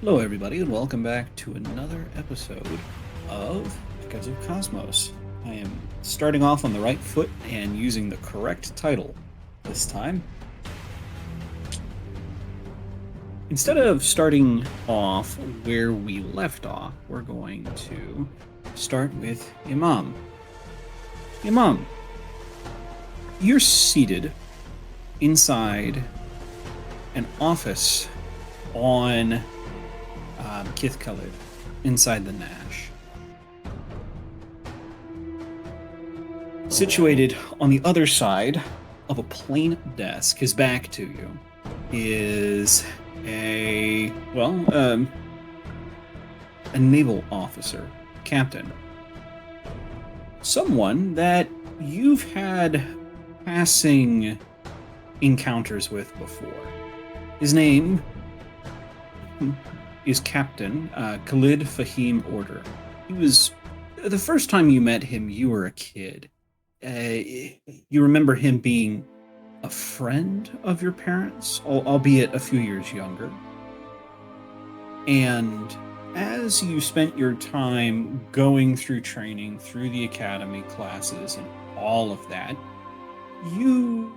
Hello, everybody, and welcome back to another episode of Echoes of Kosmos. I am starting off on the right foot and using the correct title this time. Instead of starting off where we left off, we're going to start with Imam. Imam, you're seated inside an office on Kith Colored inside the Nash. Situated on the other side of a plain desk, his back to you, is a naval officer, captain. Someone that you've had passing encounters with before. His name is Captain Khalid Fahim Order. He was the first time you met him, you were a kid. You remember him being a friend of your parents, albeit a few years younger. And as you spent your time going through training, through the academy classes, and all of that, you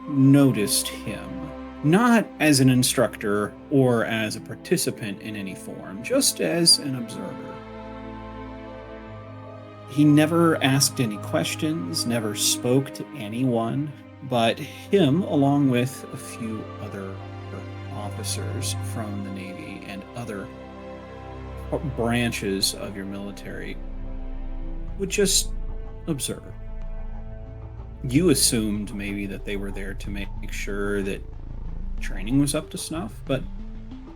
noticed him. Not as an instructor or as a participant in any form, just as an observer. He never asked any questions, never spoke to anyone, but him, along with a few other officers from the Navy and other branches of your military, would just observe. You assumed maybe that they were there to make sure that training was up to snuff, but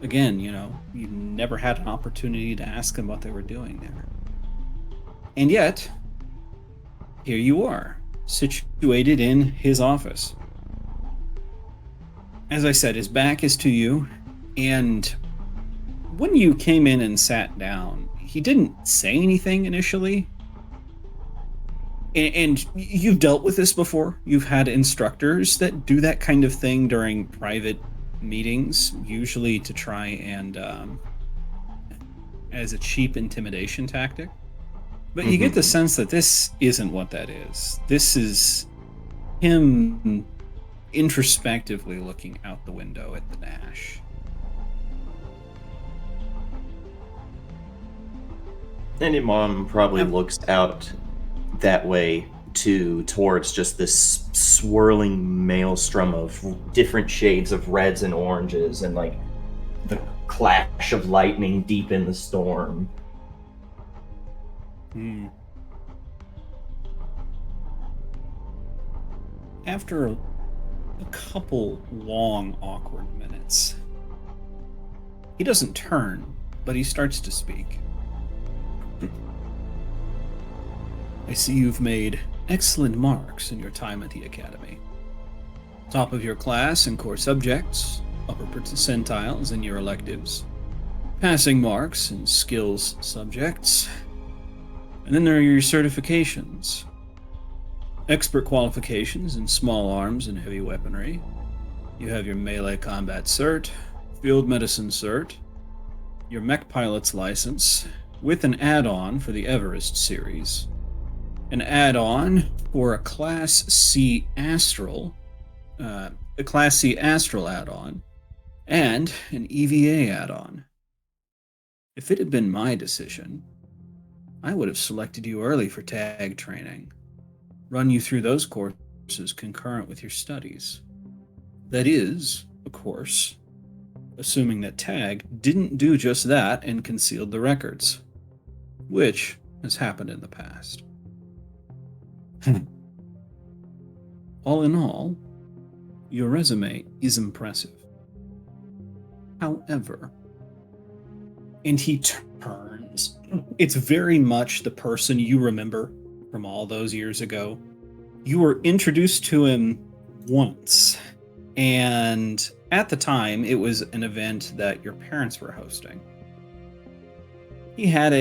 again, you never had an opportunity to ask them what they were doing there. And yet, here you are, situated in his office. As I said, his back is to you, and when you came in and sat down, he didn't say anything initially. And you've dealt with this before. You've had instructors that do that kind of thing during private meetings, usually to try and as a cheap intimidation tactic. But you get the sense that this isn't what that is. This is him introspectively looking out the window at the Nash. And Imam probably looks out that way too, towards just this swirling maelstrom of different shades of reds and oranges, and like the clash of lightning deep in the storm. After a couple long, awkward minutes, he doesn't turn, but he starts to speak. I see you've made excellent marks in your time at the Academy. Top of your class in core subjects, upper percentiles in your electives, passing marks in skills subjects, and then there are your certifications. Expert qualifications in small arms and heavy weaponry. You have your melee combat cert, field medicine cert, your mech pilot's license, with an add-on for the Everest series, an add-on for a Class C Astral, add-on, and an EVA add-on. If it had been my decision, I would have selected you early for tag training, run you through those courses concurrent with your studies. That is, of course, assuming that tag didn't do just that and concealed the records, which has happened in the past. All in all, your resume is impressive. However, and he turns, it's very much the person you remember from all those years ago. You were introduced to him once, and at the time, it was an event that your parents were hosting. He had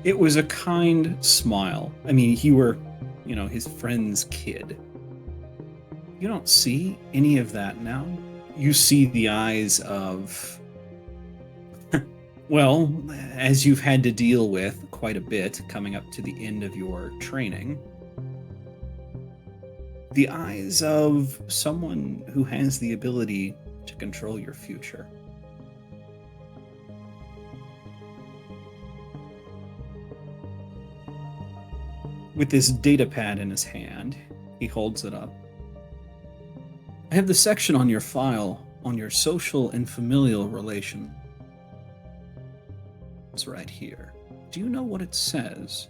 it was a kind smile. I mean, you were, his friend's kid. You don't see any of that now. you see the eyes of, well, as you've had to deal with quite a bit coming up to the end of your training, the eyes of someone who has the ability to control your future. With this data pad in his hand, he holds it up. I have the section on your file on your social and familial relations. It's right here. Do you know what it says?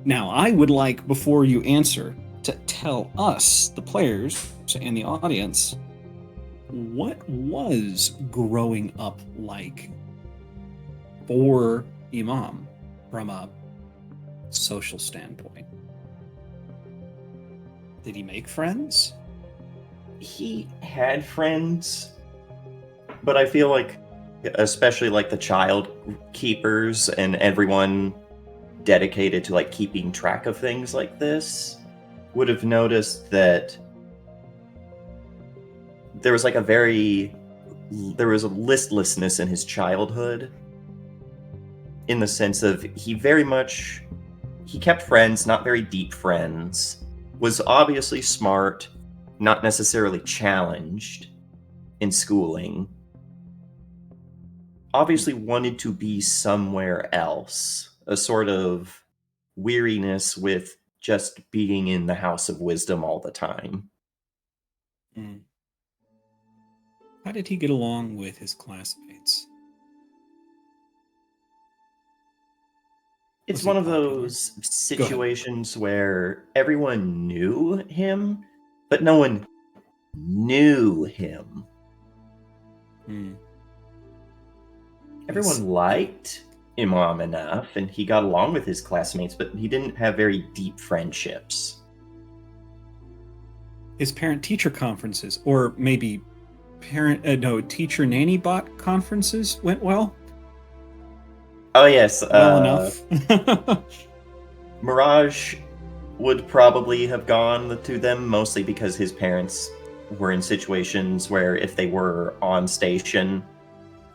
Now, I would like, before you answer, to tell us, the players and the audience, what was growing up like for Imam from a social standpoint? Did he make friends? He had friends, but I feel like, especially like the child keepers and everyone dedicated to like keeping track of things like this, would have noticed that there was like there was a listlessness in his childhood, in the sense of he kept friends, not very deep friends, was obviously smart, not necessarily challenged in schooling, obviously wanted to be somewhere else, a sort of weariness with just being in the House of Wisdom all the time. Mm. How did he get along with his classmates? It's Was he one of popular? those situations where everyone knew him, but no one knew him. Mm. Everyone liked Imam enough, and he got along with his classmates, but he didn't have very deep friendships. His parent-teacher conferences, or maybe teacher-nanny bot conferences went well? Oh yes, Well enough? Mirage would probably have gone to them, mostly because his parents were in situations where if they were on station,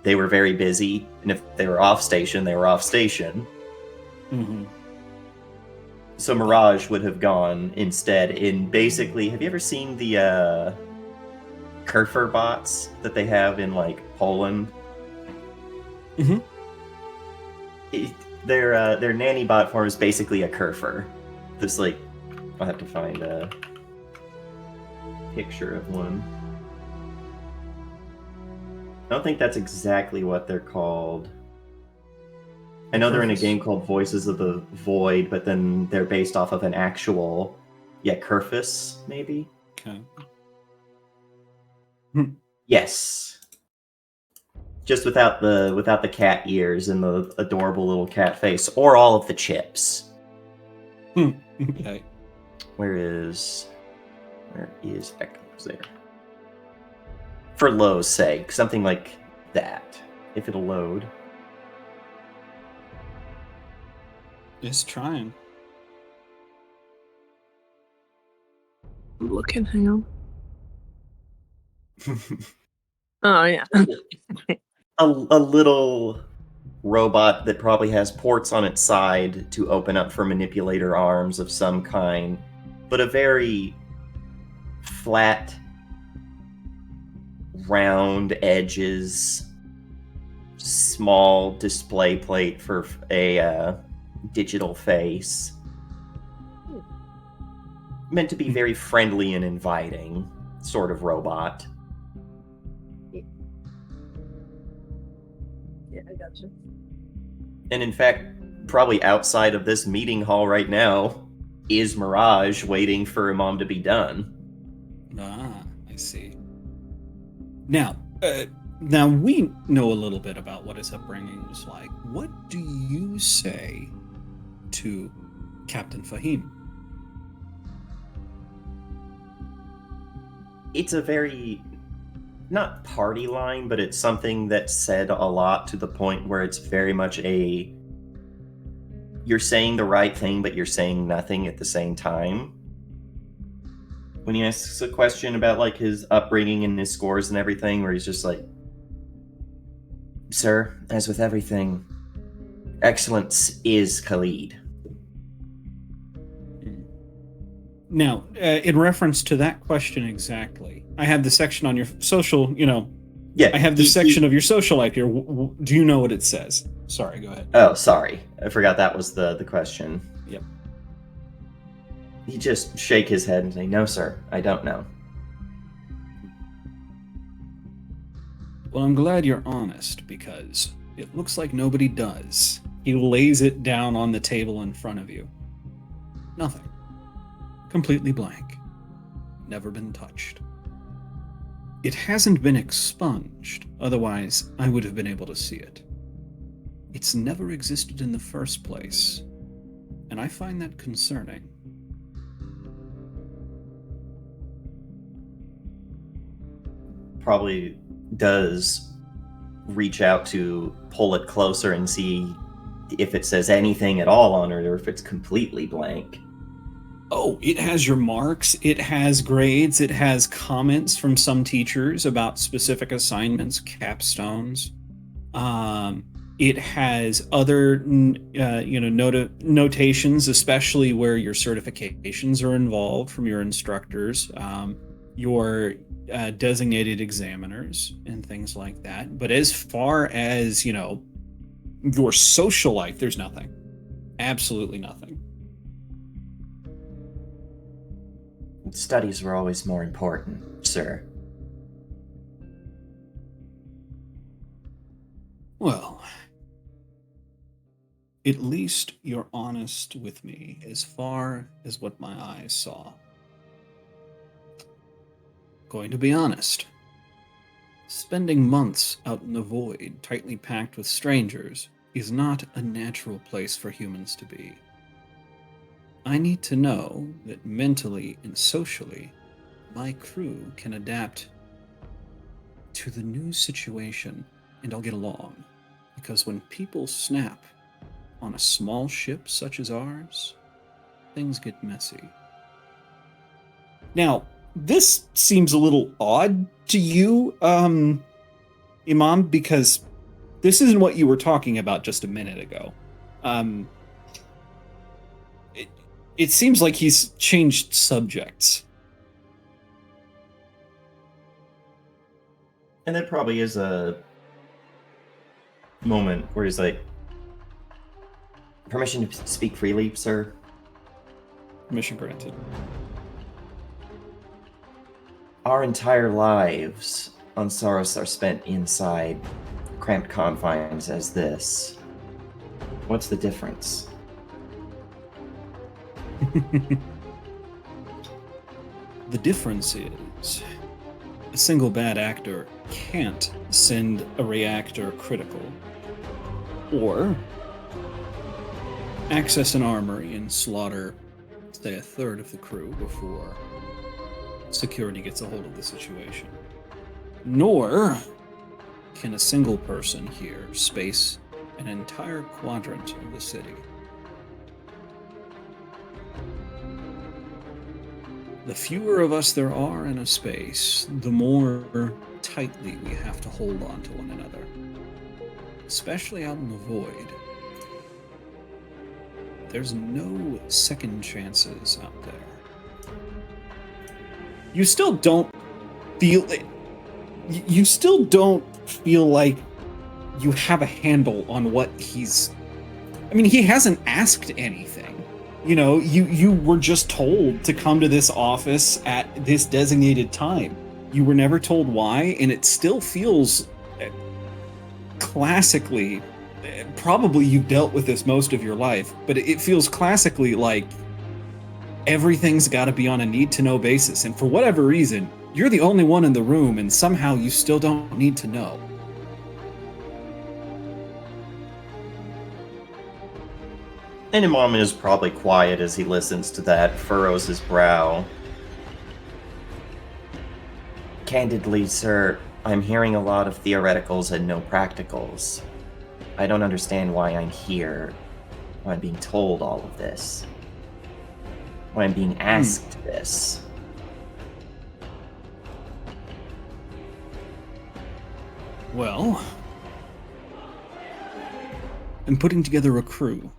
they were very busy, and if they were off station, they were off station. Mm-hmm. So Mirage would have gone instead in basically, have you ever seen the Kerfer bots that they have in like Poland? Mm-hmm. Their nanny bot form is basically a Kerfer. This like, I'll have to find a picture of one. I don't think that's exactly what they're called. I know they're in a game called Voices of the Void, but then they're based off of an actual, Kerfus, maybe? Okay. Yes. Just without the cat ears and the adorable little cat face, or all of the chips. Okay. Where is Echoes there? For Lowe's sake, something like that. If it'll load. Just trying. I'm looking, hang on. Oh, yeah. a little robot that probably has ports on its side to open up for manipulator arms of some kind, but a very flat, round edges, small display plate for a digital face. Meant to be very friendly and inviting sort of robot. Yeah, I gotcha. And in fact, probably outside of this meeting hall right now is Mirage waiting for Imam to be done. Ah, I see. Now we know a little bit about what his upbringing was like. What do you say to Captain Fahim? It's a very, not party line, but it's something that's said a lot to the point where it's very much you're saying the right thing, but you're saying nothing at the same time. when he asks a question about like his upbringing and his scores and everything, where he's just like, "Sir, as with everything, excellence is Khalid." Now, in reference to that question exactly, I have the section on your social, Yeah, I have the section of your social life here. Do you know what it says? Sorry, go ahead. Oh, sorry, I forgot that was the question. Yep. He just shake his head and say, "No, sir, I don't know." Well, I'm glad you're honest, because it looks like nobody does. He lays it down on the table in front of you. Nothing. Completely blank. Never been touched. It hasn't been expunged, otherwise I would have been able to see it. It's never existed in the first place, and I find that concerning. Probably does reach out to pull it closer and see if it says anything at all on it or if it's completely blank. Oh, it has your marks, it has grades, it has comments from some teachers about specific assignments, capstones. It has other, notations, especially where your certifications are involved from your instructors, your designated examiners, and things like that. But as far as, your social life, there's nothing. Absolutely nothing. Studies were always more important, sir. Well, at least you're honest with me as far as what my eyes saw. Going to be honest. Spending months out in the void, tightly packed with strangers, is not a natural place for humans to be. I need to know that mentally and socially, my crew can adapt to the new situation and I'll get along. Because when people snap on a small ship such as ours, things get messy. Now, this seems a little odd to you, Imam, because this isn't what you were talking about just a minute ago. It seems like he's changed subjects. And there probably is a moment where he's like, "Permission to speak freely, sir?" Permission granted. Our entire lives on Saros are spent inside cramped confines as this. What's the difference? The difference is, a single bad actor can't send a reactor critical, or access an armory and slaughter, say, a third of the crew before security gets a hold of the situation. Nor can a single person here space an entire quadrant of the city. The fewer of us there are in a space, the more tightly we have to hold on to one another. Especially out in the void. There's no second chances out there. You still don't feel it. You still don't feel like you have a handle on what he's... I mean, he hasn't asked anything. You were just told to come to this office at this designated time. You were never told why, and it still feels classically, probably you've dealt with this most of your life, but it feels classically like everything's got to be on a need-to-know basis, and for whatever reason, you're the only one in the room, and somehow you still don't need to know. And Imam is probably quiet as he listens to that, furrows his brow. Candidly, sir, I'm hearing a lot of theoreticals and no practicals. I don't understand why I'm here, why I'm being told all of this, why I'm being asked this. Well, I'm putting together a crew.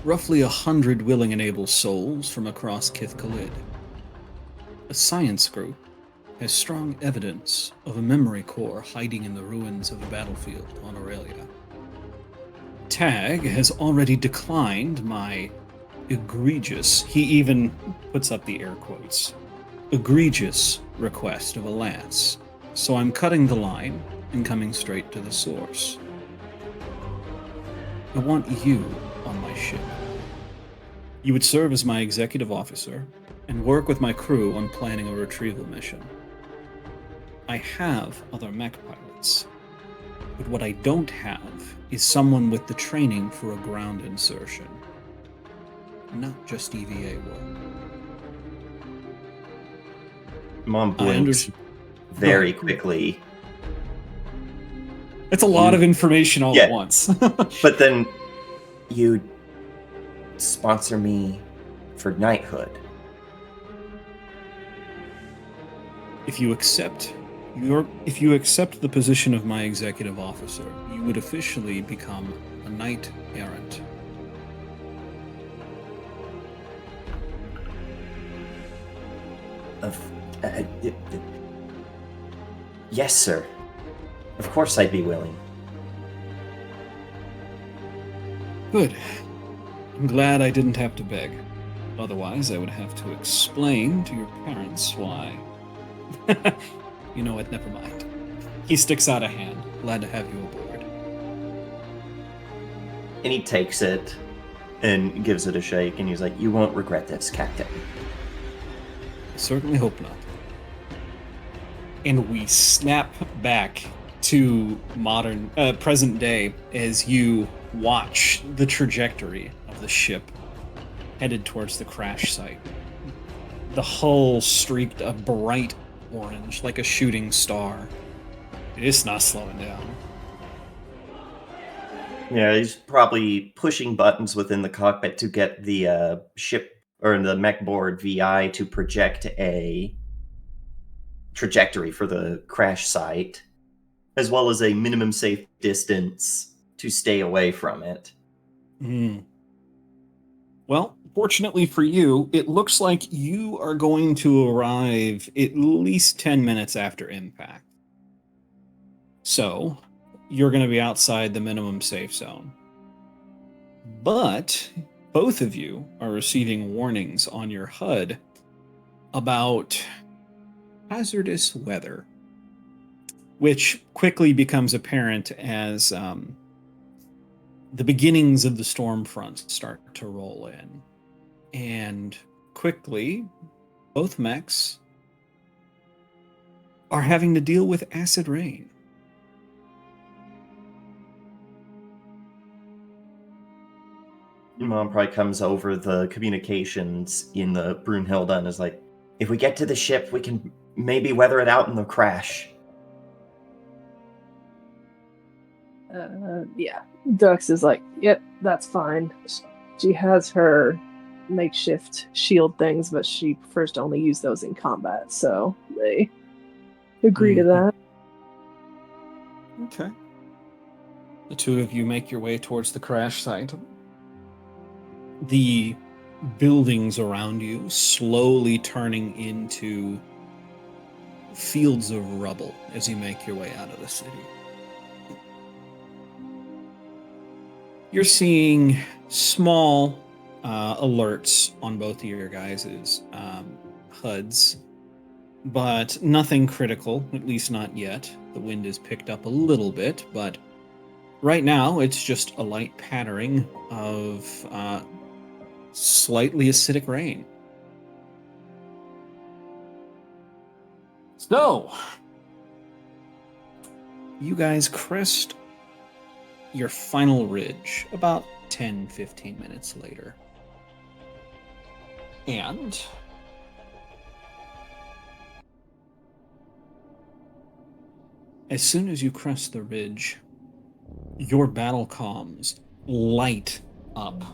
Roughly 100 willing and able souls from across Kith Khalid. A science group has strong evidence of a memory core hiding in the ruins of a battlefield on Aurelia. Tag has already declined my egregious, he even puts up the air quotes, egregious request of a lance, so I'm cutting the line and coming straight to the source. I want you on my ship. You would serve as my executive officer and work with my crew on planning a retrieval mission. I have other mech pilots, but what I don't have is someone with the training for a ground insertion. Not just EVA work. Mom blinks very quickly. It's a lot of information all at once. But then you sponsor me for knighthood. If you accept the position of my executive officer, you would officially become a knight errant. Yes, sir. Of course I'd be willing. Good. I'm glad I didn't have to beg. Otherwise, I would have to explain to your parents why. You know what? Never mind. He sticks out a hand. Glad to have you aboard. And he takes it and gives it a shake, and he's like, "You won't regret this, Captain." I certainly hope not. And we snap back to present day as you watch the trajectory of the ship headed towards the crash site. The hull streaked a bright orange, like a shooting star. It's not slowing down. Yeah, he's probably pushing buttons within the cockpit to get the ship or the mech board VI to project a trajectory for the crash site, as well as a minimum safe distance to stay away from it. Well, fortunately for you, it looks like you are going to arrive at least 10 minutes after impact. So, you're going to be outside the minimum safe zone. But both of you are receiving warnings on your HUD about hazardous weather, which quickly becomes apparent as the beginnings of the storm front start to roll in. And quickly, both mechs are having to deal with acid rain. Mom probably comes over the communications in the Brunhilde and is like, "If we get to the ship, we can maybe weather it out in the crash." Yeah. Dux is like, yep, that's fine. She has her makeshift shield things, but she prefers to only use those in combat, so they agree to that. Okay. The two of you make your way towards the crash site. The buildings around you slowly turning into fields of rubble as you make your way out of the city. You're seeing small alerts on both of your guys' HUDs, but nothing critical, at least not yet. The wind has picked up a little bit, but right now it's just a light pattering of slightly acidic rain. So, you guys crest your final ridge about 10-15 minutes later. And as soon as you crest the ridge, your battle comms light up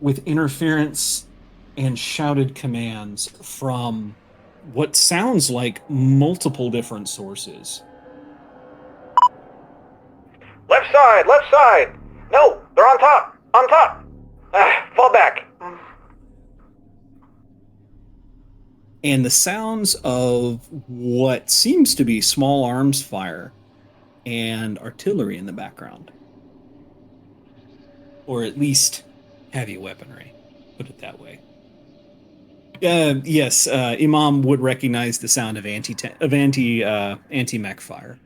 with interference and shouted commands from what sounds like multiple different sources. Left side, left side! No, they're on top! On top! Fall back! And the sounds of what seems to be small arms fire and artillery in the background. Or at least heavy weaponry, put it that way. Yes, Imam would recognize the sound of anti-mech fire.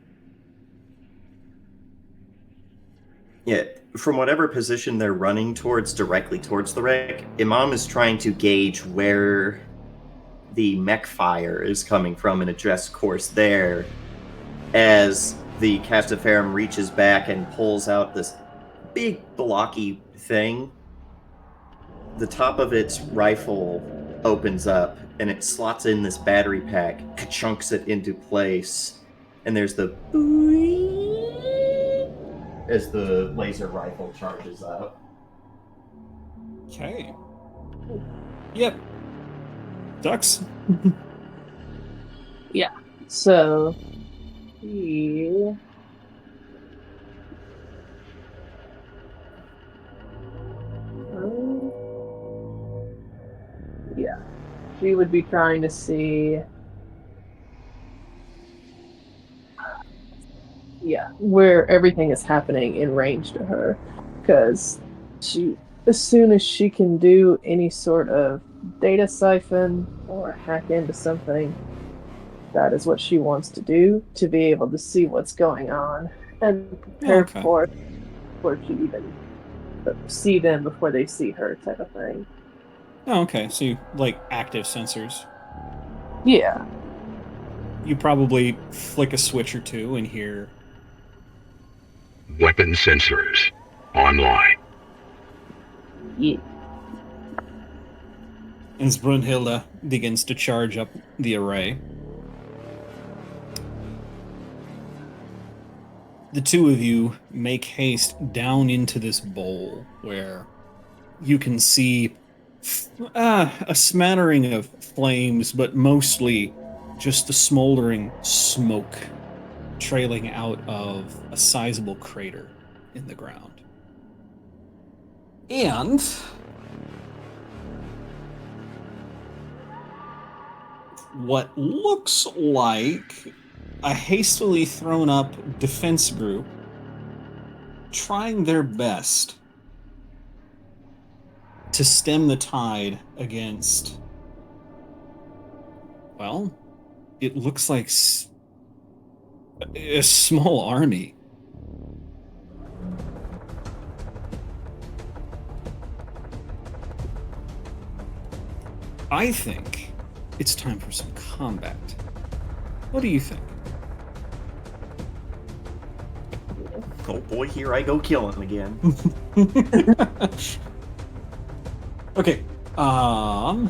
Yeah, from whatever position they're running towards, directly towards the wreck, Imam is trying to gauge where the mech fire is coming from and adjust course there as the Castaferum reaches back and pulls out this big blocky thing. The top of its rifle opens up and it slots in this battery pack, chunks it into place, and there's the as the laser rifle charges up. Okay. Yep. Ducks. So he yeah. She would be trying to see where everything is happening in range to her. Because as soon as she can do any sort of data siphon or hack into something, that is what she wants to do to be able to see what's going on and prepare for she even see them before they see her, type of thing. Oh, okay. So you like active sensors. Yeah. You probably flick a switch or two and hear Weapon sensors online. Yeah. as Brunhilde begins to charge up the array. The two of you make haste down into this bowl where you can see a smattering of flames, but mostly just the smoldering smoke trailing out of a sizable crater in the ground. And what looks like a hastily thrown up defense group trying their best to stem the tide against, well, it looks like a small army. I think it's time for some combat. What do you think? Oh boy, here I go killing again. Okay, Rowan,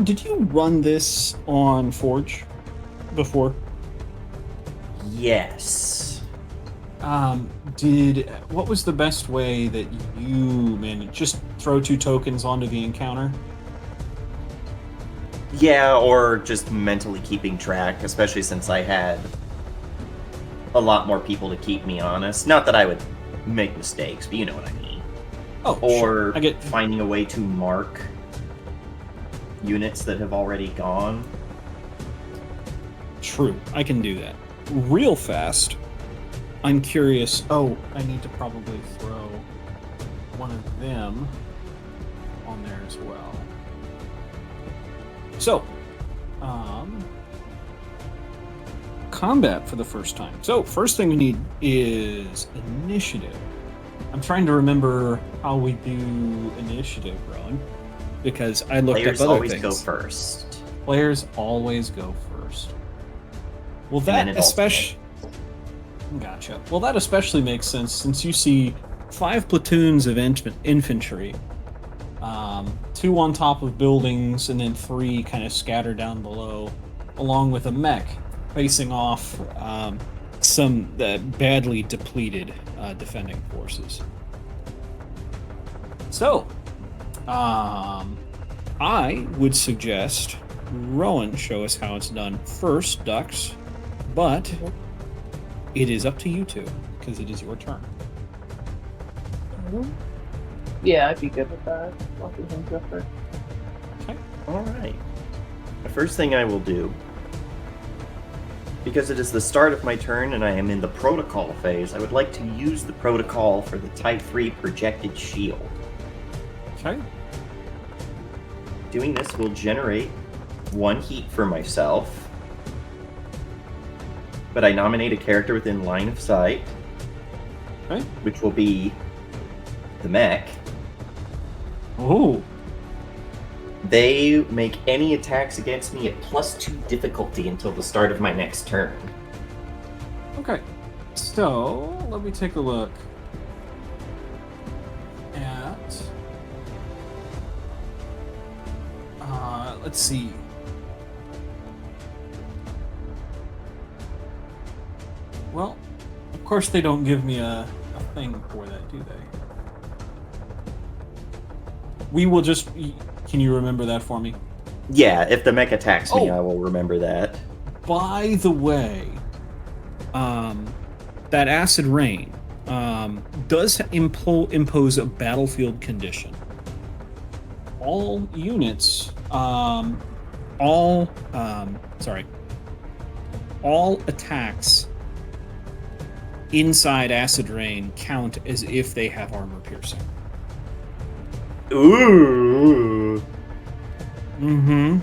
did you run this on Forge before? Yes. What was the best way that you managed? Just throw 2 tokens onto the encounter? Yeah, or just mentally keeping track, especially since I had a lot more people to keep me honest. Not that I would make mistakes, but you know what I mean. Oh, Or sure. I get finding a way to mark units that have already gone. True. I can do that. Real fast. I'm curious. Oh, I need to probably throw one of them on there as well. So, combat for the first time. So, first thing we need is initiative. I'm trying to remember how we do initiative, Rowan, because I looked Players up other always things. go first. Players always go first. Well, And then that it especially... Gotcha. Well, that especially makes sense since you see 5 platoons of infantry, 2 on top of buildings, and then 3 kind of scattered down below, along with a mech facing off some badly depleted defending forces. So, I would suggest Rowan show us how it's done first, Ducks, but it is up to you two. because it is your turn. Yeah, I'd be good with that. Lucky him go first. Okay. Alright. The first thing I will do, because it is the start of my turn and I am in the protocol phase, I would like to use the protocol for the Type 3 projected shield. Okay. Doing this will generate 1 heat for myself, but I nominate a character within line of sight, Okay. which will be the mech. Oh. They make any attacks against me at +2 difficulty until the start of my next turn. Okay. So let me take a look at. Let's see. Well, of course they don't give me a thing for that, do they? We will just. Can you remember that for me? Yeah, if the mech attacks me, Oh. I will remember that. By the way, that acid rain does impose a battlefield condition. All units, all attacks inside acid rain count as if they have armor piercing. Ooh. Mm-hmm.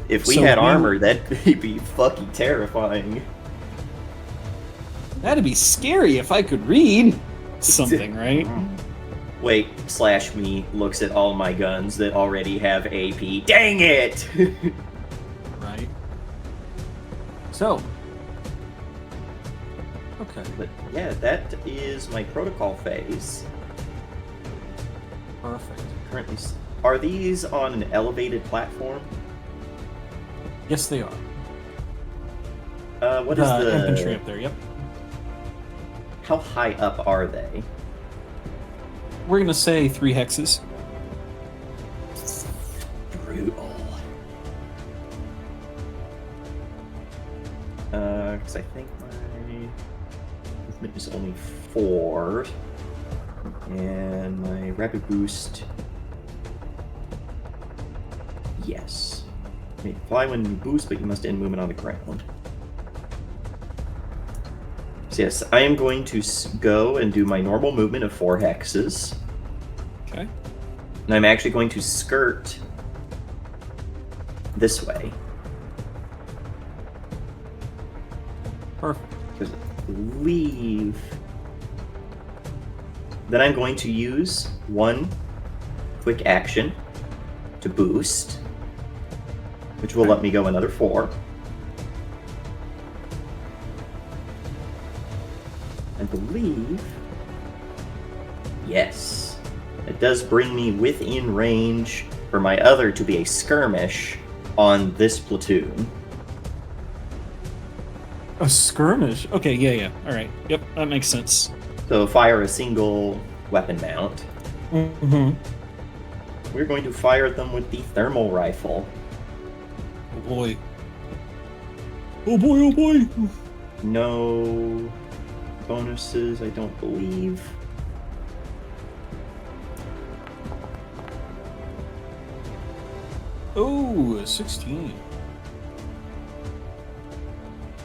If we So had we- armor, that'd be fucking terrifying. That'd be scary if I could read something, right? Wait, slash me looks at all my guns that already have AP. Dang it! Right. So. Okay. But yeah, that is my protocol phase. Perfect. Currently, are these on an elevated platform? Yes, they are. What is the infantry up there? Yep. How high up are they? We're gonna say 3 hexes. Brutal. Because I think my movement is only 4, and my rapid boost. Yes. You may fly when you boost, but you must end movement on the ground. So yes, I am going to go and do my normal movement of 4 hexes. Okay. And I'm actually going to skirt this way. Perfect. Because I believe that I'm going to use 1 quick action to boost, which will let me go another 4. I believe, yes, it does bring me within range for my other to be a skirmish on this platoon. A skirmish. Okay. Yeah. All right. Yep. That makes sense. So fire a single weapon mount. Mm-hmm. We're going to fire them with the thermal rifle. Oh boy. Oh boy. Oh boy. No bonuses, I don't believe. Oh, 16.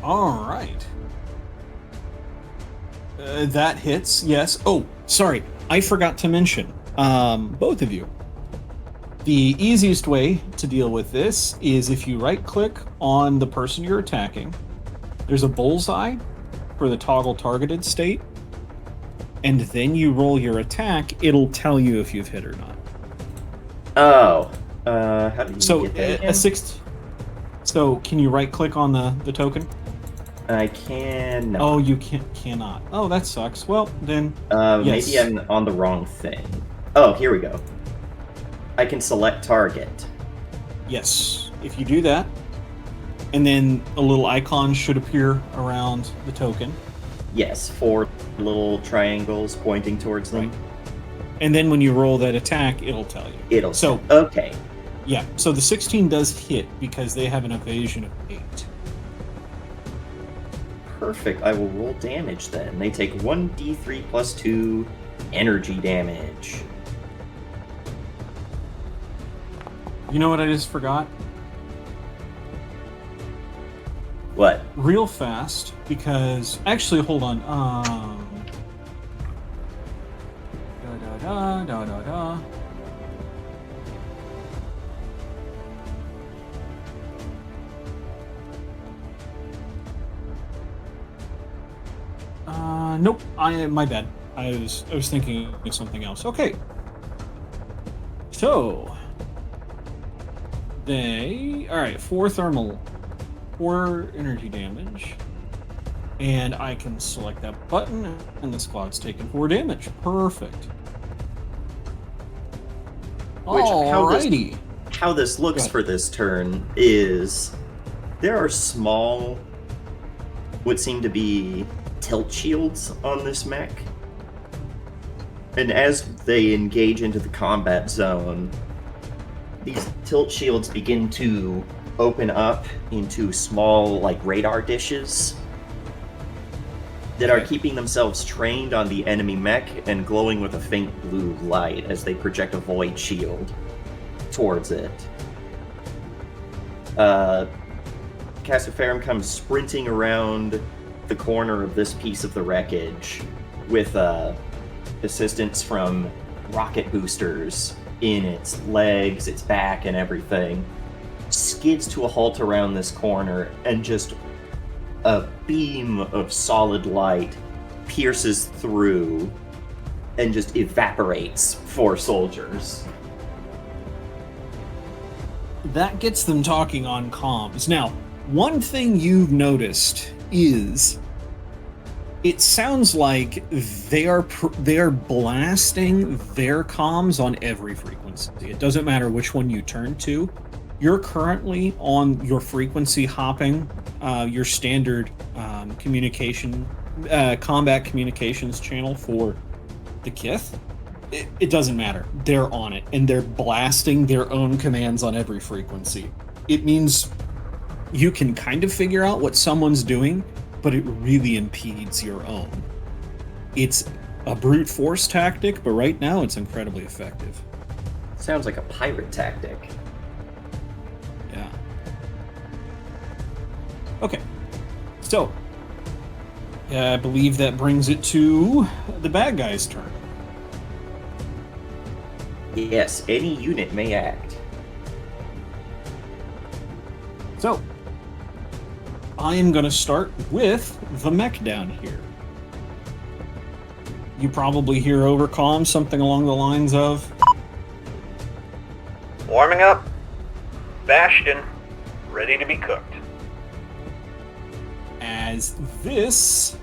All right. That hits, yes. Oh, sorry. I forgot to mention, both of you. The easiest way to deal with this is if you right-click on the person you're attacking, there's a bullseye for the toggle targeted state, and then you roll your attack, it'll tell you if you've hit or not. Oh, how do you So get that a again? 6. So can you right-click on the token? I can. Oh, you cannot. Oh, that sucks. Well, then yes. Maybe I'm on the wrong thing. Oh, here we go. I can select target. Yes. If you do that, and then a little icon should appear around the token. Yes, 4 little triangles pointing towards them. Right. And then when you roll that attack, it'll tell you. It'll. So Okay. yeah, so the 16 does hit because they have an evasion of 8. Perfect. I will roll damage then. They take 1d3 plus 2 energy damage. You know what I just forgot? What? Real fast, because actually, hold on. Da da da da da da. Nope. My bad. I was thinking of something else. Okay. So all right, 4 thermal, 4 energy damage, and I can select that button, and the squad's taking 4 damage. Perfect. Alrighty. How this looks for this turn is there are small, what seem to be tilt shields on this mech. And as they engage into the combat zone, these tilt shields begin to open up into small, like, radar dishes that are keeping themselves trained on the enemy mech and glowing with a faint blue light as they project a void shield towards it. Cassiferum comes sprinting around the corner of this piece of the wreckage with assistance from rocket boosters in its legs, its back, and everything. Skids to a halt around this corner, and just a beam of solid light pierces through and just evaporates 4 soldiers. That gets them talking on comms. Now, one thing you've noticed is it sounds like they are blasting their comms on every frequency. It doesn't matter which one you turn to. You're currently on your frequency hopping, your standard combat communications channel for the Kith. It doesn't matter. They're on it, and they're blasting their own commands on every frequency. It means you can kind of figure out what someone's doing, but it really impedes your own. It's a brute force tactic, but right now it's incredibly effective. Sounds like a pirate tactic. Yeah. Okay. So, I believe that brings it to the bad guy's turn. Yes, any unit may act. So, I am going to start with the mech down here. You probably hear over comm something along the lines of, Warming up. Bastion. Ready to be cooked. as this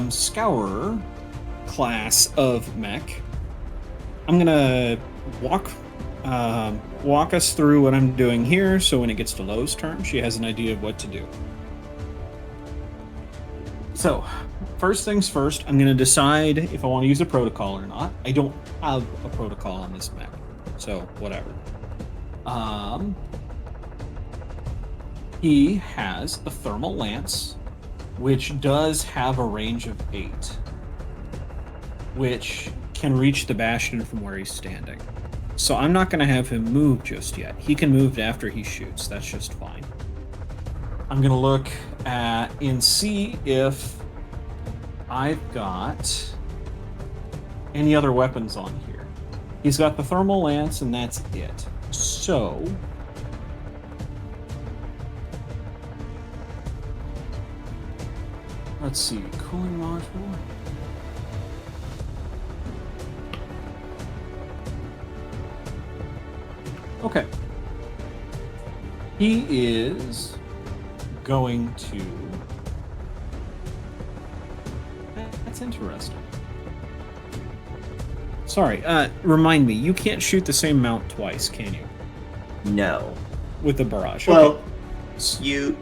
Scourer class of mech, I'm going to walk us through what I'm doing here, so when it gets to Lo's turn, she has an idea of what to do. So, first things first, I'm going to decide if I want to use a protocol or not. I don't have a protocol on this mech, so whatever. He has a thermal lance, which does have a range of 8, which can reach the Bastion from where he's standing. So I'm not going to have him move just yet. He can move after he shoots. That's just fine. I'm going to look at and see if I've got any other weapons on here. He's got the thermal lance, and that's it. So let's see. Cooling module. Okay. He is going to... That's interesting. Sorry, remind me, you can't shoot the same mount twice, can you? No. With the barrage. Well, okay.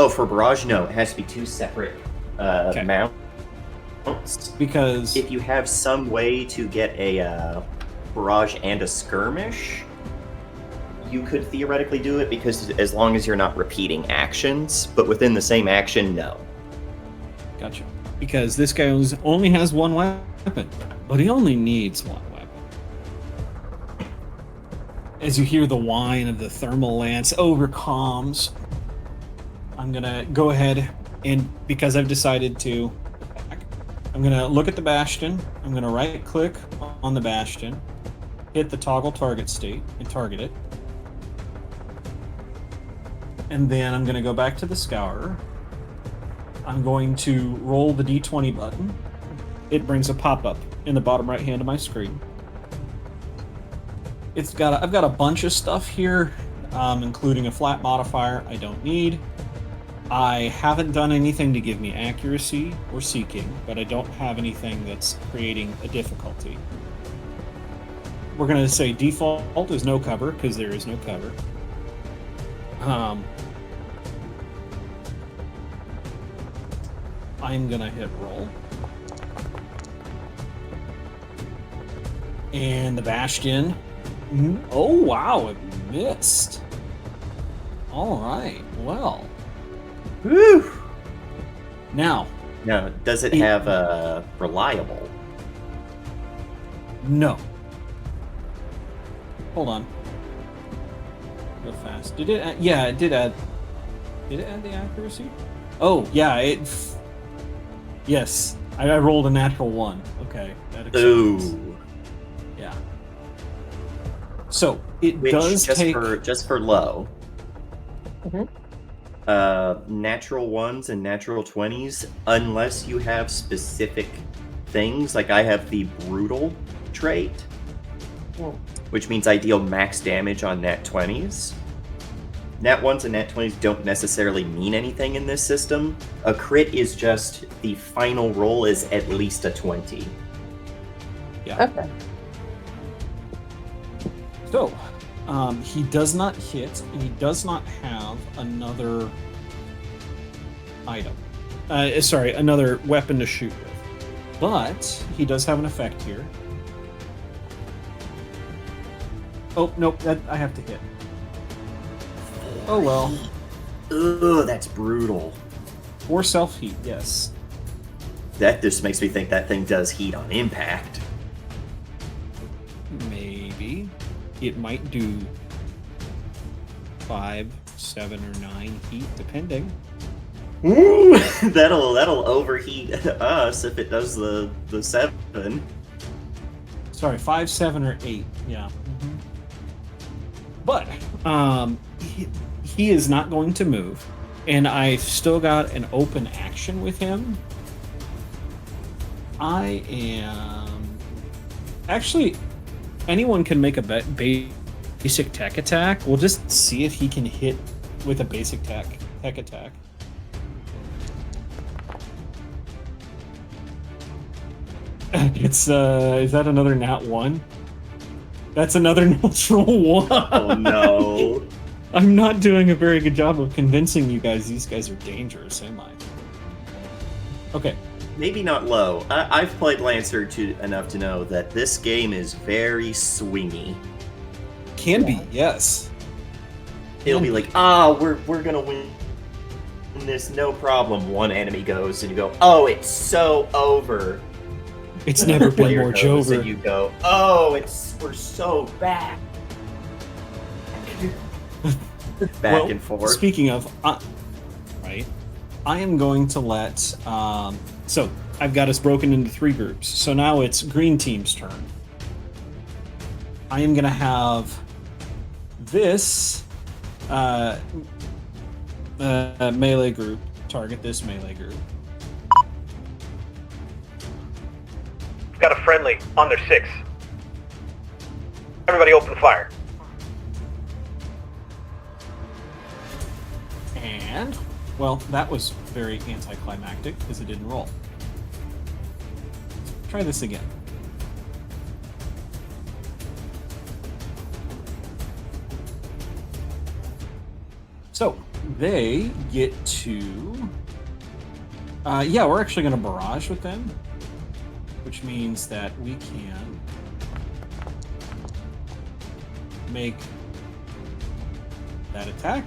for barrage, no. It has to be 2 separate mounts. Because if you have some way to get a barrage and a skirmish, you could theoretically do it, because as long as you're not repeating actions, but within the same action, no. Gotcha. Because this guy only has one weapon, but he only needs one weapon. As you hear the whine of the thermal lance over comms, I'm gonna go ahead and, because I've decided to attack, I'm gonna look at the bastion. I'm gonna right-click on the bastion, hit the toggle target state, and target it. And then I'm gonna go back to the Scourer. I'm going to roll the D20 button. It brings a pop-up in the bottom right hand of my screen. I've got a bunch of stuff here, including a flat modifier I don't need. I haven't done anything to give me accuracy or seeking, but I don't have anything that's creating a difficulty. We're going to say default is no cover, because there is no cover. I'm going to hit roll. And the Bastion. Oh, wow, it missed. All right, well. Whew. Now. Now, does it have a reliable? No. Hold on. Real fast. Did it? Yeah, it did add. Did it add the accuracy? Oh, yeah. Yes, I rolled a natural 1. Okay, that explains. Ooh. Yeah. So it Which, does take just for low. Mm-hmm. Natural 1s and natural 20s, unless you have specific things. Like I have the brutal trait, which means I deal max damage on nat 20s. Nat 1s and nat 20s don't necessarily mean anything in this system. A crit is just the final roll is at least a 20. Yeah. Okay. So, he does not hit, and he does not have another item. Another weapon to shoot with. But he does have an effect here. Oh, nope, I have to hit. Oh well. Ugh, that's brutal. Or self-heat, yes. That just makes me think that thing does heat on impact. Maybe. It might do 5, 7, or 9 heat, depending. Ooh, that'll overheat us if it does the 7. Sorry, 5, 7, or 8. Yeah. Mm-hmm. But he is not going to move, and I've still got an open action with him. I am actually. Anyone can make a basic tech attack. We'll just see if he can hit with a basic tech attack. It's is that another nat 1? That's another natural 1. Oh no. I'm not doing a very good job of convincing you guys these guys are dangerous, am I? Okay. Maybe not low. I've played Lancer enough to know that this game is very swingy. Can be, yes. It'll be like, we're gonna win this, no problem. One enemy goes, and you go, oh, it's so over. It's never been Player more goes, Jover. and you go, oh, we're so back. Back and forth. Speaking of, right, I am going to let. So I've got us broken into 3 groups. So now it's green team's turn. I am going to have this melee group target this melee group. Got a friendly on their 6. Everybody open fire. And, well, that was very anticlimactic because it didn't roll. Try this again. So, they get to... yeah, we're actually going to barrage with them, which means that we can make that attack.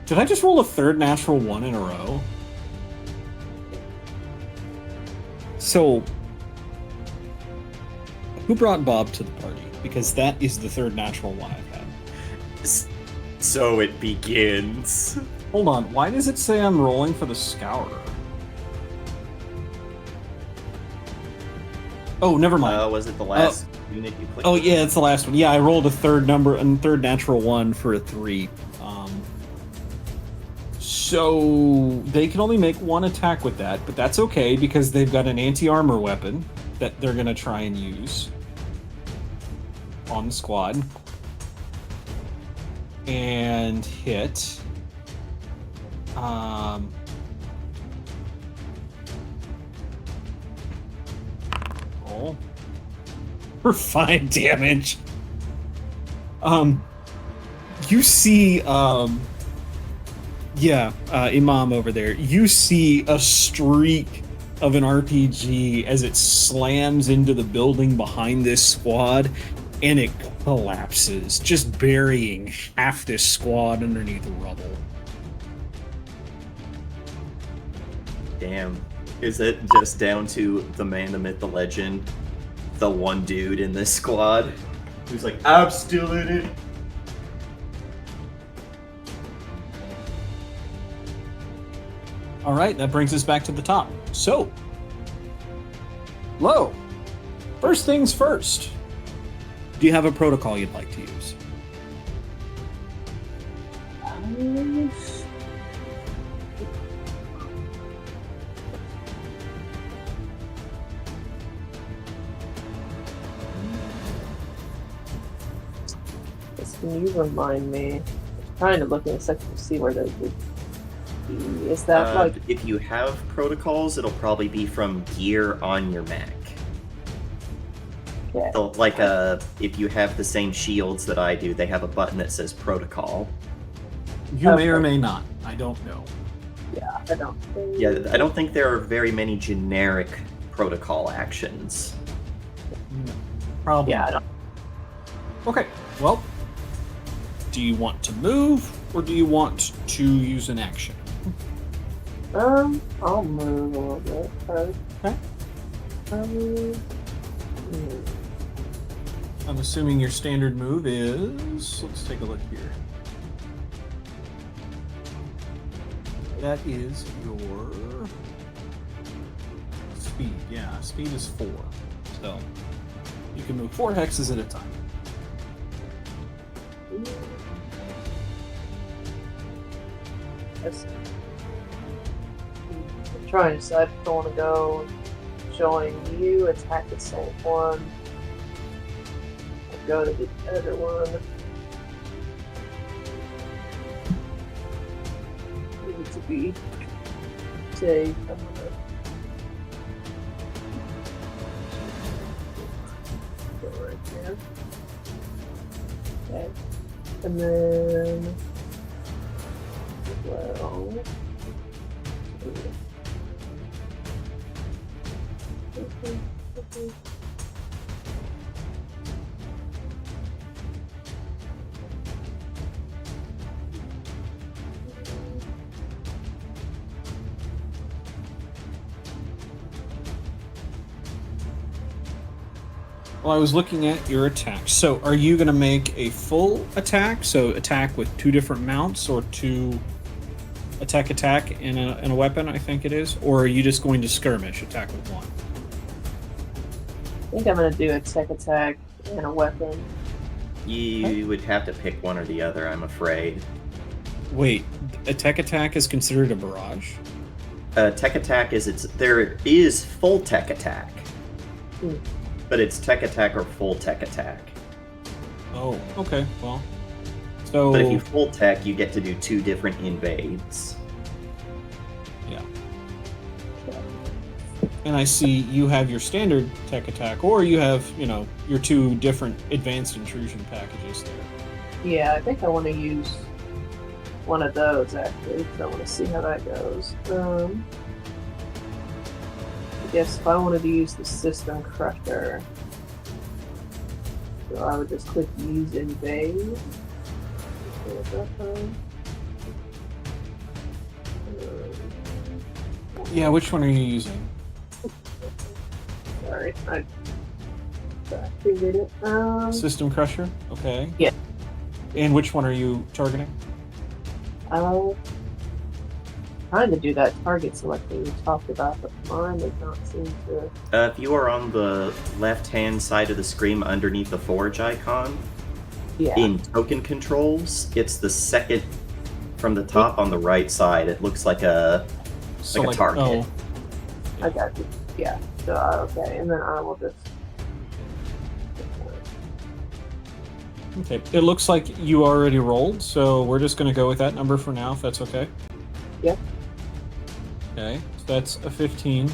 Did I just roll a 3rd natural 1 in a row? So, who brought Bob to the party? Because that is the third natural one I've had. So it begins. Hold on, why does it say I'm rolling for the Scourer? Oh, never mind. Was it the last unit you clicked? Oh yeah, it's the last one. Yeah, I rolled a third natural one for a 3. So they can only make one attack with that, but that's okay because they've got an anti-armor weapon that they're gonna try and use on the squad and hit. For 5 damage. You see, Imam over there. You see a streak of an RPG as it slams into the building behind this squad, and it collapses, just burying half this squad underneath the rubble. Damn. Is it just down to the man, the myth, the legend, the one dude in this squad who's like, I'm still in it? All right, that brings us back to the top. So, Lo, first things first. Do you have a protocol you'd like to use? Can you remind me? I'm trying to look in a second to see where those would be. Is that like... If you have protocols, it'll probably be from gear on your Mac. Okay. So, like, if you have the same shields that I do, they have a button that says protocol. You may or may not. I don't know. Yeah, I don't think... Yeah, I don't think there are very many generic protocol actions. No, probably. Yeah, I don't... Okay, well, do you want to move, or do you want to use an action? I'll move a little bit first. Okay. I'm assuming your standard move is... Let's take a look here. That is your... speed. Yeah, speed is 4. So, you can move 4 hexes at a time. Yes. I'm trying to decide if I want to go join you, attack the same one, or go to the other one. Need to be safe. I'm gonna go right there. Okay. And then, well, Well, I was looking at your attacks. So, are you going to make a full attack? So, attack with 2 different mounts, or 2 attack in a weapon, I think it is? Or are you just going to skirmish, attack with 1? I think I'm gonna do a tech attack and a weapon. You would have to pick one or the other, I'm afraid. Wait, a tech attack is considered a barrage? Tech attack there is full tech attack. But it's tech attack or full tech attack. Oh, okay, well. So... But if you full tech, you get to do 2 different invades. Yeah. And I see you have your standard tech attack, or you have, your 2 different advanced intrusion packages there. Yeah, I think I want to use one of those, actually, because I want to see how that goes. I guess if I wanted to use the System Crusher, so I would just click Use Invade. Yeah, which one are you using? Sorry, I figured it. System Crusher? Okay. Yeah. And which one are you targeting? Trying to do that target selecting we talked about, but mine does not seem to. If you are on the left-hand side of the screen underneath the forge icon, Yeah. in token controls, it's the second from the top on the right side. It looks like a target. Oh, I got you. Yeah. So okay, and then I will just. okay. It looks like you already rolled, so we're just going to go with that number for now, if that's okay. Yep. Okay, so that's a 15.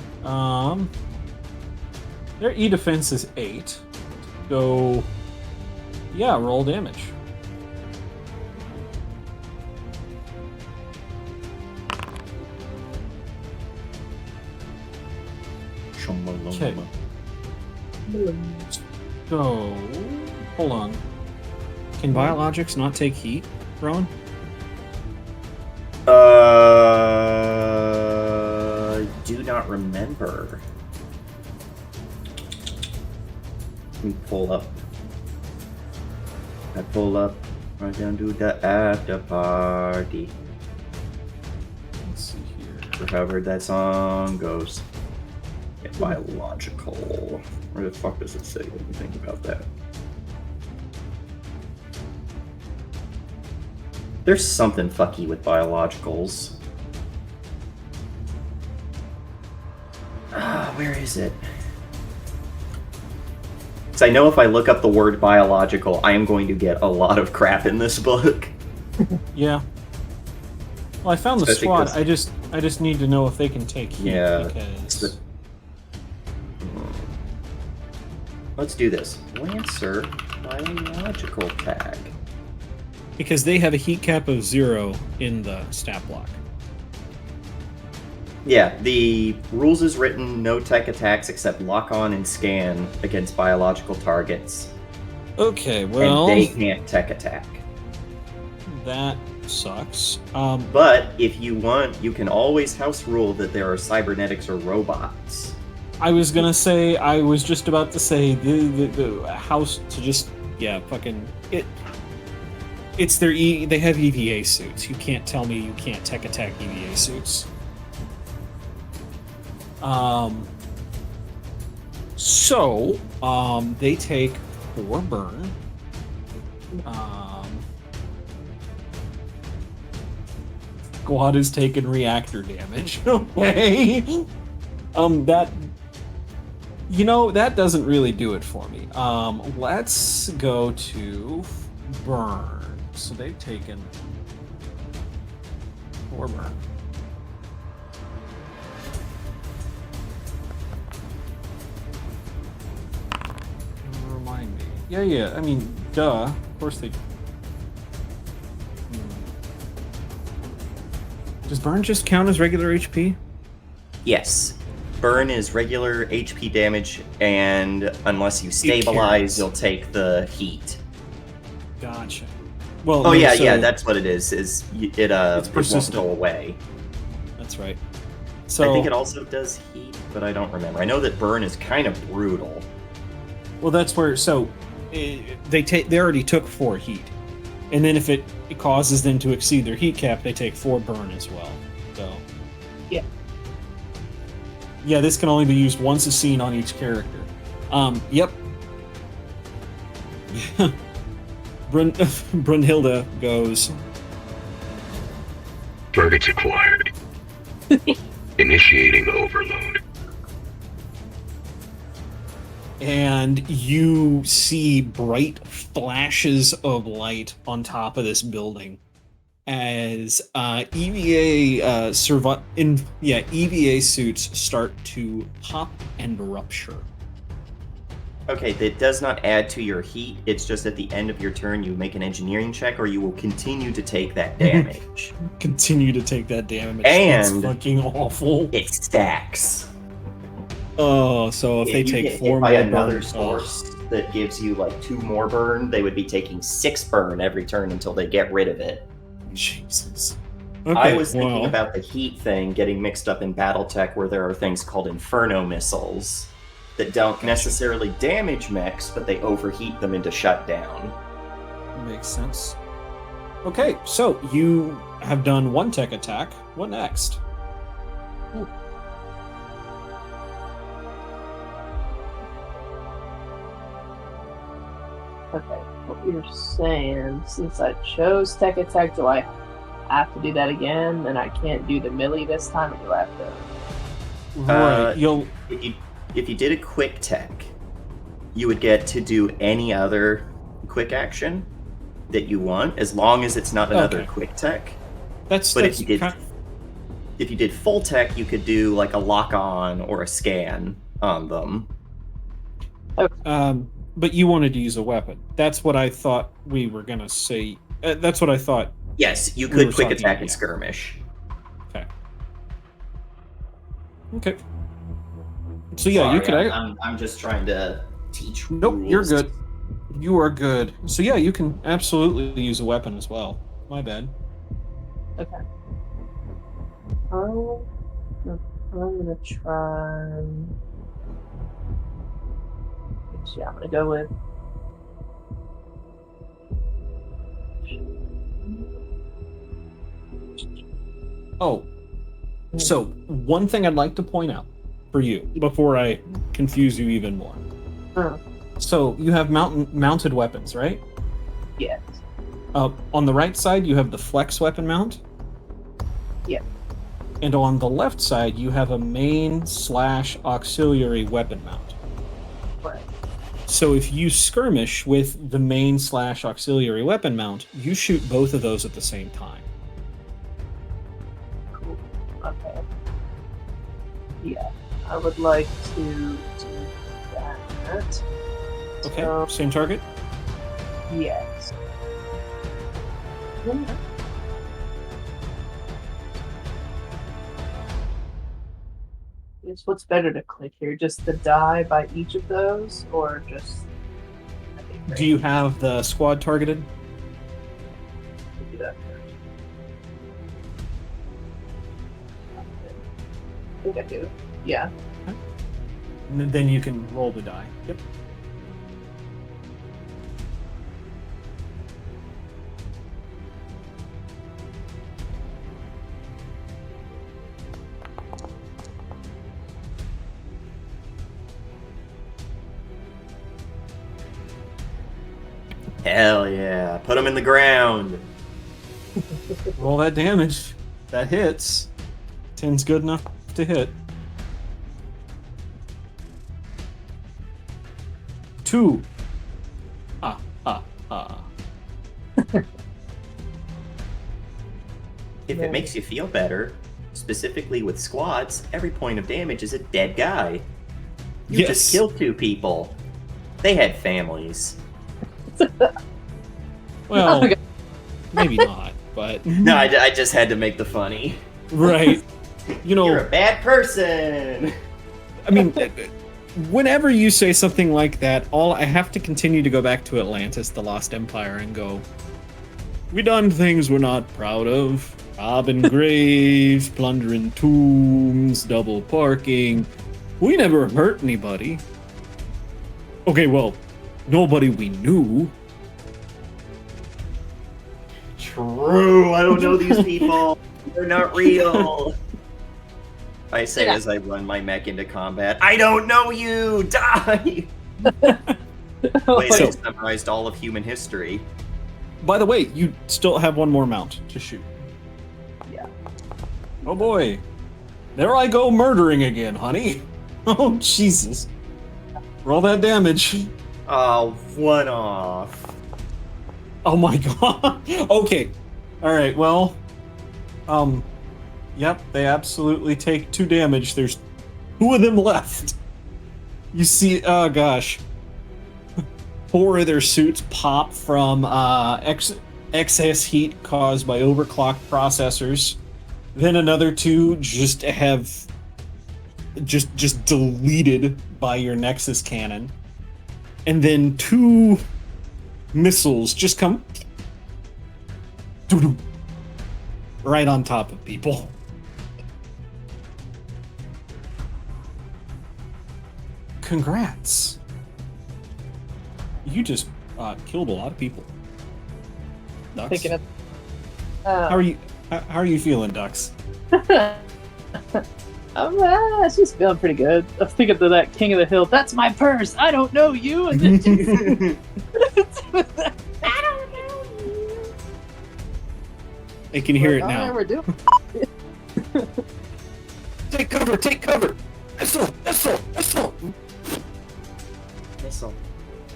Their E defense is 8. So, yeah, roll damage. Okay. So, hold on. Can biologics not take heat, Rowan? Do not remember. Let me pull up. I pull up. I can do the after party. Let's see here. Or however that song goes. Yeah, biological. Where the fuck does it say? Let me think about that. There's something fucky with biologicals. Where is it? Because I know if I look up the word biological, I am going to get a lot of crap in this book. Yeah. Well, I found the Especially squad. 'cause- I just need to know if they can take heat. Yeah, Because... Let's do this. Lancer biological tag. Because they have a heat cap of 0 in the stat block. Yeah, the rules is written no tech attacks except lock on and scan against biological targets. Okay, well, And they can't tech attack. that sucks. But if you want, you can always house rule that there are cybernetics or robots. I was gonna say, I was just about to say the house to just, yeah, fucking it. It's their they have EVA suits. You can't tell me you can't tech attack EVA suits. So, they take 4 burn. Squad is taking reactor damage. Okay. That, you know, that doesn't really do it for me. Let's go to burn. So they've taken 4 burn. Remind me. Yeah. I mean, duh. Of course they. Does burn just count as regular HP? Yes. Burn is regular HP damage, and unless you stabilize, you'll take the heat. Gotcha. Well, Oh no, yeah, so- yeah, that's what it is. It It's won't persistent. go away. That's right. So I think it also does heat, but I don't remember. I know that burn is kind of brutal. well, that's where. So they already took 4 heat, and then if it causes them to exceed their heat cap, they take 4 burn as well. So Yeah. yeah, this can only be used once a scene on each character. Yep. Brunhilde goes. Targets acquired. Initiating overload. And you see bright flashes of light on top of this building as EVA EVA suits start to pop and rupture. Okay, that does not add to your heat. It's just at the end of your turn, you make an engineering check, or you will continue to take that damage. Continue to take that damage. And- it's fucking awful. It stacks. Oh, so if they you take get 4 hit more by another burns, source that gives you like 2 more burn, they would be taking 6 burn every turn until they get rid of it. Jesus. I was thinking well, about the heat thing getting mixed up in BattleTech, where there are things called Inferno missiles. that don't necessarily damage mechs, but they overheat them into shutdown. Makes sense. Okay, so you have done one tech attack. What next? Okay, what you're saying, since I chose tech attack, do I have to do that again? And I can't do the melee this time, or do I have to? Right, you'll. If you did a quick tech, you would get to do any other quick action that you want, as long as it's not another Okay. quick tech. That's. But that's if you did full tech, you could do like a lock on or a scan on them. But you wanted to use a weapon. That's what I thought we were gonna say. That's what I thought. Yes, you We were could quick talking, attack and yeah. skirmish. Okay. So yeah, you Sorry, could. I'm just trying to teach. Nope, you're rules. good. You are good. So yeah, you can absolutely use a weapon as well. My bad. Okay. I'm gonna try. Yeah, I'm gonna go with. Oh, so one thing I'd like to point out for you before I confuse you even more. Oh, So you have mounted weapons, right? yes. On the right side, you have the flex weapon mount. Yep. And on the left side, you have a main/auxiliary weapon mount. Right. So if you skirmish with the main/auxiliary weapon mount, you shoot both of those at the same time. Cool. Okay. Yeah, I would like to do that. Okay, So, same target? yes. Yeah. Yes, what's better to click here? Just the die by each of those, or just? I think Do you have the squad targeted? we'll do that first. I think I do. Yeah. And then you can roll the die. Yep. Hell yeah! Put them in the ground. Roll that damage. That hits. 10's good enough to hit. 2. If it makes you feel better, specifically with squads, every point of damage is a dead guy. You Yes. just killed 2 people. They had families. Well, Okay. maybe not, but No, I just had to make the funny. right. You know, You're a bad person. I mean, whenever you say something like that, I have to continue to go back to Atlantis, the Lost Empire, and go, we done things we're not proud of. Robbing graves, plundering tombs, double parking. We never hurt anybody. Okay, well, nobody we knew. True. I don't know these people. They're not real. I say Yeah. as I run my mech into combat. I don't know you. Die. Wait, I So- summarized all of human history. By the way, you still have one more mount to shoot. Yeah. Oh boy. There I go murdering again, honey. Oh, Jesus. Roll that damage. Oh, one off. Oh my god. Okay. Alright, well. Yep, they absolutely take 2 damage. There's 2 of them left. You see, oh gosh. 4 of their suits pop from excess heat caused by overclocked processors. Then another 2 just have just deleted by your Nexus cannon. And then 2 missiles just come doo-doo, right on top of people. congrats. You just killed a lot of people. Dux. Thinking of. How are you feeling, Dux? I'm just feeling pretty good. I'm thinking of that King of the Hill. That's my purse. I don't know you. And then I don't know you. I can hear it Oh, now. yeah, we're doing. Take cover! Take cover! Missile! Missile! Missile! Missile.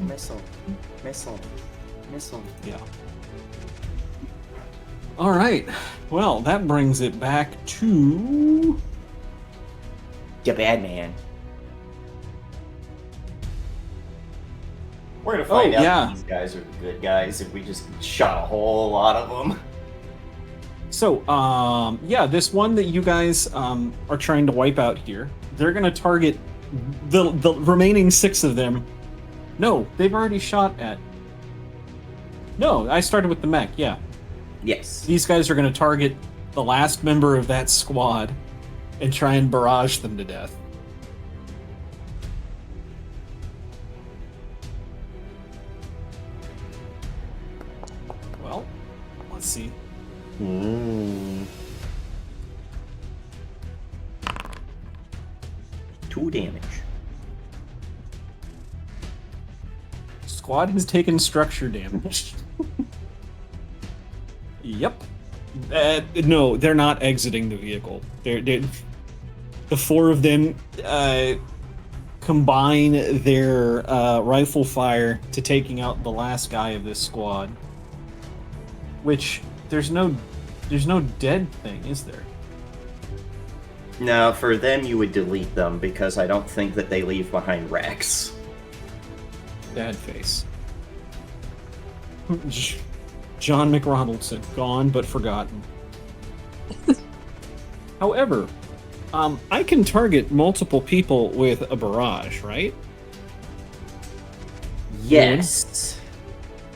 Missile. Missile. Missile. Yeah. All right. Well, that brings it back to You bad man. We're gonna find out that these guys are the good guys if we just shot a whole lot of them. So, yeah, this one that you guys are trying to wipe out here, they're gonna target the remaining 6 of them. No, they've already shot at. No, I started with the mech. Yeah, Yes. these guys are gonna target the last member of that squad and try and barrage them to death. Well, let's see. 2 damage. Squad has taken structure damage. Yep. No, they're not exiting the vehicle. They're the 4 of them combine their rifle fire to taking out the last guy of this squad. Which there's no dead thing, is there? No, for them you would delete them because I don't think that they leave behind Rex. Bad face. John McRonaldson, gone but forgotten. However, I can target multiple people with a barrage, right? Yes.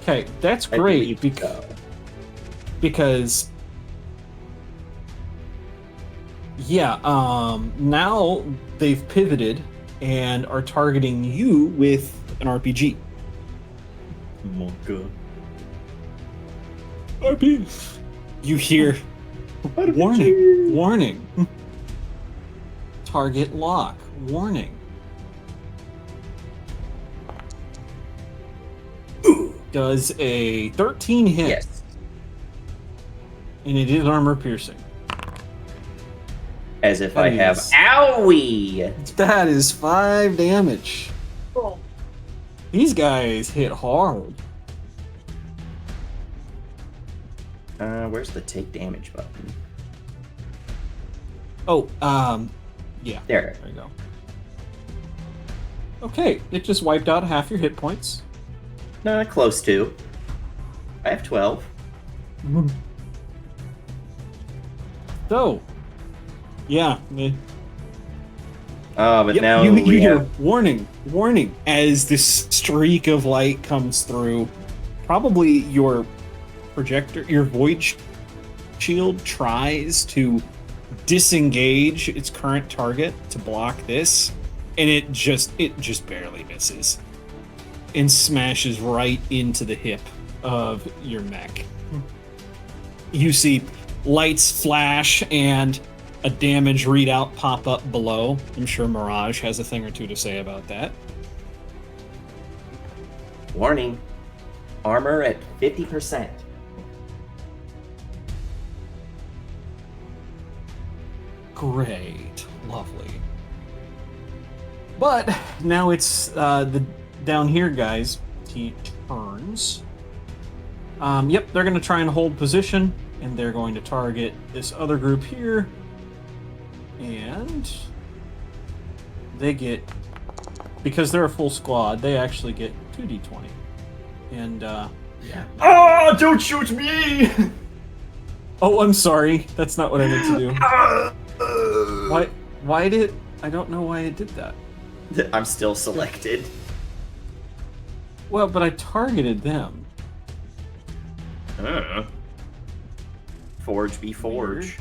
Okay, that's I great believe so. because yeah, now they've pivoted and are targeting you with an RPG. Monka. RP. You hear warning, warning. Target lock, warning. Does a 13 hit, Yes. and it is armor piercing. As if That I have is- owie. That is 5 damage. Oh. These guys hit hard. Where's the take damage button? Oh, yeah. There. There you go. Okay, it just wiped out half your hit points. Close to. I have 12. So, yeah. But Yep, now you we hear have... warning, warning, as this streak of light comes through. Probably your projector, your void shield tries to disengage its current target to block this, and it just barely misses and smashes right into the hip of your mech. You see lights flash and a damage readout pop up below. I'm sure Mirage has a thing or two to say about that. Warning. Armor at 50%. Great. Lovely. But now it's the down here guys. He turns. Yep, they're going to try and hold position, and they're going to target this other group here. And they get, because they're a full squad, they actually get 2d20. And, yeah. Oh, don't shoot me! Oh, I'm sorry. That's not what I meant to do. Why did... I don't know why it did that. I'm still selected. Well, but I targeted them. Forge be forge.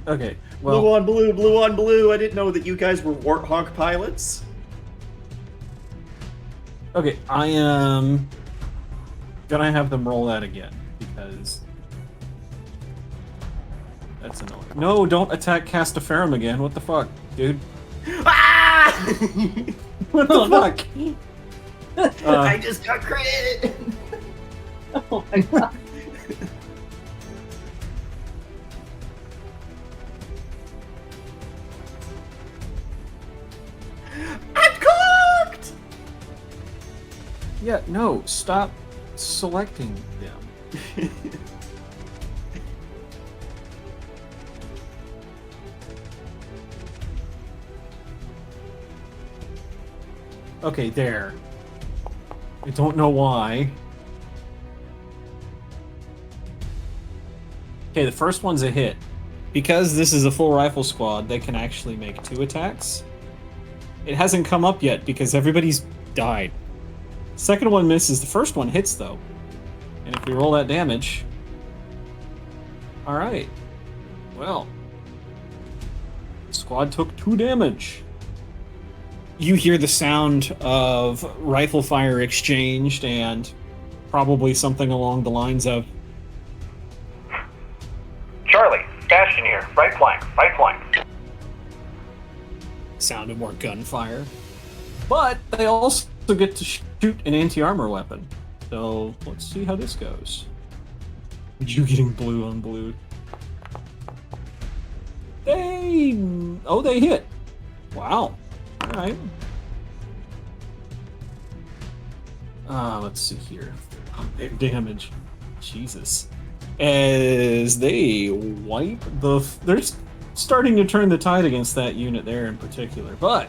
Okay, Blue well, on blue, blue on blue. I didn't know that you guys were Warthog pilots. okay, I am gonna have them roll that again because that's annoying. No, don't attack Castaferum again. What the fuck, dude? Ah! What the fuck? I just got crit. Oh my god. I'm cooked. Yeah, no, stop selecting them. Okay, there. I don't know why. Okay, the first one's a hit. Because this is a full rifle squad, they can actually make 2 attacks. It hasn't come up yet because everybody's died. Second one misses, the first one hits though. And if we roll that damage... Alright. Well. Squad took 2 damage. You hear the sound of rifle fire exchanged and probably something along the lines of, Charlie, Bastion here. Right flank, right flank. sound of more gunfire. But they also get to shoot an anti-armor weapon. So let's see how this goes. You getting blue on blue. They hit. Wow. Alright. Let's see here. Their damage. Jesus. As they wipe they're starting to turn the tide against that unit there in particular, but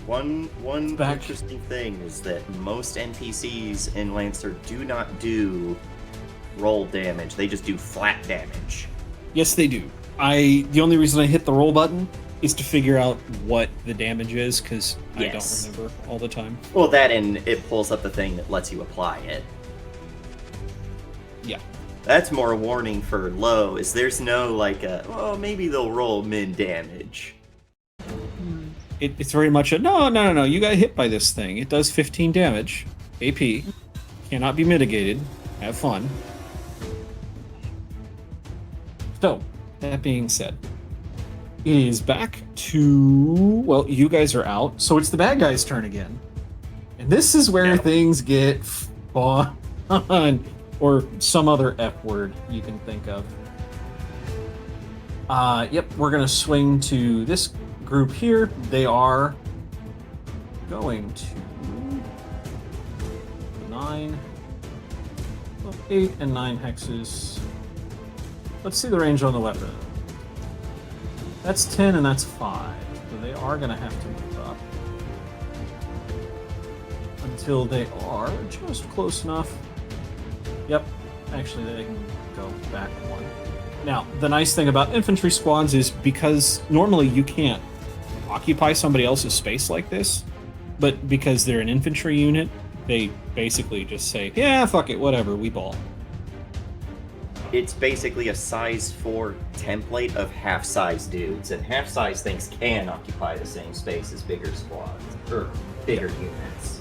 One Back. interesting thing is that most NPCs in Lancer do not do roll damage. They just do flat damage. yes, they do. The only reason I hit the roll button is to figure out what the damage is, because Yes. I don't remember all the time. Well, that and it pulls up the thing that lets you apply it. Yeah. That's more a warning for low, is there's no like maybe they'll roll min damage. It's very much a no, you got hit by this thing. It does 15 damage. AP. Cannot be mitigated. Have fun. So, that being said, it is back to, well, you guys are out, so it's the bad guy's turn again. And this is where Yeah. things get fun. Or some other F word you can think of. Yep, we're gonna swing to this group here. They are going to 8 and 9 hexes. Let's see the range on the weapon. That's 10 and that's 5. So they are gonna have to move up until they are just close enough. Yep, actually they can go back 1. Now, the nice thing about infantry squads is because normally you can't occupy somebody else's space like this, but because they're an infantry unit, they basically just say, yeah, fuck it, whatever, we ball. It's basically a size 4 template of half-size dudes, and half-size things can occupy the same space as bigger squads, or bigger units.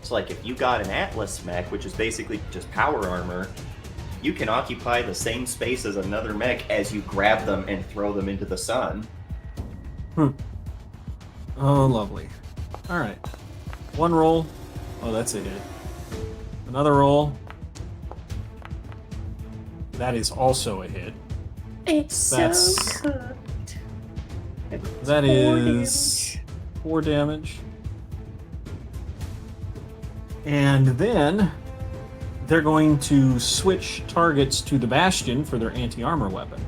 So like if you got an Atlas mech, which is basically just power armor, you can occupy the same space as another mech as you grab them and throw them into the sun. Oh, lovely. Alright. 1 roll. Oh, that's a hit. Another roll. That is also a hit. That's... cooked. That is 4 damage. And then they're going to switch targets to the Bastion for their anti-armor weapon.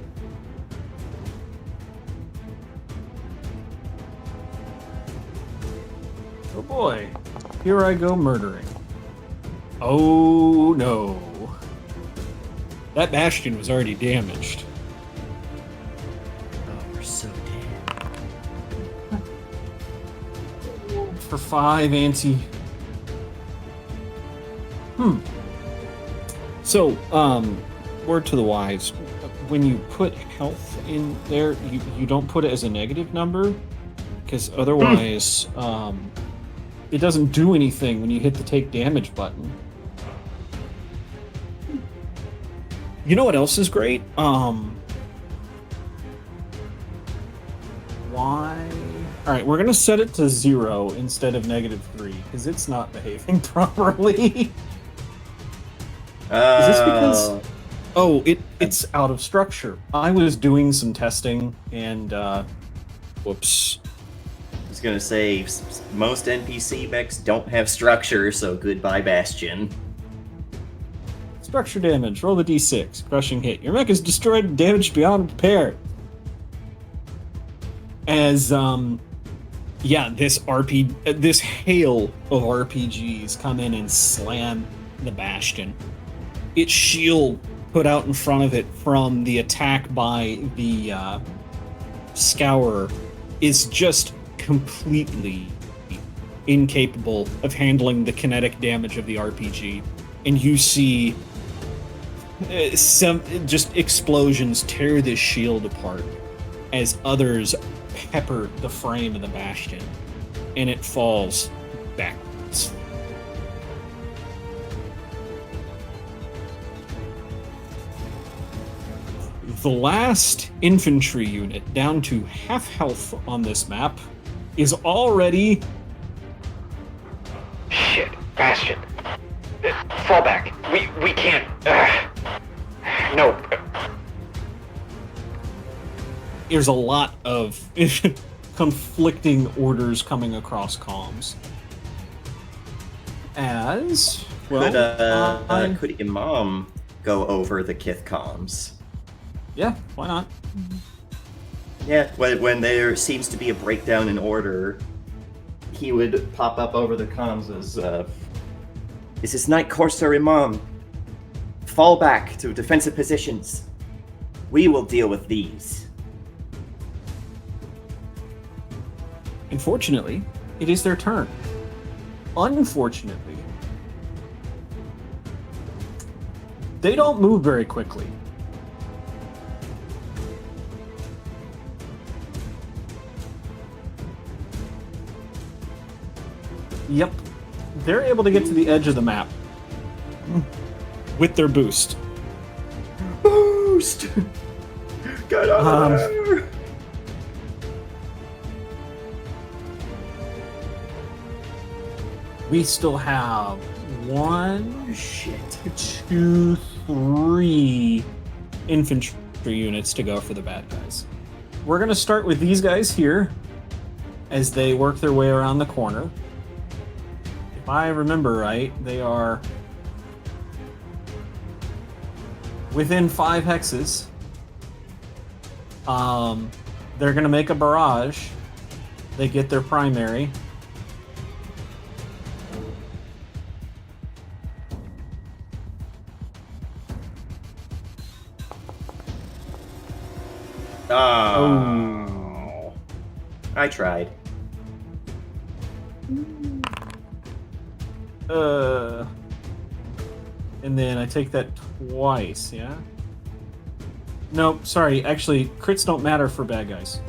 Oh boy, here I go murdering. Oh no. That Bastion was already damaged. Oh, we're so dead. For 5 anti... So, word to the wise. when you put health in there, you don't put it as a negative number, because otherwise, it doesn't do anything when you hit the take damage button. You know what else is great? Why? All right, we're gonna set it to 0 instead of -3 because it's not behaving properly. Is this because? Oh, it's out of structure. I was doing some testing and whoops. I was gonna say most NPC mechs don't have structure, so goodbye Bastion. Structure damage. Roll the d6. Crushing hit. Your mech is destroyed and damaged beyond repair. As this hail of RPGs come in and slam the Bastion. Its shield put out in front of it from the attack by the Scourer is just completely incapable of handling the kinetic damage of the RPG, and you see some just explosions tear this shield apart as others pepper the frame of the Bastion, and it falls backwards. The last infantry unit, down to half health on this map, is already... Shit, Bastion. Fall back. We can't. No. There's a lot of conflicting orders coming across comms. As well, could Imam go over the Kith comms? Yeah, why not? Yeah, when there seems to be a breakdown in order, he would pop up over the comms as, "This is Night Courser Imam. Fall back to defensive positions. We will deal with these." Unfortunately, it is their turn. Unfortunately, they don't move very quickly. Yep. They're able to get to the edge of the map with their boost. Boost! Get out of there! We still have 1, Shit. 2, 3 infantry units to go for the bad guys. We're going to start with these guys here as they work their way around the corner. If I remember right, they are within 5 hexes. They're going to make a barrage. They get their primary. Oh. I tried. And then I take that twice, yeah? Nope, sorry, actually, crits don't matter for bad guys.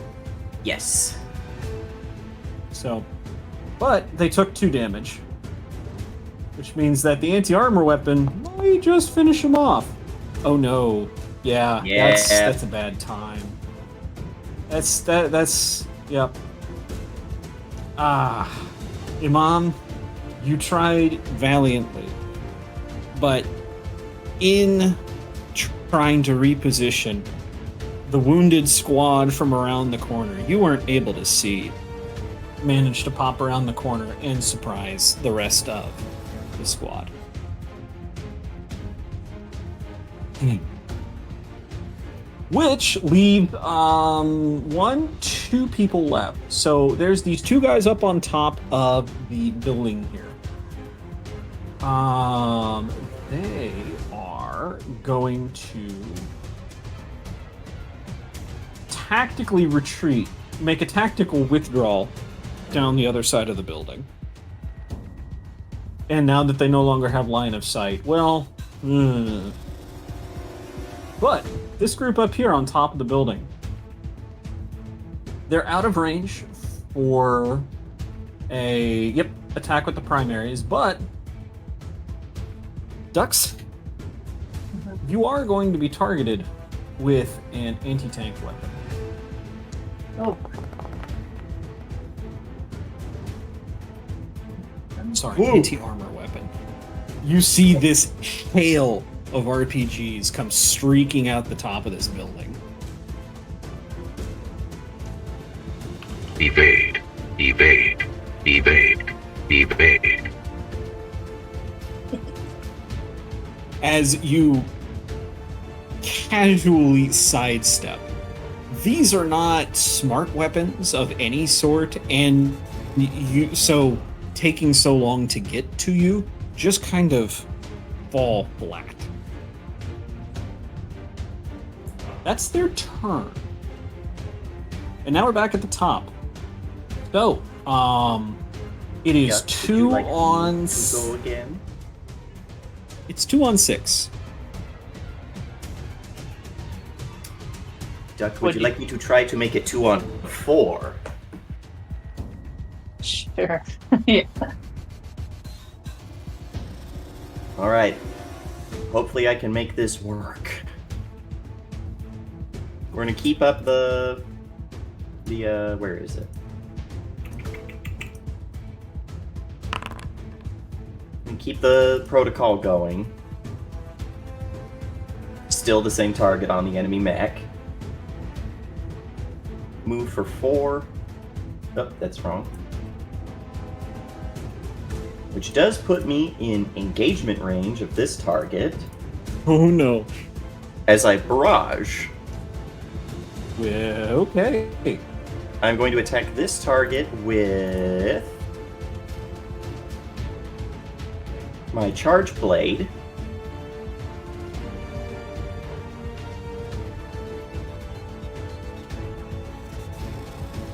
Yes. So, but they took 2 damage. Which means that the anti-armor weapon might just finish them off. Oh no. Yeah. That's a bad time. That's yep. Imam, you tried valiantly, but in trying to reposition the wounded squad from around the corner, you weren't able to see. Managed to pop around the corner and surprise the rest of the squad. Which leave 2 people left. So there's these 2 guys up on top of the building here. They are going to tactically retreat, make a tactical withdrawal down the other side of the building. And now that they no longer have line of sight, well, but this group up here on top of the building, they're out of range for a attack with the primaries, but Ducks, you are going to be targeted with an anti-tank weapon. Oh, Sorry, Whoa. anti-armor weapon. You see this hail of RPGs come streaking out the top of this building. Evade. Evade. Evade. Evade. As you casually sidestep. These are not smart weapons of any sort, and so taking so long to get to you just kind of fall flat. That's their turn. And now we're back at the top. So, it is Would you 2 like me on... to go again? It's 2 on 6. Duck, would you like me to try to make it 2 on 4? Sure. Yeah. Alright. Hopefully I can make this work. We're gonna keep up the where is it? And keep the protocol going. Still the same target on the enemy mech. Move for 4. Oh, that's wrong. Which does put me in engagement range of this target Oh no. as I barrage. Yeah, okay. I'm going to attack this target with my charge blade.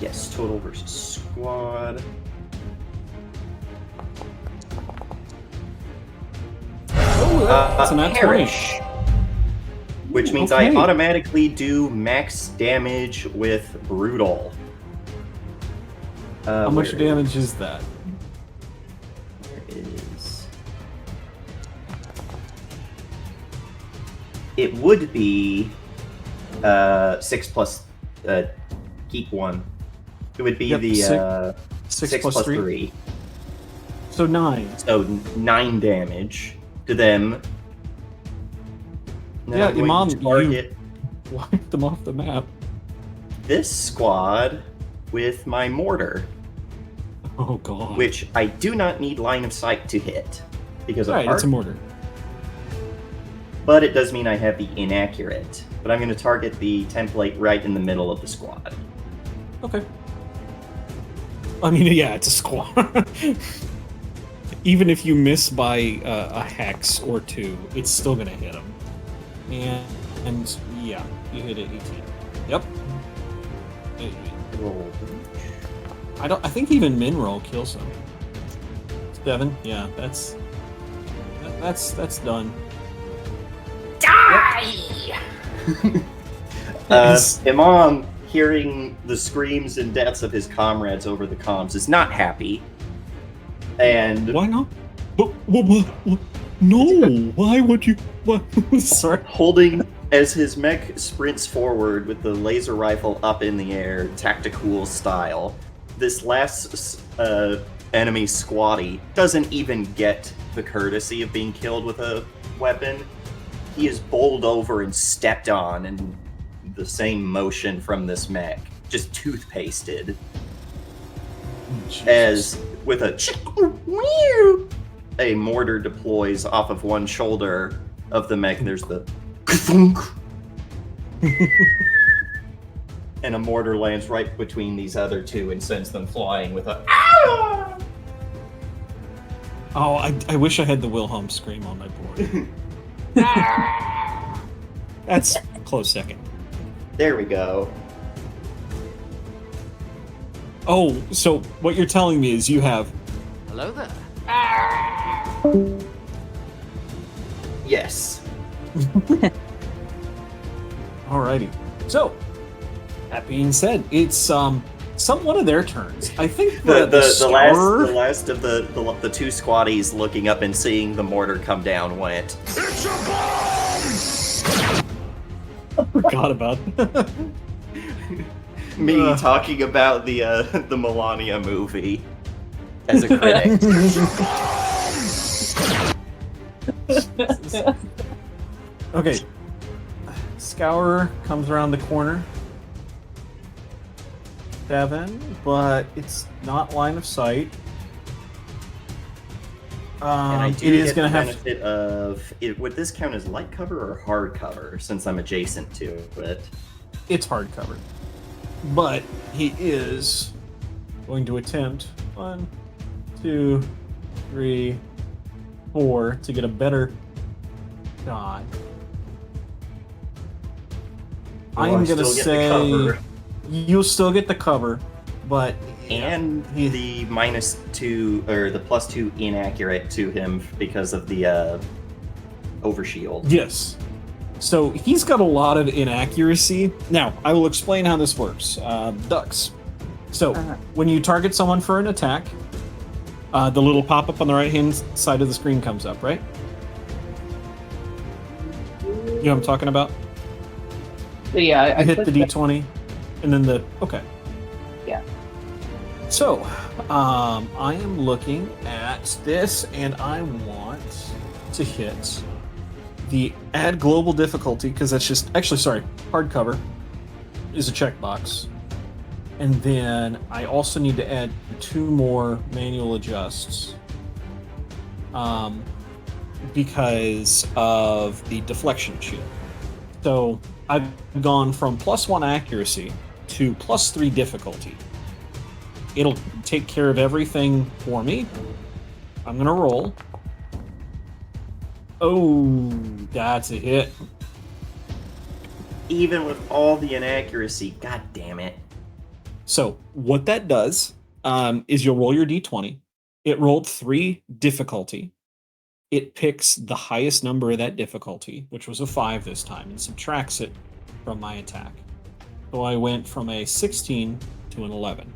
Yes, total versus squad. That's an perish. Which means I okay. automatically do max damage with brutal. How much where damage is that? There is. It would be 6 plus keep 1. It would be Yep, the 6 plus 3? So 9. So 9 damage to them. Then Yeah, I'm going Imam, to target Wipe them off the map. this squad with my mortar, Oh god. which I do not need line of sight to hit because of Right, arc, it's a mortar. but it does mean I have the inaccurate. But I'm going to target the template right in the middle of the squad. Okay. I mean, yeah, it's a squad. Even if you miss by a hex or 2, it's still gonna hit them. And yeah, you hit it 18. Yep. Roll. I think even min roll kills him. 7. Yeah, that's done. Imam, hearing the screams and deaths of his comrades over the comms, is not happy. And Why not? What? No. Why would you? What? Sorry. holding as his mech sprints forward with the laser rifle up in the air, tactical style, this last enemy squatty doesn't even get the courtesy of being killed with a weapon. He is bowled over and stepped on in the same motion from this mech, just toothpasted. As with a mortar deploys off of one shoulder of the mech, there's the and a mortar lands right between these other two and sends them flying with a Oh, I wish I had the Wilhelm scream on my board. That's a close second. There we go. Oh, so what you're telling me is you have Hello there. Yes. Alrighty. So, that being said, it's somewhat of their turns. I think The Scourer- last of the two squatties looking up and seeing the mortar come down went. forgot about that. Me talking about the Melania movie as a critic. Okay. Scourer comes around the corner. 7, but it's not line of sight. And I do it is get going the to have benefit of would this count as light cover or hard cover since I'm adjacent to it? It's hard covered. But he is going to attempt 1, 2, 3, 4 to get a better shot. I'm going to say you'll still get the cover, but and the -2 or the +2 inaccurate to him because of the overshield. Yes. So he's got a lot of inaccuracy. Now, I will explain how this works. Ducks. So, when you target someone for an attack, the little pop-up on the right-hand side of the screen comes up, right? You know what I'm talking about? Yeah, I hit the D20, and then the... Okay. Yeah. So, I am looking at this, and I want to hit the add global difficulty, because that's just... Actually, sorry. Hardcover is a checkbox. And then I also need to add 2 more manual adjusts. Because of the deflection shield. So I've gone from +1 accuracy to +3 difficulty. It'll take care of everything for me. I'm gonna roll. Oh, that's a hit. Even with all the inaccuracy, god damn it. So what that does is you'll roll your d20. It rolled 3 difficulty. It picks the highest number of that difficulty, which was a 5 this time, and subtracts it from my attack. So I went from a 16 to an 11,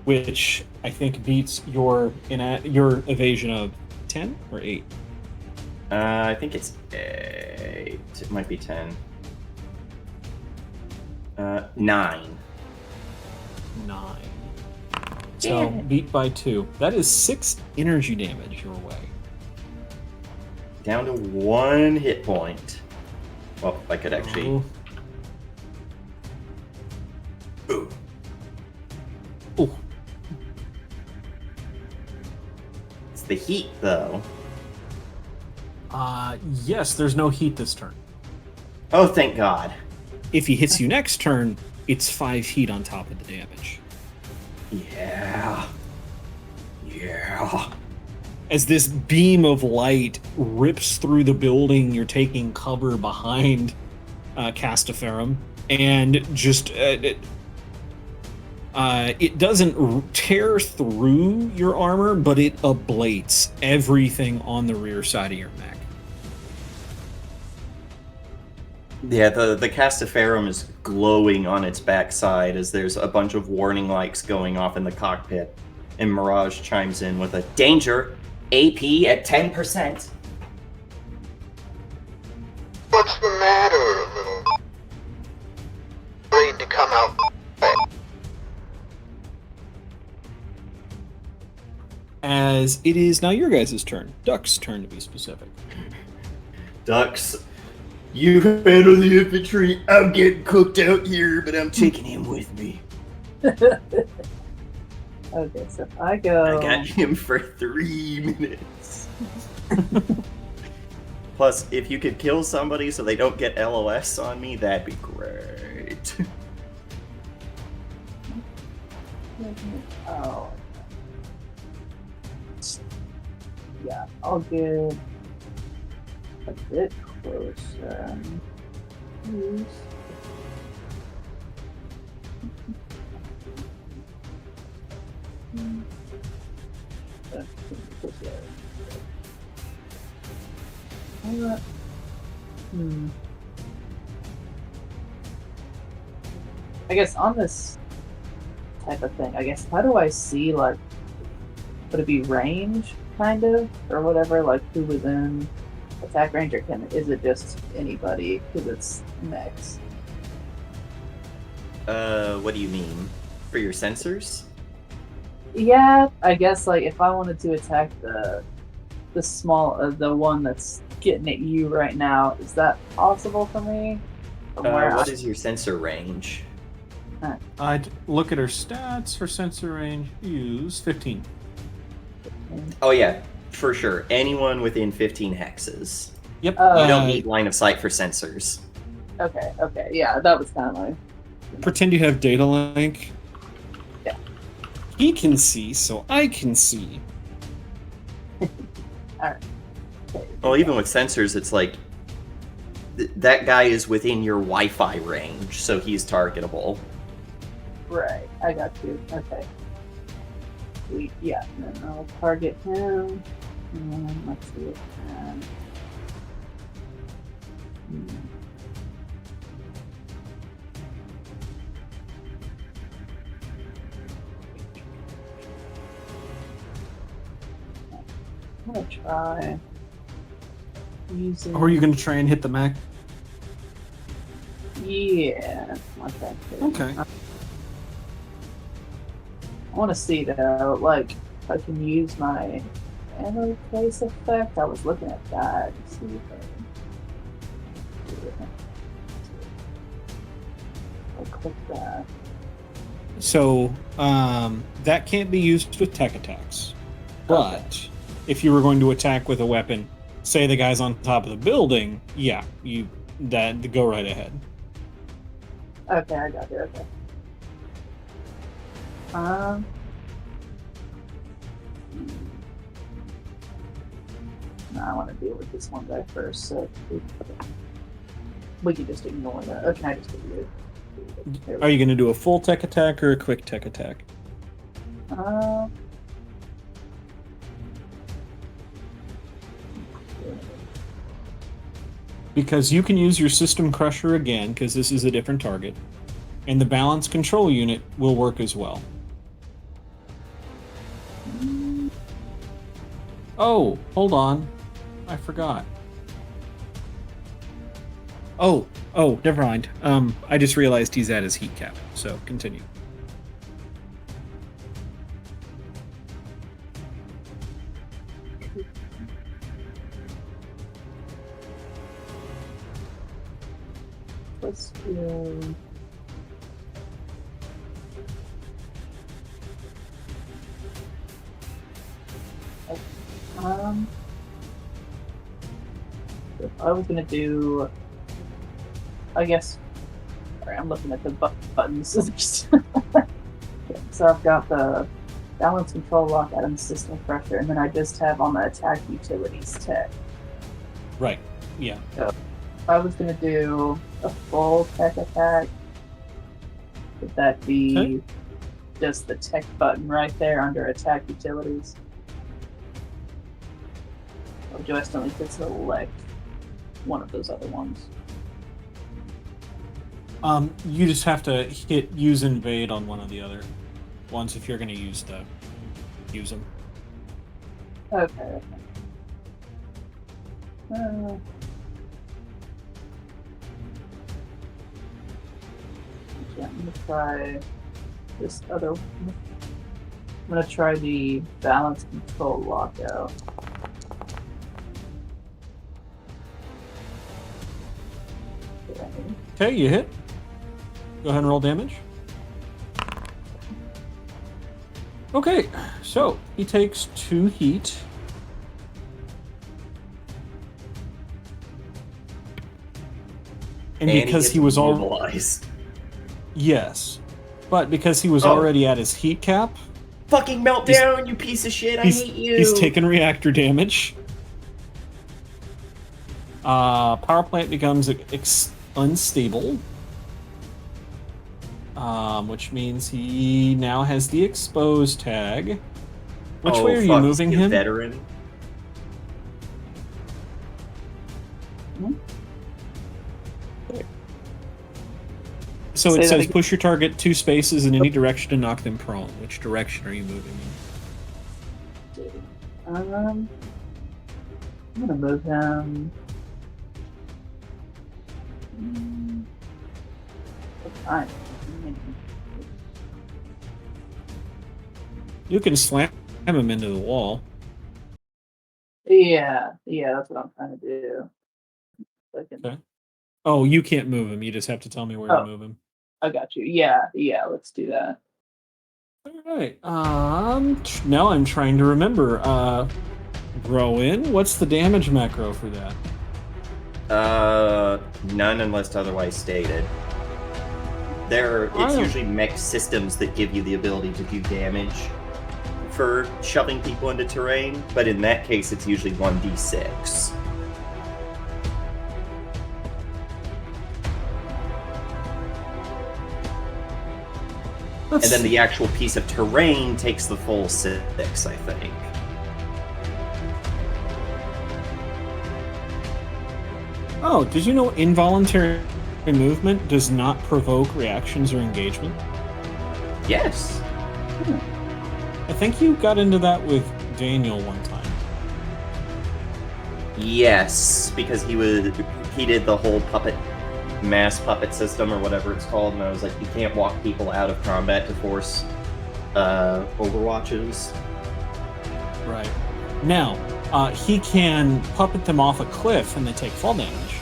which I think beats your evasion of 10 or 8. I think it's 8. It might be 10. 9. 9. So beat by 2. That is 6 energy damage your way. Down to 1 hit point. Well, if I could actually. Ooh. Ooh. It's the heat, though. Yes, there's no heat this turn. Oh, thank God. If he hits you next turn, it's 5 heat on top of the damage. Yeah. Yeah. As this beam of light rips through the building, you're taking cover behind Castaferum, and just it doesn't tear through your armor, but it ablates everything on the rear side of your mech. Yeah, the Castaferum is glowing on its backside as there's a bunch of warning lights going off in the cockpit, and Mirage chimes in with a danger. AP at 10%. What's the matter, little? Ready to come out? As it is now your guys' turn. Duck's turn, to be specific. Ducks, you handle the infantry. I'm getting cooked out here, but I'm taking him with me. Okay, so if I go... I got him for 3 minutes. Plus, if you could kill somebody so they don't get LOS on me, that'd be great. Oh. Yeah, I'll get a bit closer. Please. I guess on this type of thing, I guess how do I see like would it be range kind of or whatever, like who within attack range, or is it just anybody because it's mechs? What do you mean? For your sensors? Yeah, I guess like if I wanted to attack the small the one that's getting at you right now, is that possible for me? From where What is your sensor range? I'd look at her stats. Her sensor range use 15. Oh yeah, for sure. Anyone within 15 hexes. Yep. You don't need line of sight for sensors. Okay, yeah, that was kind of like... Pretend you have data link. Yeah. He can see, so I can see. Alright. Okay. Well, even with sensors, it's like that guy is within your Wi-Fi range, so he's targetable. Right, I got you. Okay. Sweet, yeah, and then I'll target him. And then let's see what can. I'm gonna try using. Or are you going to try and hit the mech? Yeah, okay. Okay. I want to see though, like, if I can use my ammo place effect. I was looking at that. See if I can do it. I'll click that. So, that can't be used with tech attacks. But, if you were going to attack with a weapon, say the guy's on top of the building, yeah, go right ahead. Okay, I got it. Okay. No, I want to deal with this one guy first, so we can just ignore that. Okay, I just do it. Are you going to do a full tech attack or a quick tech attack? Because you can use your system crusher again, because this is a different target, and the balance control unit will work as well. Oh, hold on. I forgot. Oh, never mind. I just realized he's at his heat cap, so continue. Let's do... if I was gonna do, I guess. Sorry, I'm looking at the buttons. So I've got the balance control lock, Adam's system pressure, and then I just have on the attack utilities tech. Right. Yeah. So if I was gonna do a full tech attack, would that be just the tech button right there under attack utilities? Or do I still need to select one of those other ones? You just have to hit use invade on one of the other ones if you're going to use them. Okay. Yeah, I'm gonna try this other one. I'm gonna try the balance control lockout. Okay, you hit. Go ahead and roll damage. Okay, so he takes 2 heat. And because he was mobilized. Yes. But because he was already at his heat cap, fucking meltdown, you piece of shit, I hate you. He's taken reactor damage. Power plant becomes unstable. Which means he now has the exposed tag. Which way are you moving him? Veteran. So Say it that says again. push your target 2 spaces in any direction to knock them prone. Which direction are you moving in? I'm gonna move him. What time? You can slam him into the wall. Yeah, that's what I'm trying to do. I can- Okay. Oh, you can't move him. You just have to tell me where to Oh. move him. I got you. Yeah, let's do that. All right. Now I'm trying to remember. Rowan, what's the damage macro for that? None unless otherwise stated. It's usually mech systems that give you the ability to do damage for shoving people into terrain, but in that case, it's usually 1d6. And then the actual piece of terrain takes the full 6, I think. Oh, did you know involuntary movement does not provoke reactions or engagement? Yes. I think you got into that with Daniel one time. Yes, because he did the whole mass puppet system or whatever it's called, and I was like, you can't walk people out of combat to force overwatches. Right. Now, he can puppet them off a cliff and they take fall damage.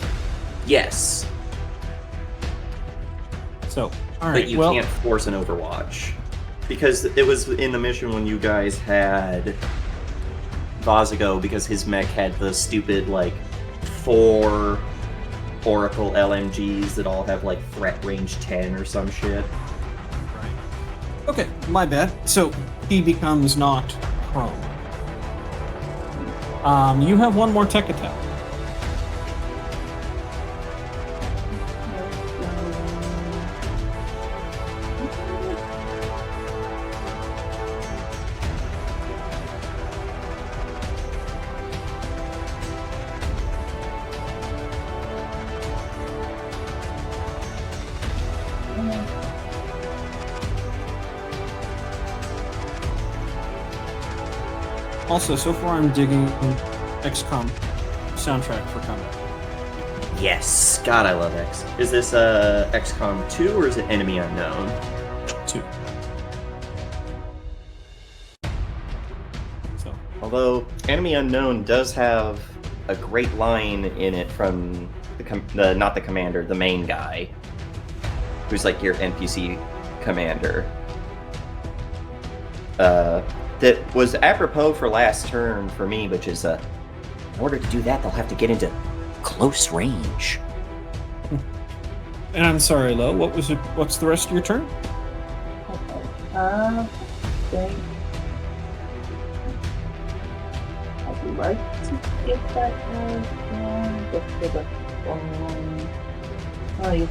Yes. So, alright, but you can't force an overwatch. Because it was in the mission when you guys had Vazago, because his mech had the stupid, 4 Oracle LMGs that all have, threat range 10 or some shit. Right. Okay, my bad. So, he becomes not prone. You have one more tech attack. Also, so far I'm digging XCOM soundtrack for combat. Yes. God, I love X. Is this XCOM 2 or is it Enemy Unknown? 2. So, Although Enemy Unknown does have a great line in it from not the commander, the main guy, who's like your NPC commander. That was apropos for last turn for me, which is in order to do that, they'll have to get into close range. and I'm sorry, Lo. What's the rest of your turn? Okay. Think I'd like to get that guy down just for the phone. Oh, you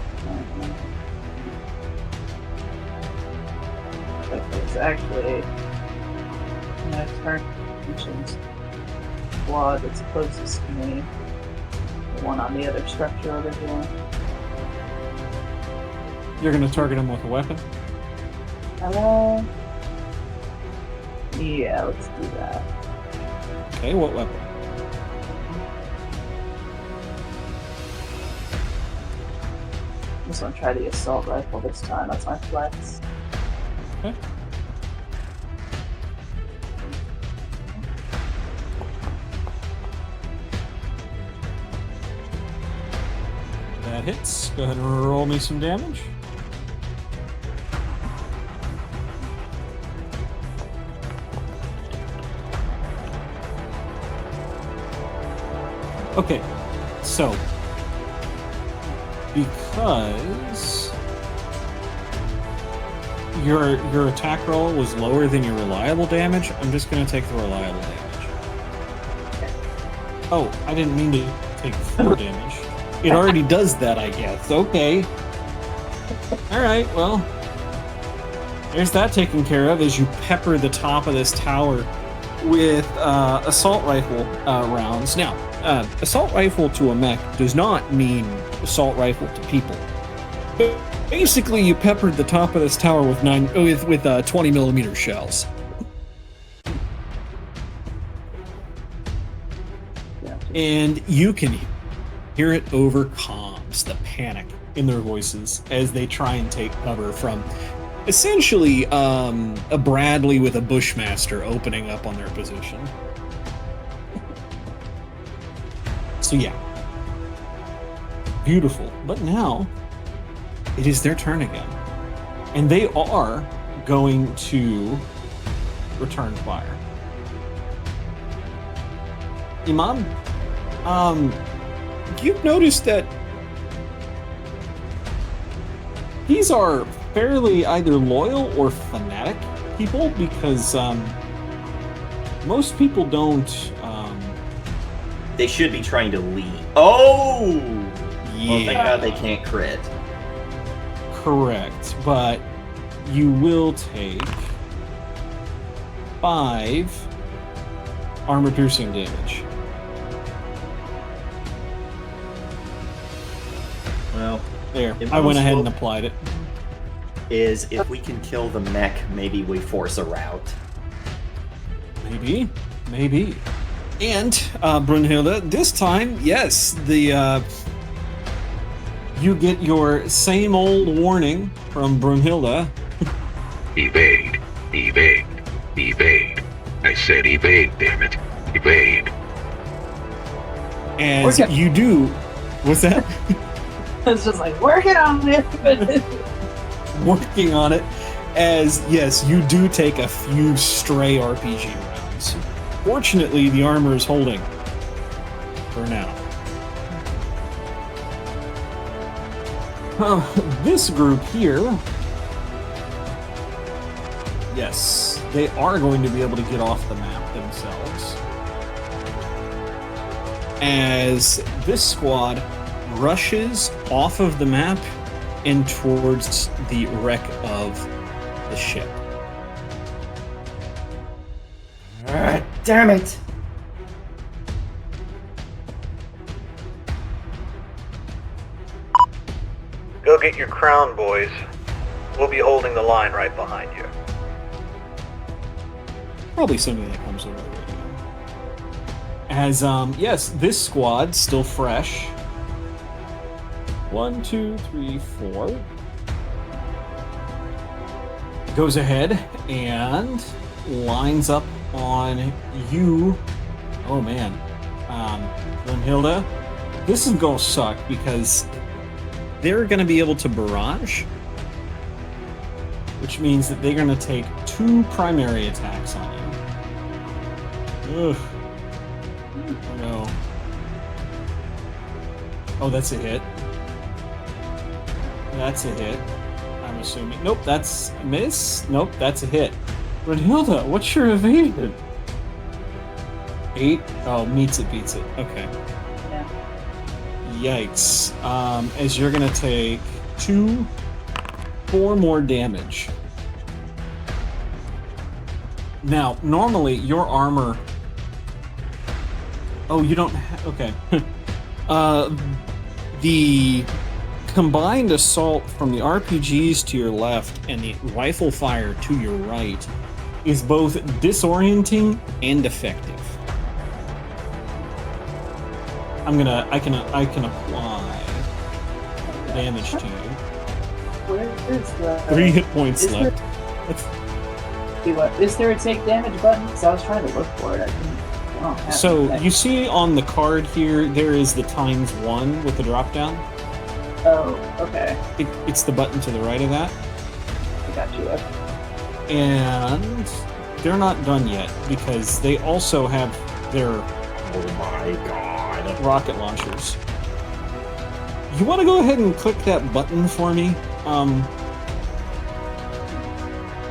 it's actually turn missions squad that's closest to me. The one on the other structure over here. You're going to target him with a weapon? Yeah, let's do that. Okay, what weapon? I'm just gonna try the assault rifle this time. That's my flex. Okay. That hits. Go ahead and roll me some damage. Okay, so because your attack roll was lower than your reliable damage, I'm just going to take the reliable damage. Oh, I didn't mean to take 4 damage. It already does that, I guess. Okay. Alright, well, there's that taken care of as you pepper the top of this tower with assault rifle rounds. Now, assault rifle to a mech does not mean assault rifle to people. Basically, you peppered the top of this tower with 20 millimeter shells. Yeah. And you can hear it over comms, the panic in their voices as they try and take cover from essentially a Bradley with a Bushmaster opening up on their position. So yeah. Beautiful. But now it is their turn again. And they are going to return fire. Imam, you've noticed that these are fairly either loyal or fanatic people because most people don't. They should be trying to leave. Oh! Yeah. Well, thank God they can't crit. Correct, but you will take 5 armor-piercing damage. Well, There, It I went most ahead and will- applied it. is if we can kill the mech, maybe we force a rout. Maybe. And Brunhilde, this time, yes, you get your same old warning from Brunhilde. Evade. Evade. Evade. I said evade, damn it. Evade. As Okay. you do, what's that? It's just like working on it. Working on it. As yes, you do take a few stray RPG rounds. Fortunately, the armor is holding for now. This group here, yes, they are going to be able to get off the map themselves. As this squad rushes off of the map and towards the wreck of the ship. Damn it! Go get your crown, boys. We'll be holding the line right behind you. Probably something that comes over the radio. As, yes, this squad, still fresh. 1, 2, 3, 4. Goes ahead and lines up on you. Oh man. Brunhilde. This is gonna suck because they're gonna be able to barrage, which means that they're gonna take 2 primary attacks on you. Ugh. Oh no. Oh, that's a hit. That's a hit. I'm assuming. Nope, that's a miss. Nope, that's a hit. Brunhilde, what's your evasion? 8? Oh, meets it, beats it. Okay. Yeah. Yikes. As you're gonna take 4 more damage. Now, normally your armor. Oh, you don't. Okay. The combined assault from the RPGs to your left and the rifle fire to your right is both disorienting and effective. I can apply damage to you. Where is the 3 hit points is left. Is there a take damage button? Because I was trying to look for it. I don't have So it. you see on the card here, there is the ×1 with the drop down. Oh, okay. It's the button to the right of that. I got you. And they're not done yet because they also have their Oh my god. rocket launchers. You want to go ahead and click that button for me,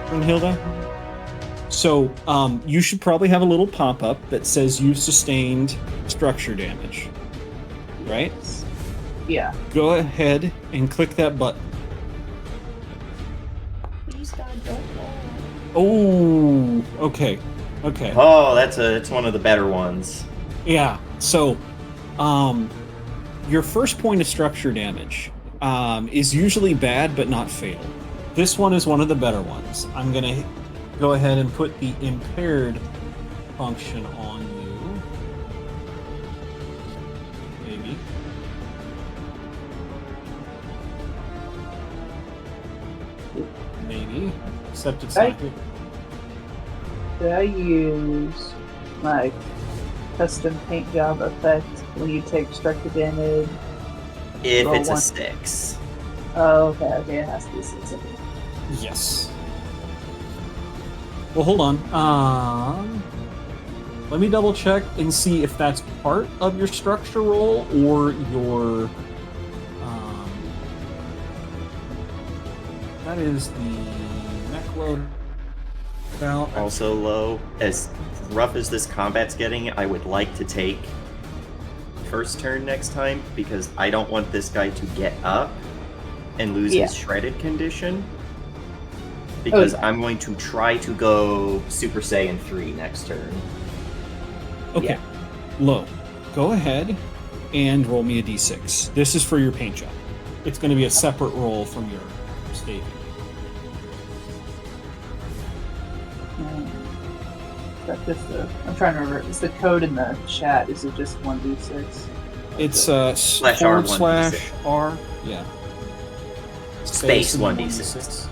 Brunhilde? So, you should probably have a little pop-up that says you've sustained structure damage. Right? Yeah. Go ahead and click that button. Please God, don't fall. Oh, okay. Okay. Oh, it's one of the better ones. Yeah. So, your first point of structure damage is usually bad but not fatal. This one is one of the better ones. I'm going to go ahead and put the impaired function on you. Maybe. Maybe. Except it's not here. Did I use my custom paint job effect when you take destructive damage? If Roll it's a one. 6. Oh, okay, it has to be 6. Okay. Yes. Well, hold on. Let me double check and see if that's part of your structure roll or your. That is the mech load. Also low. As rough as this combat's getting, I would like to take first turn next time because I don't want this guy to get up and lose his shredded condition. Because I'm going to try to go Super Saiyan 3 next turn. Okay. Yeah. Low. Go ahead and roll me a d6. This is for your paint job. It's going to be a separate roll from your staving. That's just I'm trying to remember. Is the code in the chat? Is it just 1d6? It's Slash R, / R. Yeah. Space and then 1d6.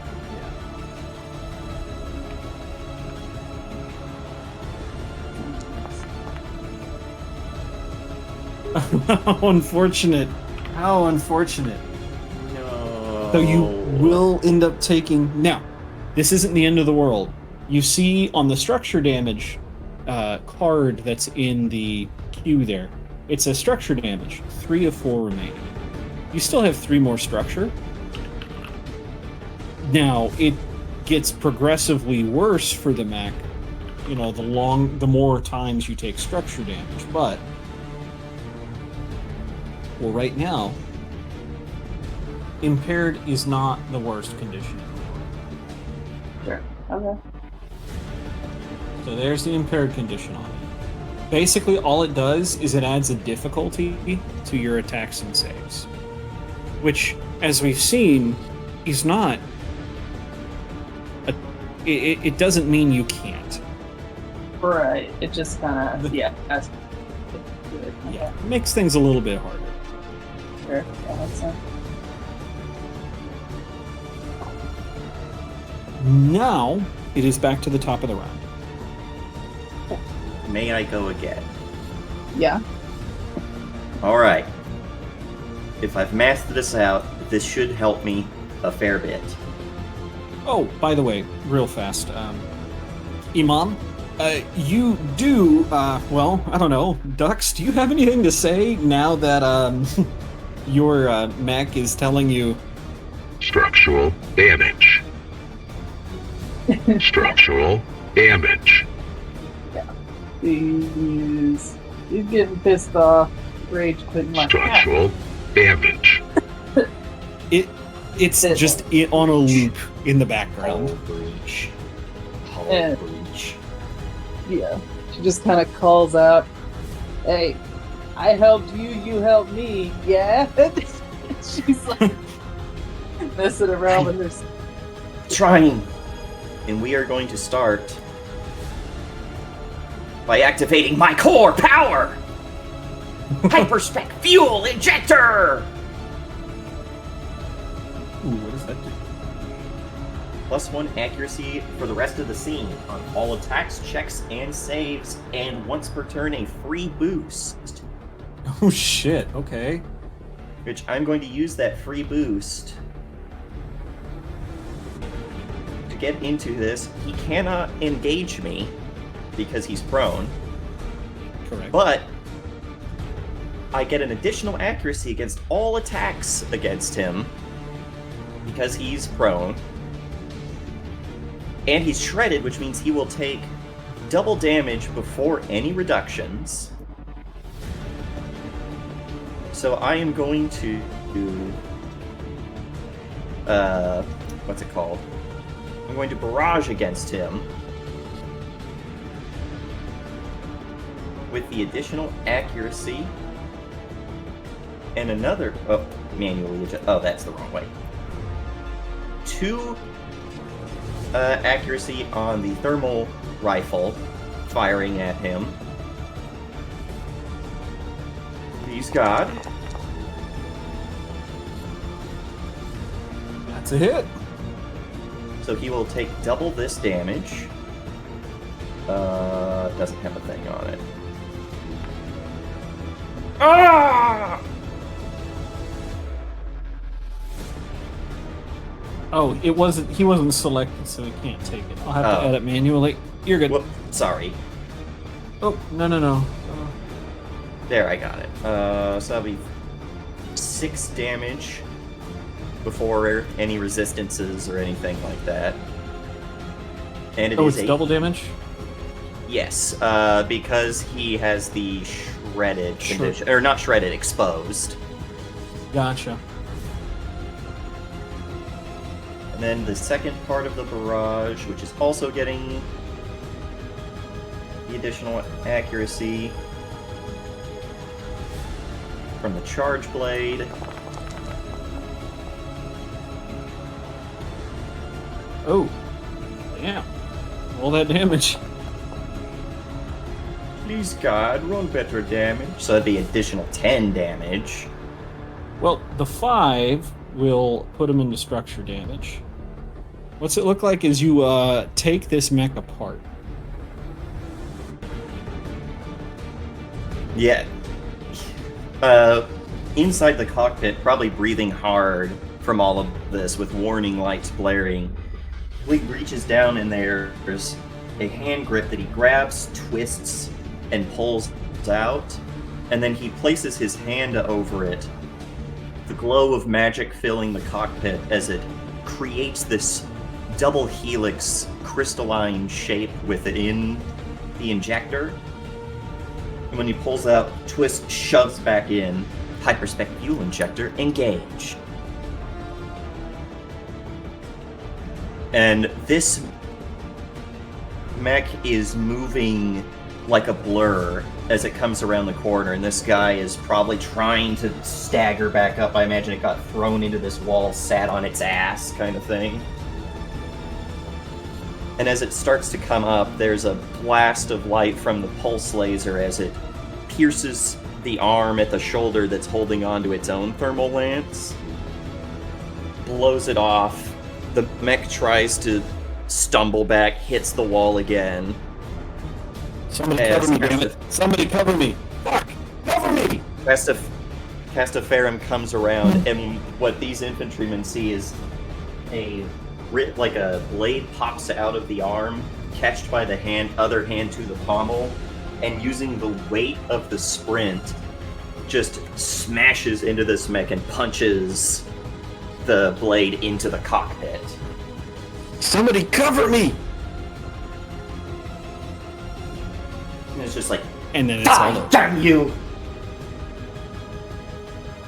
How unfortunate. How unfortunate. No. So you will end up taking... Now, this isn't the end of the world. You see on the structure damage card that's in the queue there, it's a structure damage. 3 of 4 remaining. You still have 3 more structure. Now, it gets progressively worse for the mech, you know, the more times you take structure damage, but... Well, right now, impaired is not the worst condition in the world. Sure. Okay. So there's the impaired condition on it. Basically, all it does is it adds a difficulty to your attacks and saves. Which, as we've seen, is not... It doesn't mean you can't. Right. It just kind of... Yeah. That's good. Yeah, it makes things a little bit harder. Sure. That makes sense. Now, it is back to the top of the round. May I go again? Yeah. Alright. If I've mastered this out, this should help me a fair bit. Oh, by the way, real fast, Imam, you do, well, I don't know, Dux, do you have anything to say now that, your, mech is telling you... Structural damage. Structural damage. He's getting pissed off. Rage quitting like Structural damage. It's just on a loop in the background. Breach. Yeah. Breach. Yeah. She just kind of calls out, "Hey, I helped you, you helped me, yeah?" She's like messing around with her. Trying. And we are going to start by activating my core power! Hyperspec fuel injector! Ooh, what does that do? +1 accuracy for the rest of the scene on all attacks, checks, and saves, and once per turn a free boost. Oh shit, okay. Which I'm going to use that free boost to get into this. He cannot engage me because he's prone, Correct. but I get an additional accuracy against all attacks against him because he's prone. And he's shredded, which means he will take double damage before any reductions. So I am going to do... what's it called? I'm going to barrage against him with the additional accuracy and another. Oh, manually adjust. Oh, that's the wrong way. 2 accuracy on the thermal rifle, firing at him. Please God. That's a hit. So he will take double this damage. Doesn't have a thing on it. Ah! Oh, he wasn't selected, so he can't take it. I'll have to Oh. edit manually. You're good. Whoop, sorry. Oh, no. There, I got it. So that'll be 6 damage before any resistances or anything like that. And it Oh, is it's a double damage? yes, because he has the shredded Sure. condition, or not shredded, exposed. Gotcha. And then the second part of the barrage, which is also getting the additional accuracy from the charge blade. Oh. Damn. All that damage. Please God, roll better damage. So that'd be additional 10 damage. Well, the 5 will put him into structure damage. What's it look like as you take this mech apart? Yeah. Inside the cockpit, probably breathing hard from all of this with warning lights blaring. He reaches down and there's a hand grip that he grabs, twists, and pulls out. And then he places his hand over it. The glow of magic filling the cockpit as it creates this double helix crystalline shape within the injector. And when he pulls out, twist, shoves back in. Hyperspec fuel injector engaged. And this mech is moving like a blur as it comes around the corner, and this guy is probably trying to stagger back up. I imagine it got thrown into this wall, sat on its ass kind of thing. And as it starts to come up, there's a blast of light from the pulse laser as it pierces the arm at the shoulder that's holding onto its own thermal lance, blows it off. The mech tries to stumble back, hits the wall again. Somebody cover me, damn it. Somebody cover me. Fuck! Cover me! Castaferum comes around, and what these infantrymen see is like a blade pops out of the arm, catched by the other hand to the pommel, and using the weight of the sprint, just smashes into this mech and punches the blade into the cockpit. Somebody cover me! And it's just like, And then it's all God over. damn you!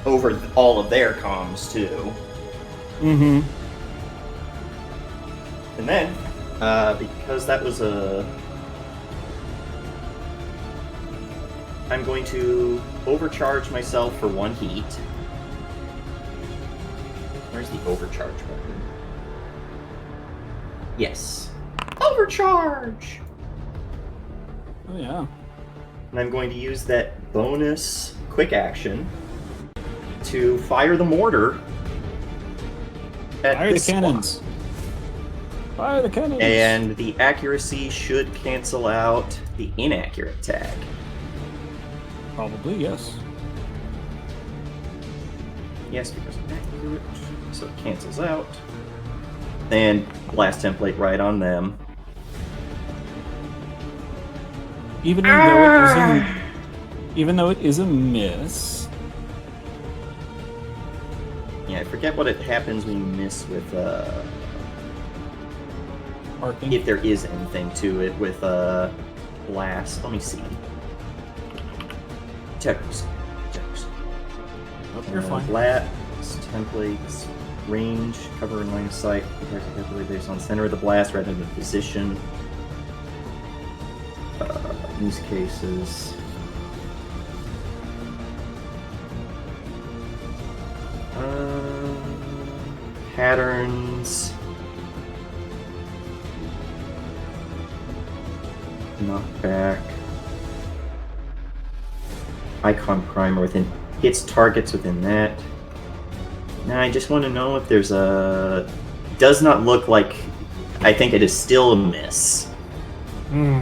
Over all of their comms, too. Mm-hmm. And then, because that was I'm going to overcharge myself for 1 heat. Where's the overcharge button? Yes. Overcharge! Oh, yeah. And I'm going to use that bonus quick action to fire the mortar at Fire the this spot. cannons. Fire the cannons. And the accuracy should cancel out the inaccurate tag. Probably, yes. Yes, because it's accurate, so it cancels out. And blast template right on them. Even though it is a miss. Yeah, I forget what it happens when you miss with Arcing. if there is anything to it with blast. Let me see. Checkers. Oh, you're fine. Blast templates, range, cover and line of sight, calculate based on center of the blast rather than position. In these cases, patterns. Knockback. Icon primer within hits targets within that. Now I just want to know if there's a. Does not look like. I think it is still a miss. Okay.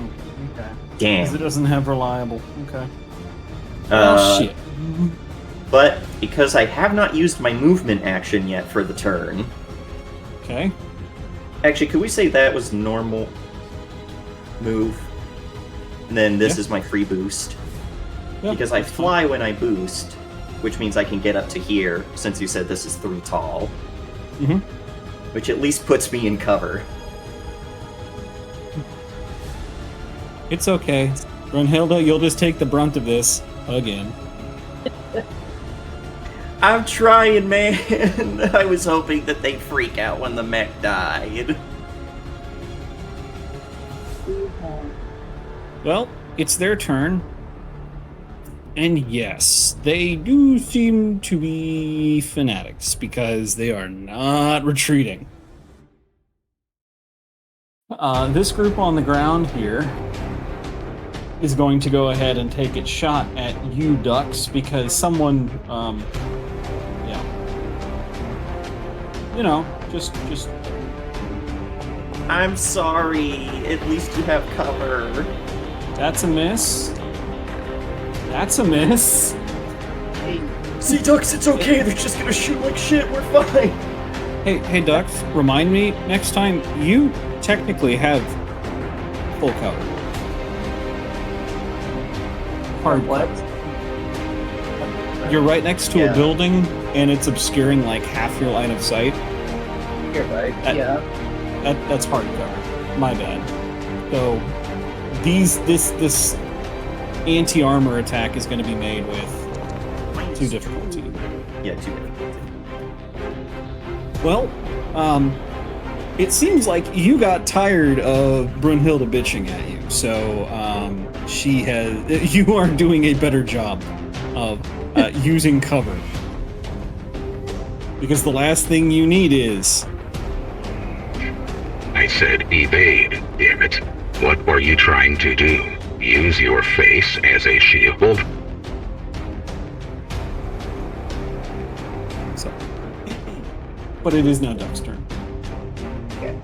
Damn. Because it doesn't have reliable. Okay. Shit. But because I have not used my movement action yet for the turn. Okay. Actually, could we say that was normal move? And then this is my free boost. Yep, Because I that's fly when I boost, which means I can get up to here, since you said this is 3 tall. Mhm. Which at least puts me in cover. It's okay. Brunhilde, you'll just take the brunt of this again. I'm trying, man! I was hoping that they'd freak out when the mech died. Well, it's their turn. And yes, they do seem to be fanatics because they are not retreating. This group on the ground here is going to go ahead and take its shot at you, Ducks, because someone, yeah. You know, just I'm sorry. At least you have cover. that's a miss. That's a miss. See, Ducks, it's okay. They're just gonna shoot like shit. We're fine. Hey, Ducks, remind me next time you technically have full cover. Hard What? You're right next to Yeah. a building, and it's obscuring like half your line of sight. You're right. That- Yeah. That's hard cover. My bad. So this anti-armor attack is going to be made with 2 difficulty. Yeah, 2 difficulty. Well, it seems like you got tired of Brunhilde bitching at you, so she has. You are doing a better job of using cover, because the last thing you need is. I said evade, damn it. What were you trying to do? Use your face as a shield? So, but it is now Duck's turn. Okay.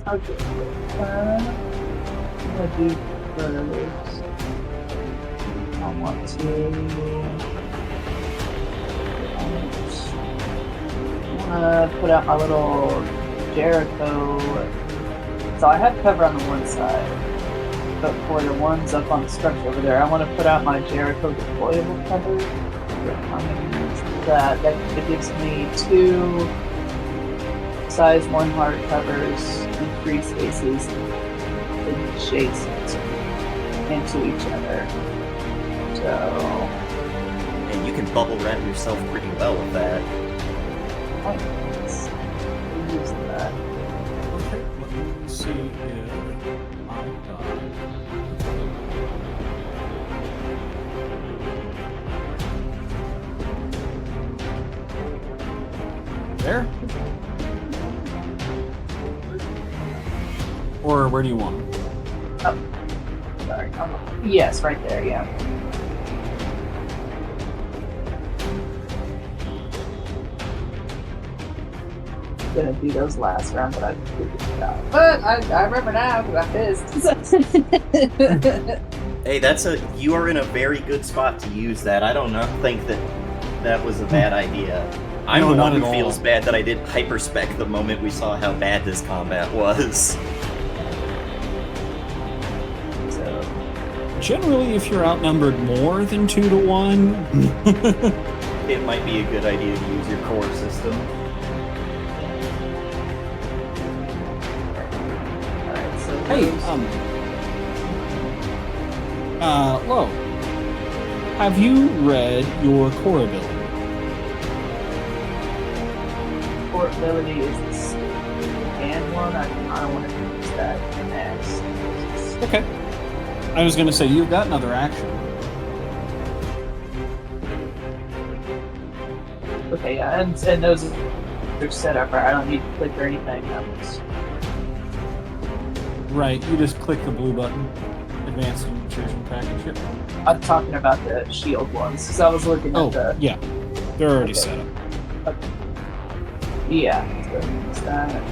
I'm gonna do first. I want to. I want to put out my little Jericho. So I have cover on the one side, but for the ones up on the structure over there, I want to put out my Jericho deployable cover. So I'm going to use that. That gives me 2 size 1 hard covers and 3 spaces adjacent into each other. So And you can bubble wrap yourself pretty well with that. let's use that. Okay, let me see if I've got. There? Or where do you want them? Sorry. Yes, right there. Yeah. Gonna do those last round, but I completely forgot. But I remember now because I fizzed. Hey, you are in a very good spot to use that. I don't think that was a bad idea. I'm No, the not one who at all. feels bad that I did hyperspec the moment we saw how bad this combat was. So Generally, if you're outnumbered more than 2 to 1, It might be a good idea to use your core system. alright, so hey, those- Lo, have you read your core ability? core ability is this and one. I don't want to use that next. Okay. I was gonna say, you've got another action. Okay, yeah, and those They're set up right. I don't need to click or anything else. Right, you just click the blue button. Advanced intrusion package. Yep. I'm talking about the shield ones, because I was looking at the... yeah. They're already Okay. set up. Yeah. So it's that.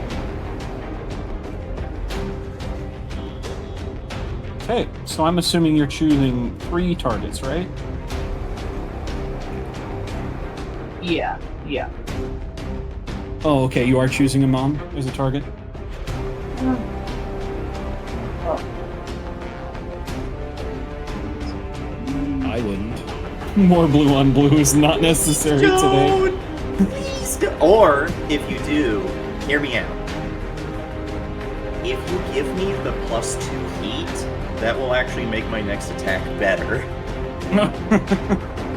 Okay, so I'm assuming you're choosing 3 targets, right? Yeah. Oh, okay, you are choosing a mom as a target? Oh. I wouldn't. More blue on blue is not necessary today. Don't! Please don't. Or, if you do, hear me out. If you give me the +2 heat, that will actually make my next attack better.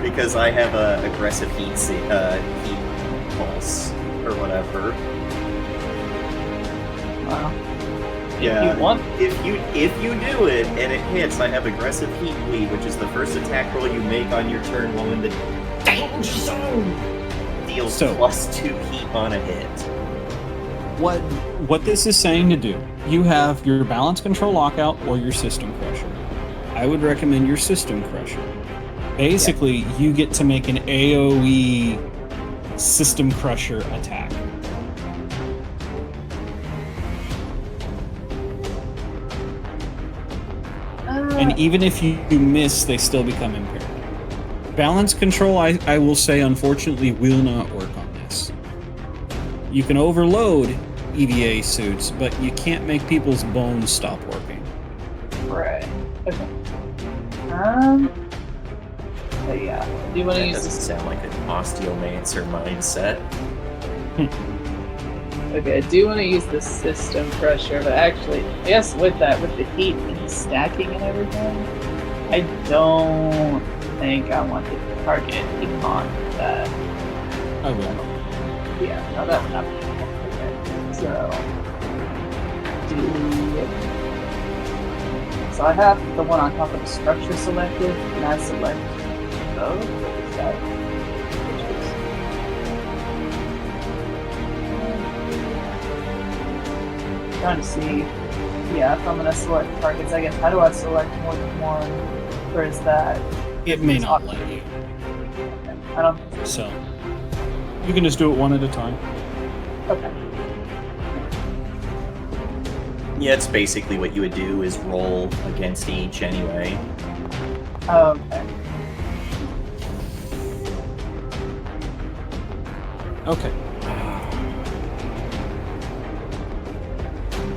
Because I have a aggressive heat pulse, or whatever. Wow. Yeah. If you want... If you do it and it hits, I have aggressive heat bleed, which is the first attack roll you make on your turn while in the danger zone. Deals So- +2 heat on a hit. What this is saying to do, you have your balance control lockout or your system crusher. I would recommend your system crusher. Basically, you get to make an AoE system crusher attack. And even if you miss, they still become impaired. Balance control, I will say, unfortunately, will not work on this. You can overload EVA suits, but you can't make people's bones stop working. Right. Okay. But yeah. Do you want to That use doesn't this? sound like an osteomancer mindset. Okay, I do want to use the system crusher, but actually, I guess with that, with the heat and stacking and everything, I don't think I want to target Econ with that. I will. Yeah, no, that would not be okay. So I have the one on top of the structure selected, and I select both. What is that? Which is trying to see. Yeah, if I'm gonna select targets, I guess how do I select more than one? Or is that? It may not let you. Okay. I don't. So, you can just do it one at a time. Okay. Yeah, it's basically what you would do is roll against each anyway. Okay. Okay.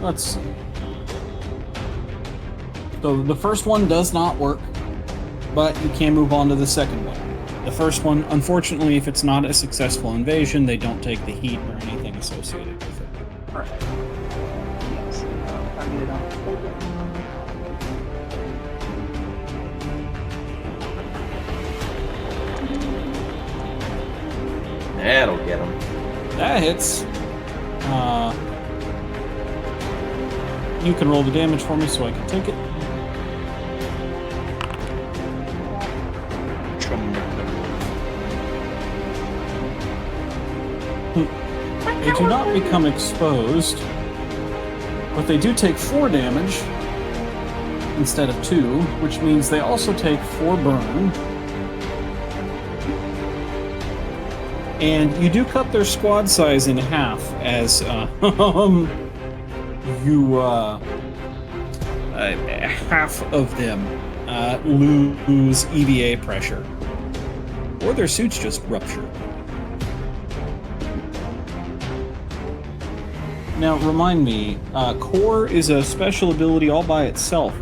Let's see. So the first one does not work, but you can move on to the second one. The first one, unfortunately, if it's not a successful invasion, they don't take the heat or anything associated with it. Right. Yes. Targeted on. That'll get them. That hits. You can roll the damage for me so I can take it. They do not become exposed, but they do take 4 damage instead of 2, which means they also take 4 burn. And you do cut their squad size in half as half of them lose EVA pressure, or their suits just rupture. Now, remind me, Core is a special ability all by itself,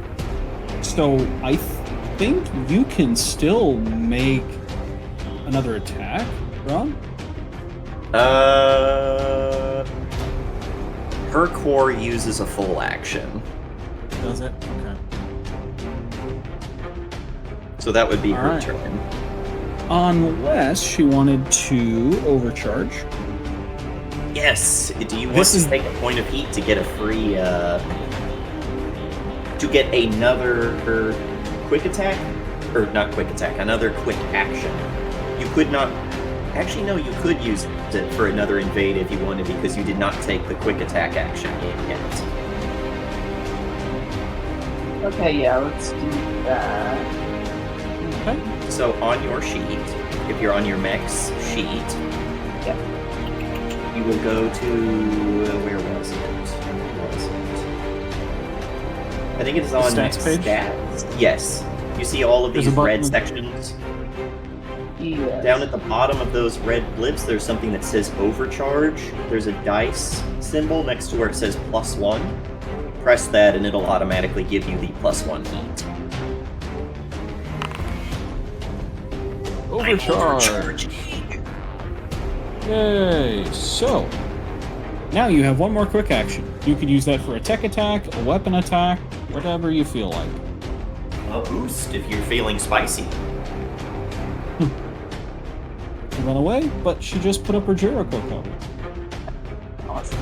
so I think you can still make another attack, Ron? Her core uses a full action, Does it? Okay. so that would be her Alright. turn. Unless she wanted to overcharge. Yes. Do you want This to is- take a point of heat to get a free, to get another quick attack? Or not quick attack, another quick action. You could not Actually, no, you could use it for another invade if you wanted, because you did not take the quick attack action yet. Okay, yeah, let's do that. Okay. So on your sheet, if you're on your mech's sheet, Yeah. you will go to where was it? I think it is on Stats page? stats. Yes. You see all of There's these a button. red sections. Yes. Down at the bottom of those red blips, there's something that says overcharge. There's a dice symbol next to where it says +1. Press that and it'll automatically give you the +1 heat. Overcharge. Yay! So, now you have one more quick action. You could use that for a tech attack, a weapon attack, whatever you feel like. A boost if you're feeling spicy. She run away, but she just put up her Jericho cover. Awesome.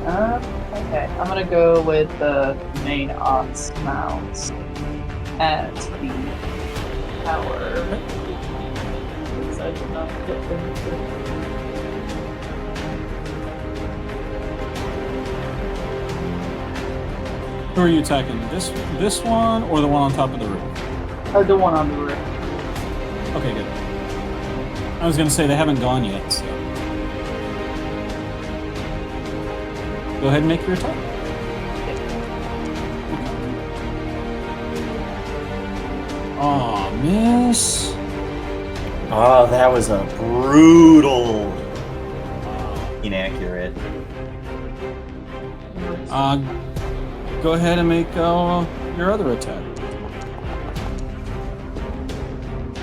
Okay, I'm gonna go with the main ox mounts as the power. Because I did not get them to. Who are you attacking? This one or the one on top of the roof? Oh, the one on the roof. Okay, good. I was gonna say they haven't gone yet, so go ahead and make your attack. Aw, miss. Oh, that was a brutal inaccurate. Go ahead and make your other attack.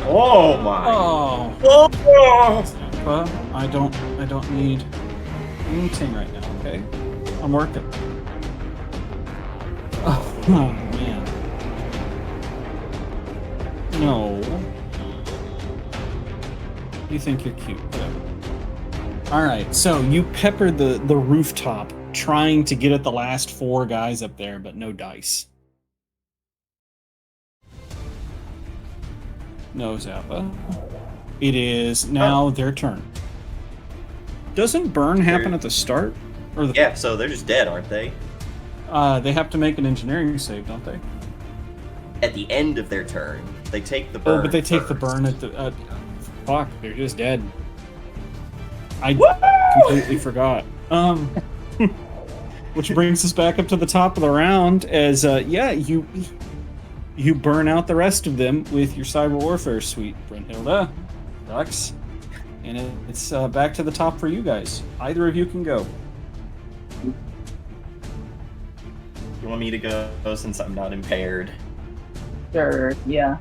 Oh my! Oh, Oh! but I don't need anything right now. Okay, I'm working. Oh man, no. You think you're cute? Whatever. All right, so you peppered the rooftop, trying to get at the last 4 guys up there, but no dice. No, Zappa. It is now their turn. Doesn't burn happen at the start? Or the, Yeah, so they're just dead, aren't they? they have to make an engineering save, don't they? At the end of their turn, they take the burn. Oh, but they take the first. burn at the. Fuck, they're just dead. I completely forgot. Which brings us back up to the top of the round as, yeah, you burn out the rest of them with your cyber warfare suite, Brynhilda, Dux, and it's back to the top for you guys. Either of you can go. You want me to go since I'm not impaired? Sure, yeah.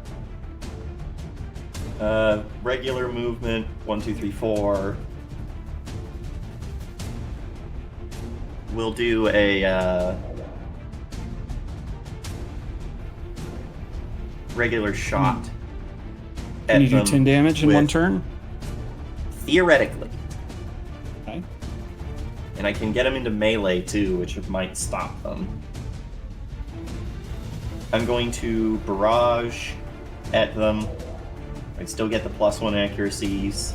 Regular movement, 1, 2, 3, 4. We'll do a regular shot. Can you do them 10 damage in with- one turn? Theoretically. Okay. And I can get them into melee too, which might stop them. I'm going to barrage at them. I still get the +1 accuracies.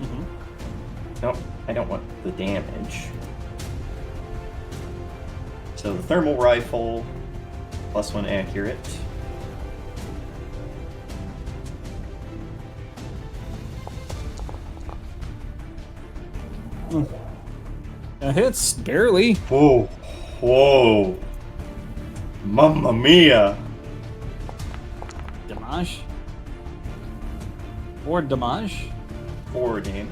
Mm-hmm. Nope, I don't want the damage. So the thermal rifle, +1 accurate. That hits, barely. Whoa, whoa. Mamma mia. Damage. Or damage. 4 damage.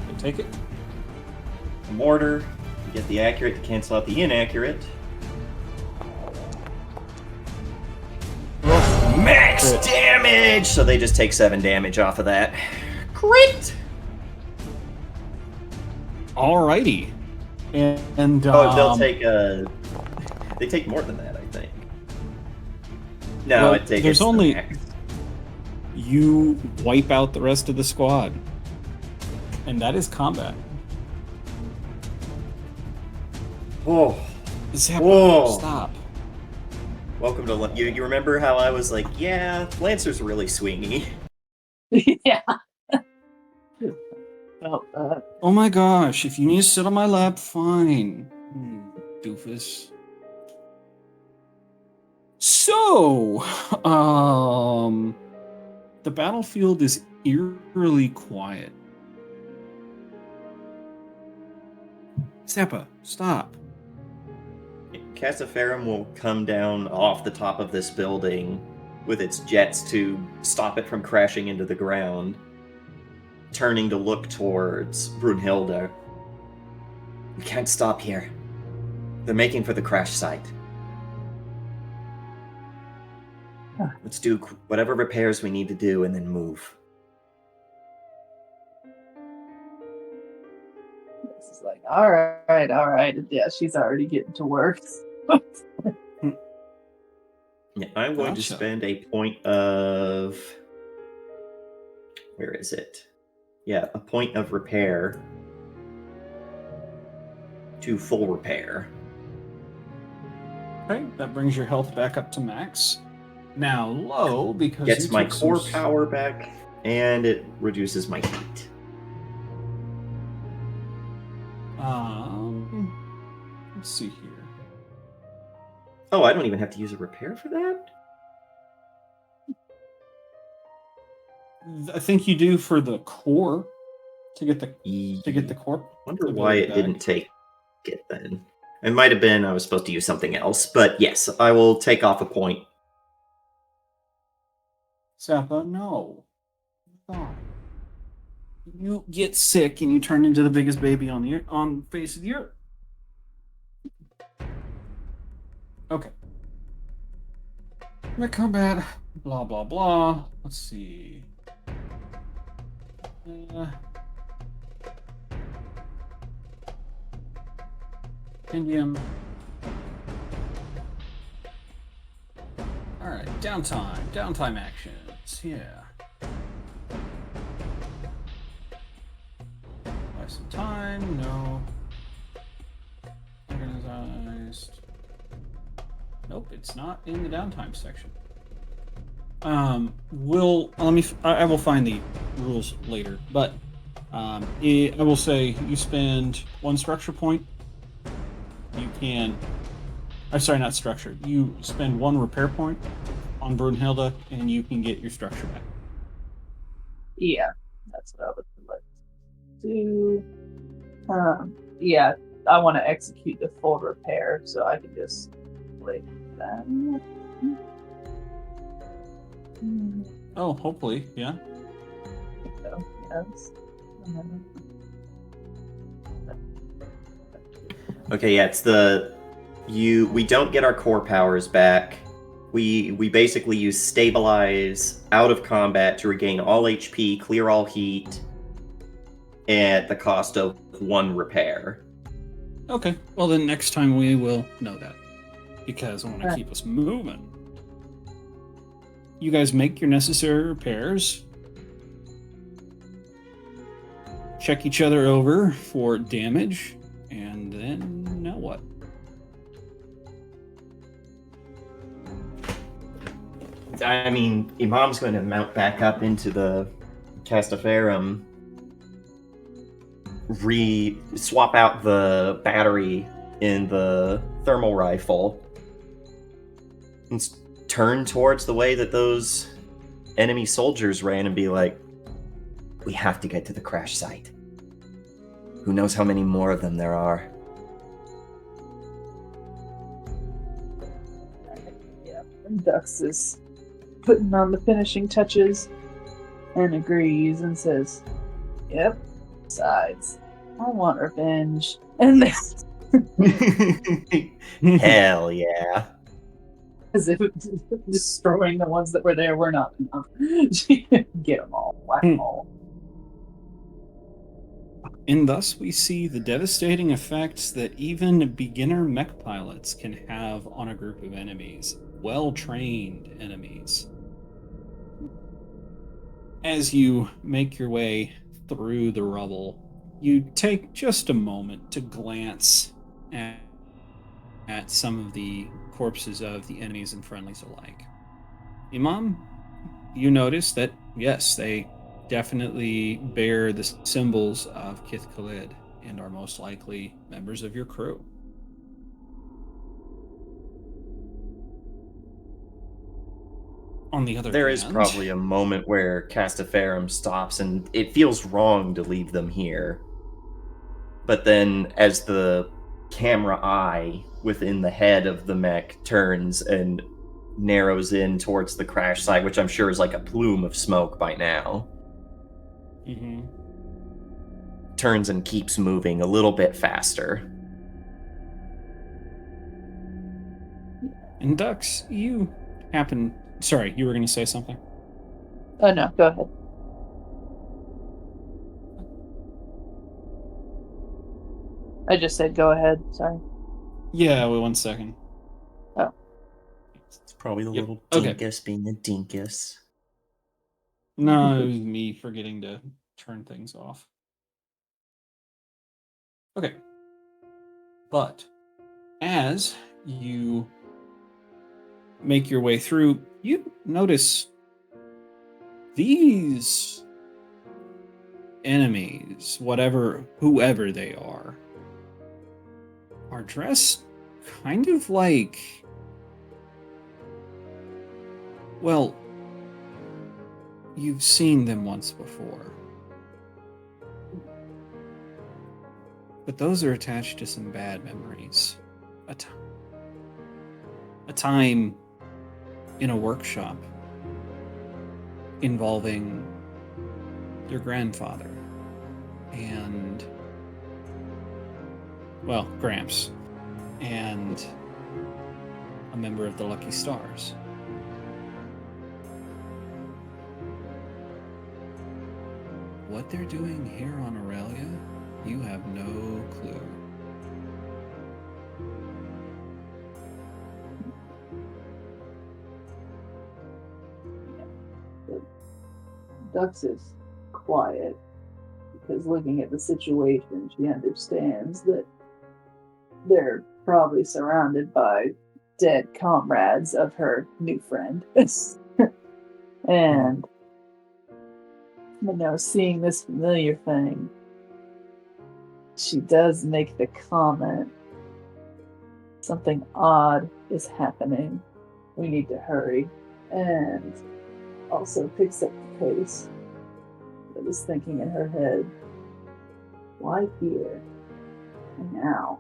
You take it. The mortar, you get the accurate to cancel out the inaccurate. Max Crit. damage! So they just take 7 damage off of that. Crit! Alrighty. And Oh, they'll take they take more than that, I think. No, well, it takes. there's the only- max. you wipe out the rest of the squad. And that is combat. Oh, Zappa, Whoa. stop. welcome to you. You remember how I was like, yeah, Lancer's really swingy. Yeah. Oh, Oh my gosh, if you need to sit on my lap, fine. Doofus. So, the battlefield is eerily quiet. Seppa, stop. Cassiferum will come down off the top of this building with its jets to stop it from crashing into the ground, turning to look towards Brunhilde. We can't stop here. They're making for the crash site. Let's do whatever repairs we need to do and then move. this is like, all right. Yeah, she's already getting to work. Yeah, I'm going to Gotcha. spend a point of... Where is it? Yeah, a point of repair to full repair. Okay, that brings your health back up to max. Now low because Gets you my took core some... power back, and it reduces my heat. Let's see here. Oh, I don't even have to use a repair for that? I think you do for the core to get the core. Wonder why it didn't take it then. It might have been I was supposed to use something else, but yes, I will take off a point. Zappa, no. God. You get sick and you turn into the biggest baby on the face of the earth. Okay. Combat, blah blah blah. Let's see. Indium. All right, downtime actions. Yeah. Buy some time. No. Organized. Nope, it's not in the downtime section. I will find the rules later, but I will say you spend 1 structure point. You can. I'm sorry, not structure. You spend 1 repair point on Brunhilde, and you can get your structure back. Yeah, that's what I would like to do. Yeah, I want to execute the full repair, so I can just click that. Oh, hopefully, yeah. So, yes. Okay, yeah, it's we don't get our core powers back. We basically use stabilize out of combat to regain all HP, clear all heat, at the cost of 1 repair. Okay, well then next time we will know that, because I want to keep us moving. You guys make your necessary repairs. Check each other over for damage, and then now what? I mean, Imam's going to mount back up into the Castaferum, swap out the battery in the thermal rifle, and turn towards the way that those enemy soldiers ran and be like, we have to get to the crash site. Who knows how many more of them there are? Yeah, and Dux is putting on the finishing touches and agrees and says, yep, besides, I want revenge. And this Hell yeah. as if destroying the ones that were there were not enough. Get them all, whack them all. And thus we see the devastating effects that even beginner mech pilots can have on a group of enemies, well-trained enemies. As you make your way through the rubble, you take just a moment to glance at some of the corpses of the enemies and friendlies alike. Imam, you notice that, yes, they definitely bear the symbols of Kith Khalid and are most likely members of your crew. On the other There is hand, probably a moment where Castaferum stops, and it feels wrong to leave them here. But then, as the camera eye within the head of the mech turns and narrows in towards the crash site, which I'm sure is like a plume of smoke by now, turns and keeps moving a little bit faster. and Dux, you happen. Sorry, you were going to say something. Oh no, go ahead. I just said go ahead. Sorry. Yeah, wait 1 second. Oh. It's probably the Yep, little okay. dinkus being a dinkus. No, it was me forgetting to turn things off. Okay. But as you make your way through, you notice these enemies, whoever they are dressed kind of like, well, you've seen them once before. But those are attached to some bad memories. A time in a workshop involving your grandfather and, well, Gramps and a member of the Lucky Stars. What they're doing here on Aurelia, you have no clue. Dux is quiet because looking at the situation, she understands that they're probably surrounded by dead comrades of her new friend. And seeing this familiar thing, she does make the comment, something odd is happening. We need to hurry. And also picks up the pace. But is thinking in her head, why here? And now?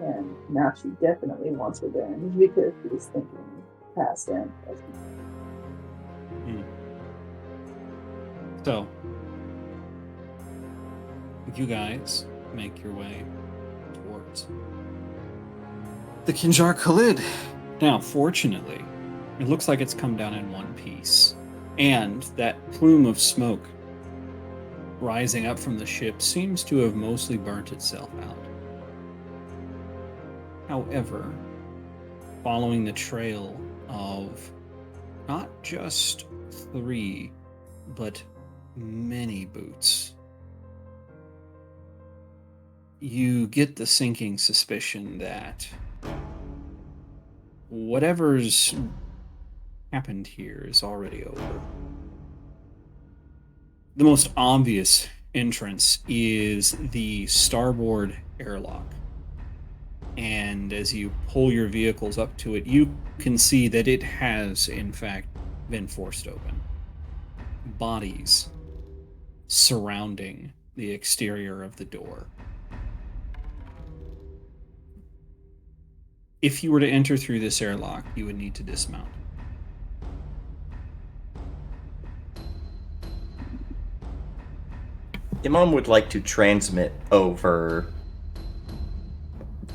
And now she definitely wants revenge because she's thinking past and present. So, you guys make your way towards the Kinjar Khalid. Now, fortunately, it looks like it's come down in one piece. And that plume of smoke rising up from the ship seems to have mostly burnt itself out. However, following the trail of not just 3, but many boots, you get the sinking suspicion that whatever's happened here is already over. The most obvious entrance is the starboard airlock. And as you pull your vehicles up to it, you can see that it has, in fact, been forced open. Bodies surrounding the exterior of the door. If you were to enter through this airlock, you would need to dismount. Imam would like to transmit over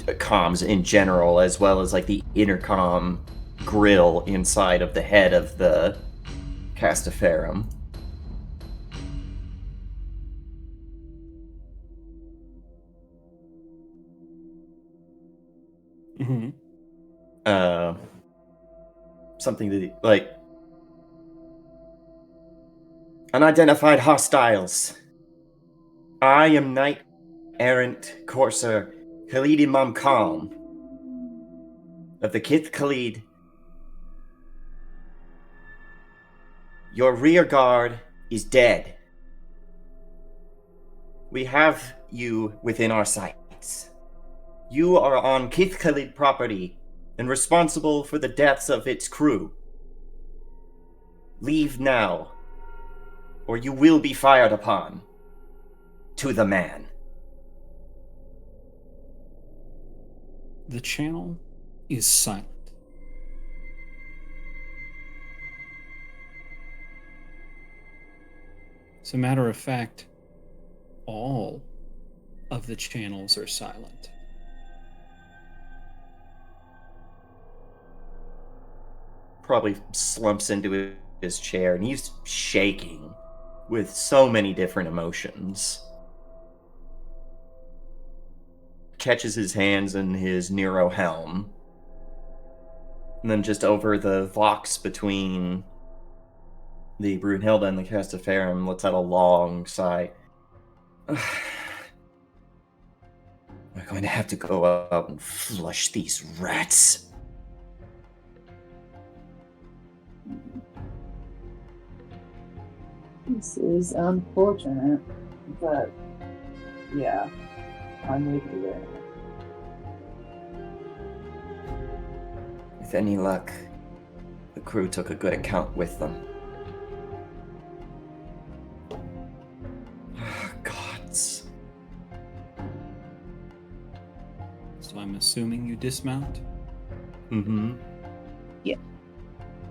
comms in general, as well as like the intercom grill inside of the head of the Castaferum. Something that, like, unidentified hostiles. I am Knight Errant Courser Khalid Imam Khan of the Kith Khalid. Your rear guard is dead. We have you within our sights. You are on Keith Khalid property and responsible for the deaths of its crew. Leave now, or you will be fired upon. To the man. The channel is silent. As a matter of fact, all of the channels are silent. Probably slumps into his chair, and he's shaking with so many different emotions. Catches his hands in his Nero helm, and then just over the vox between the Brunhilde and the Castaferum lets out a long sigh. We're going to have to go out and flush these rats. This is unfortunate, but yeah, I'm with you there. With any luck, the crew took a good account with them. Gods. So I'm assuming you dismount? Mm-hmm. Yeah.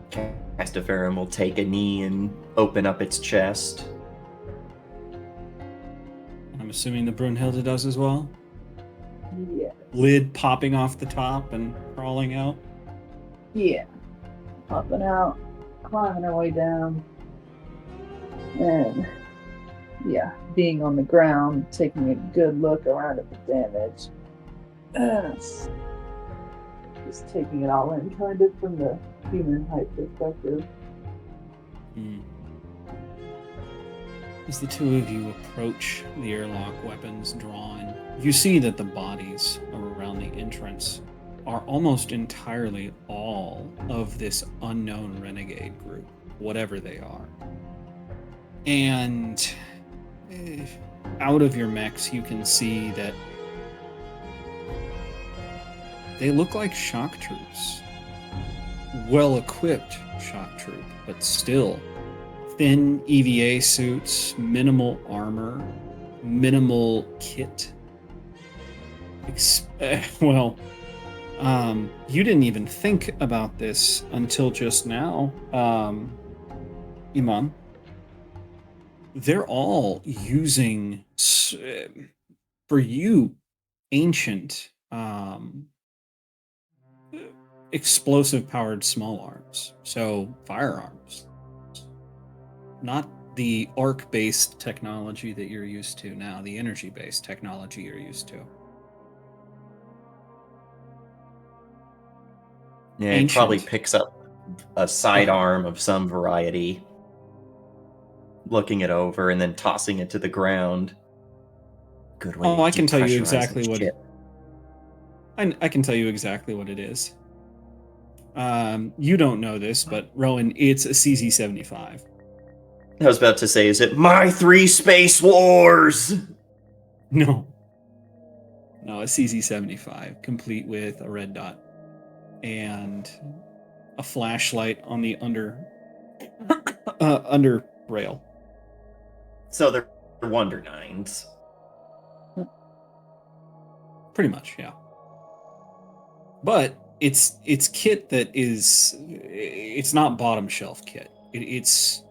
Castaferum will take a knee and open up its chest. I'm assuming the Brunhilde does as well? Yeah. Lid popping off the top and crawling out? Yeah. Popping out, climbing our way down, and yeah, being on the ground, taking a good look around at the damage. Just taking it all in, kind of from the human height perspective. As the two of you approach the airlock, weapons drawn, you see that the bodies around the entrance are almost entirely all of this unknown renegade group, whatever they are. And out of your mechs, you can see that they look like shock troops. Well-equipped shock troop, but still thin EVA suits, minimal armor, minimal kit. You didn't even think about this until just now, Iman. They're all using, for you, ancient explosive-powered small arms, so firearms. Not the arc-based technology that you're used to now, the energy-based technology you're used to. Yeah, it probably Ancient. picks up a sidearm of some variety, looking it over and then tossing it to the ground. Good way to I can tell you depressurize exactly the what. ship. I can tell you exactly what it is. You don't know this, but Rowan, it's a CZ-75. I was about to say, is it My Three Space Wars? No, a CZ-75, complete with a red dot and a flashlight on the under rail. So they're Wonder Nines. Pretty much, yeah. But it's kit that is, it's not bottom shelf kit. It's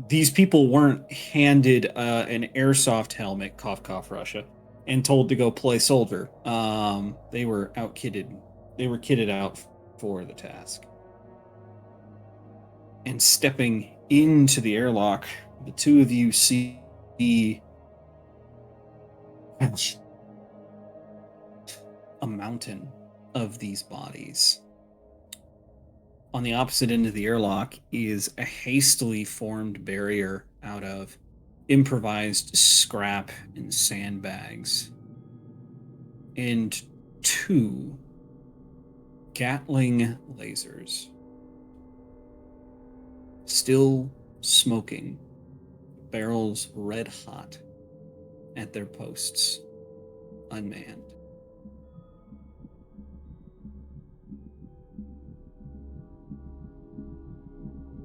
these people weren't handed an airsoft helmet, cough cough Russia, and told to go play soldier. They were outkitted. They were kitted out for the task. And stepping into the airlock, the two of you see a mountain of these bodies. On the opposite end of the airlock is a hastily formed barrier out of improvised scrap and sandbags. And two Gatling lasers. Still smoking, barrels red hot at their posts, unmanned.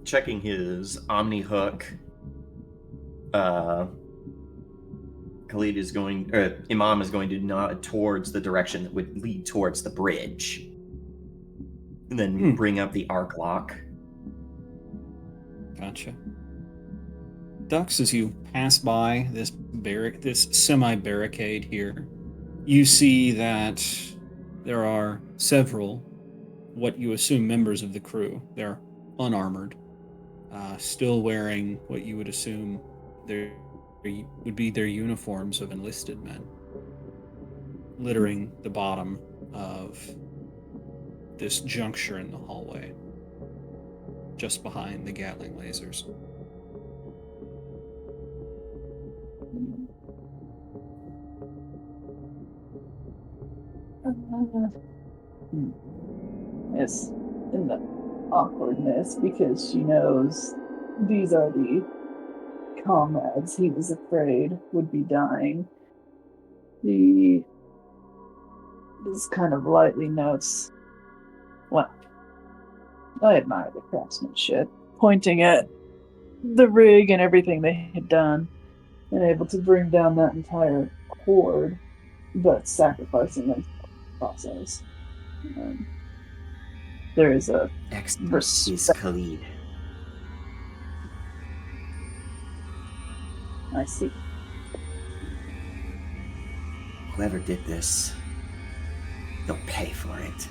Checking his Omni hook, Khalid is going, Imam is going to nod towards the direction that would lead towards the bridge, and then bring up the arc lock. Gotcha. Dux, as you pass by this semi-barricade here, you see that there are several, what you assume members of the crew. They're unarmored, still wearing what you would assume would be their uniforms of enlisted men, littering the bottom of this juncture in the hallway, just behind the Gatling lasers. It's in the awkwardness because she knows these are the comrades he was afraid would be dying. He just kind of lightly notes, well, I admire the craftsmanship, pointing at the rig and everything they had done, and able to bring down that entire horde, but sacrificing them in the process. There is a Excellent is Khalid. I see. Whoever did this, they'll pay for it.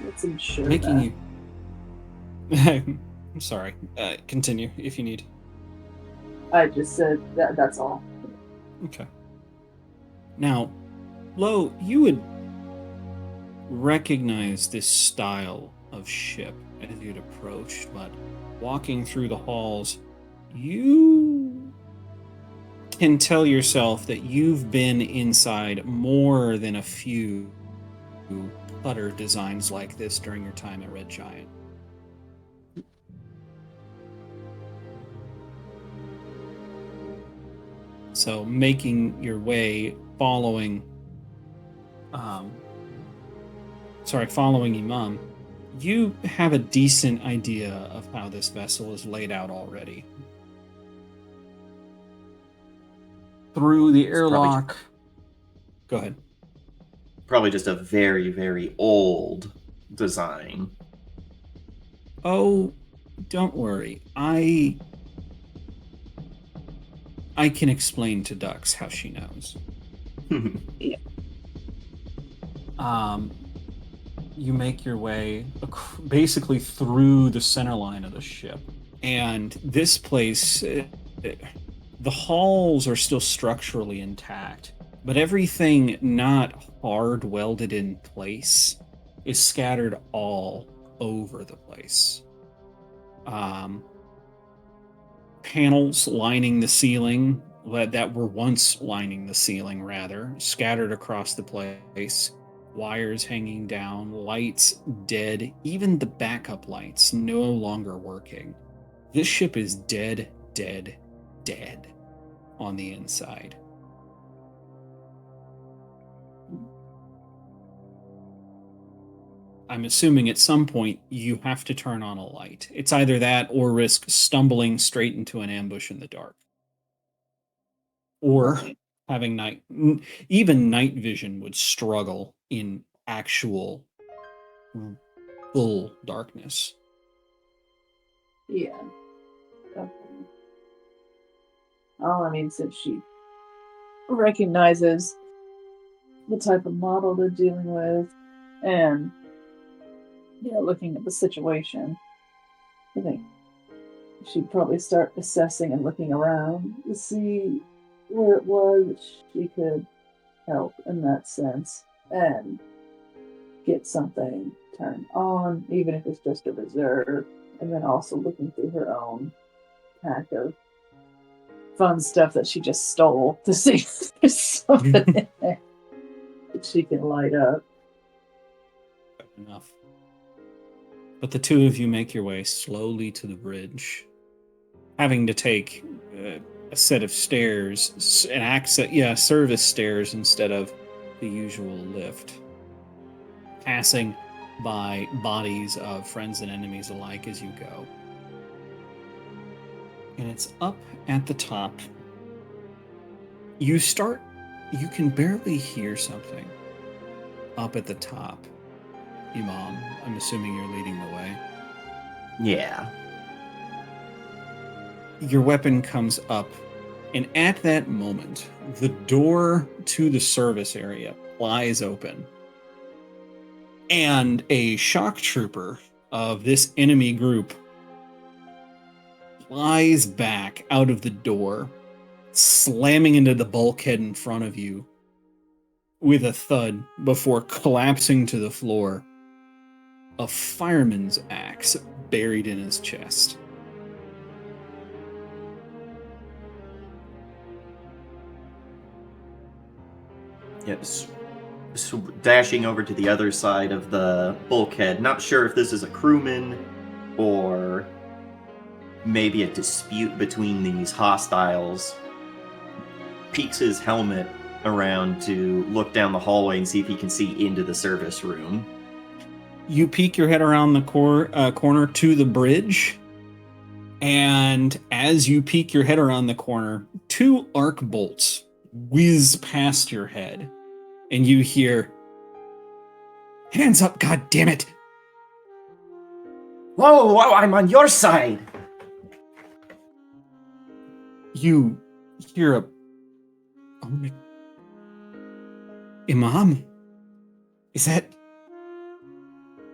Let's ensure Making that. you. I'm sorry. Continue if you need. I just said that's all. Okay. Now, Lo, you would recognize this style of ship as you'd approached, but walking through the halls, you can tell yourself that you've been inside more than a few clutter designs like this during your time at Red Giant. So making your way, following Imam, you have a decent idea of how this vessel is laid out already. Through the airlock. Go ahead. Probably just a very, very old design. Oh, don't worry. I can explain to Dux how she knows. Yeah. You make your way basically through the center line of the ship. And this place, the halls are still structurally intact, but everything not hard welded in place is scattered all over the place. Panels lining the ceiling, that were once lining the ceiling, rather, scattered across the place. Wires hanging down, lights dead, even the backup lights no longer working. This ship is dead, dead, dead on the inside. I'm assuming at some point you have to turn on a light. It's either that or risk stumbling straight into an ambush in the dark. Or having even night vision would struggle in actual full darkness. Yeah. Okay. Well, I mean, since she recognizes the type of model they're dealing with and, looking at the situation, I think she'd probably start assessing and looking around to see where it was she could help in that sense and get something turned on, even if it's just a reserve, and then also looking through her own pack of fun stuff that she just stole to see if there's something in there that she can light up. Enough. But the two of you make your way slowly to the bridge, having to take a set of stairs, service stairs instead of the usual lift. Passing by bodies of friends and enemies alike as you go. And it's up at the top. You can barely hear something up at the top. Imam, I'm assuming you're leading the way. Yeah. Your weapon comes up, and at that moment, the door to the service area flies open. And a shock trooper of this enemy group flies back out of the door, slamming into the bulkhead in front of you with a thud before collapsing to the floor, a fireman's axe buried in his chest. Yes. So dashing over to the other side of the bulkhead, not sure if this is a crewman or maybe a dispute between these hostiles, peeks his helmet around to look down the hallway and see if he can see into the service room. You peek your head around the corner to the bridge, and as you peek your head around the corner, 2 arc bolts whiz past your head, and you hear, "Hands up, goddammit!" Whoa, I'm on your side! You hear a... Oh my... Imam? Is that...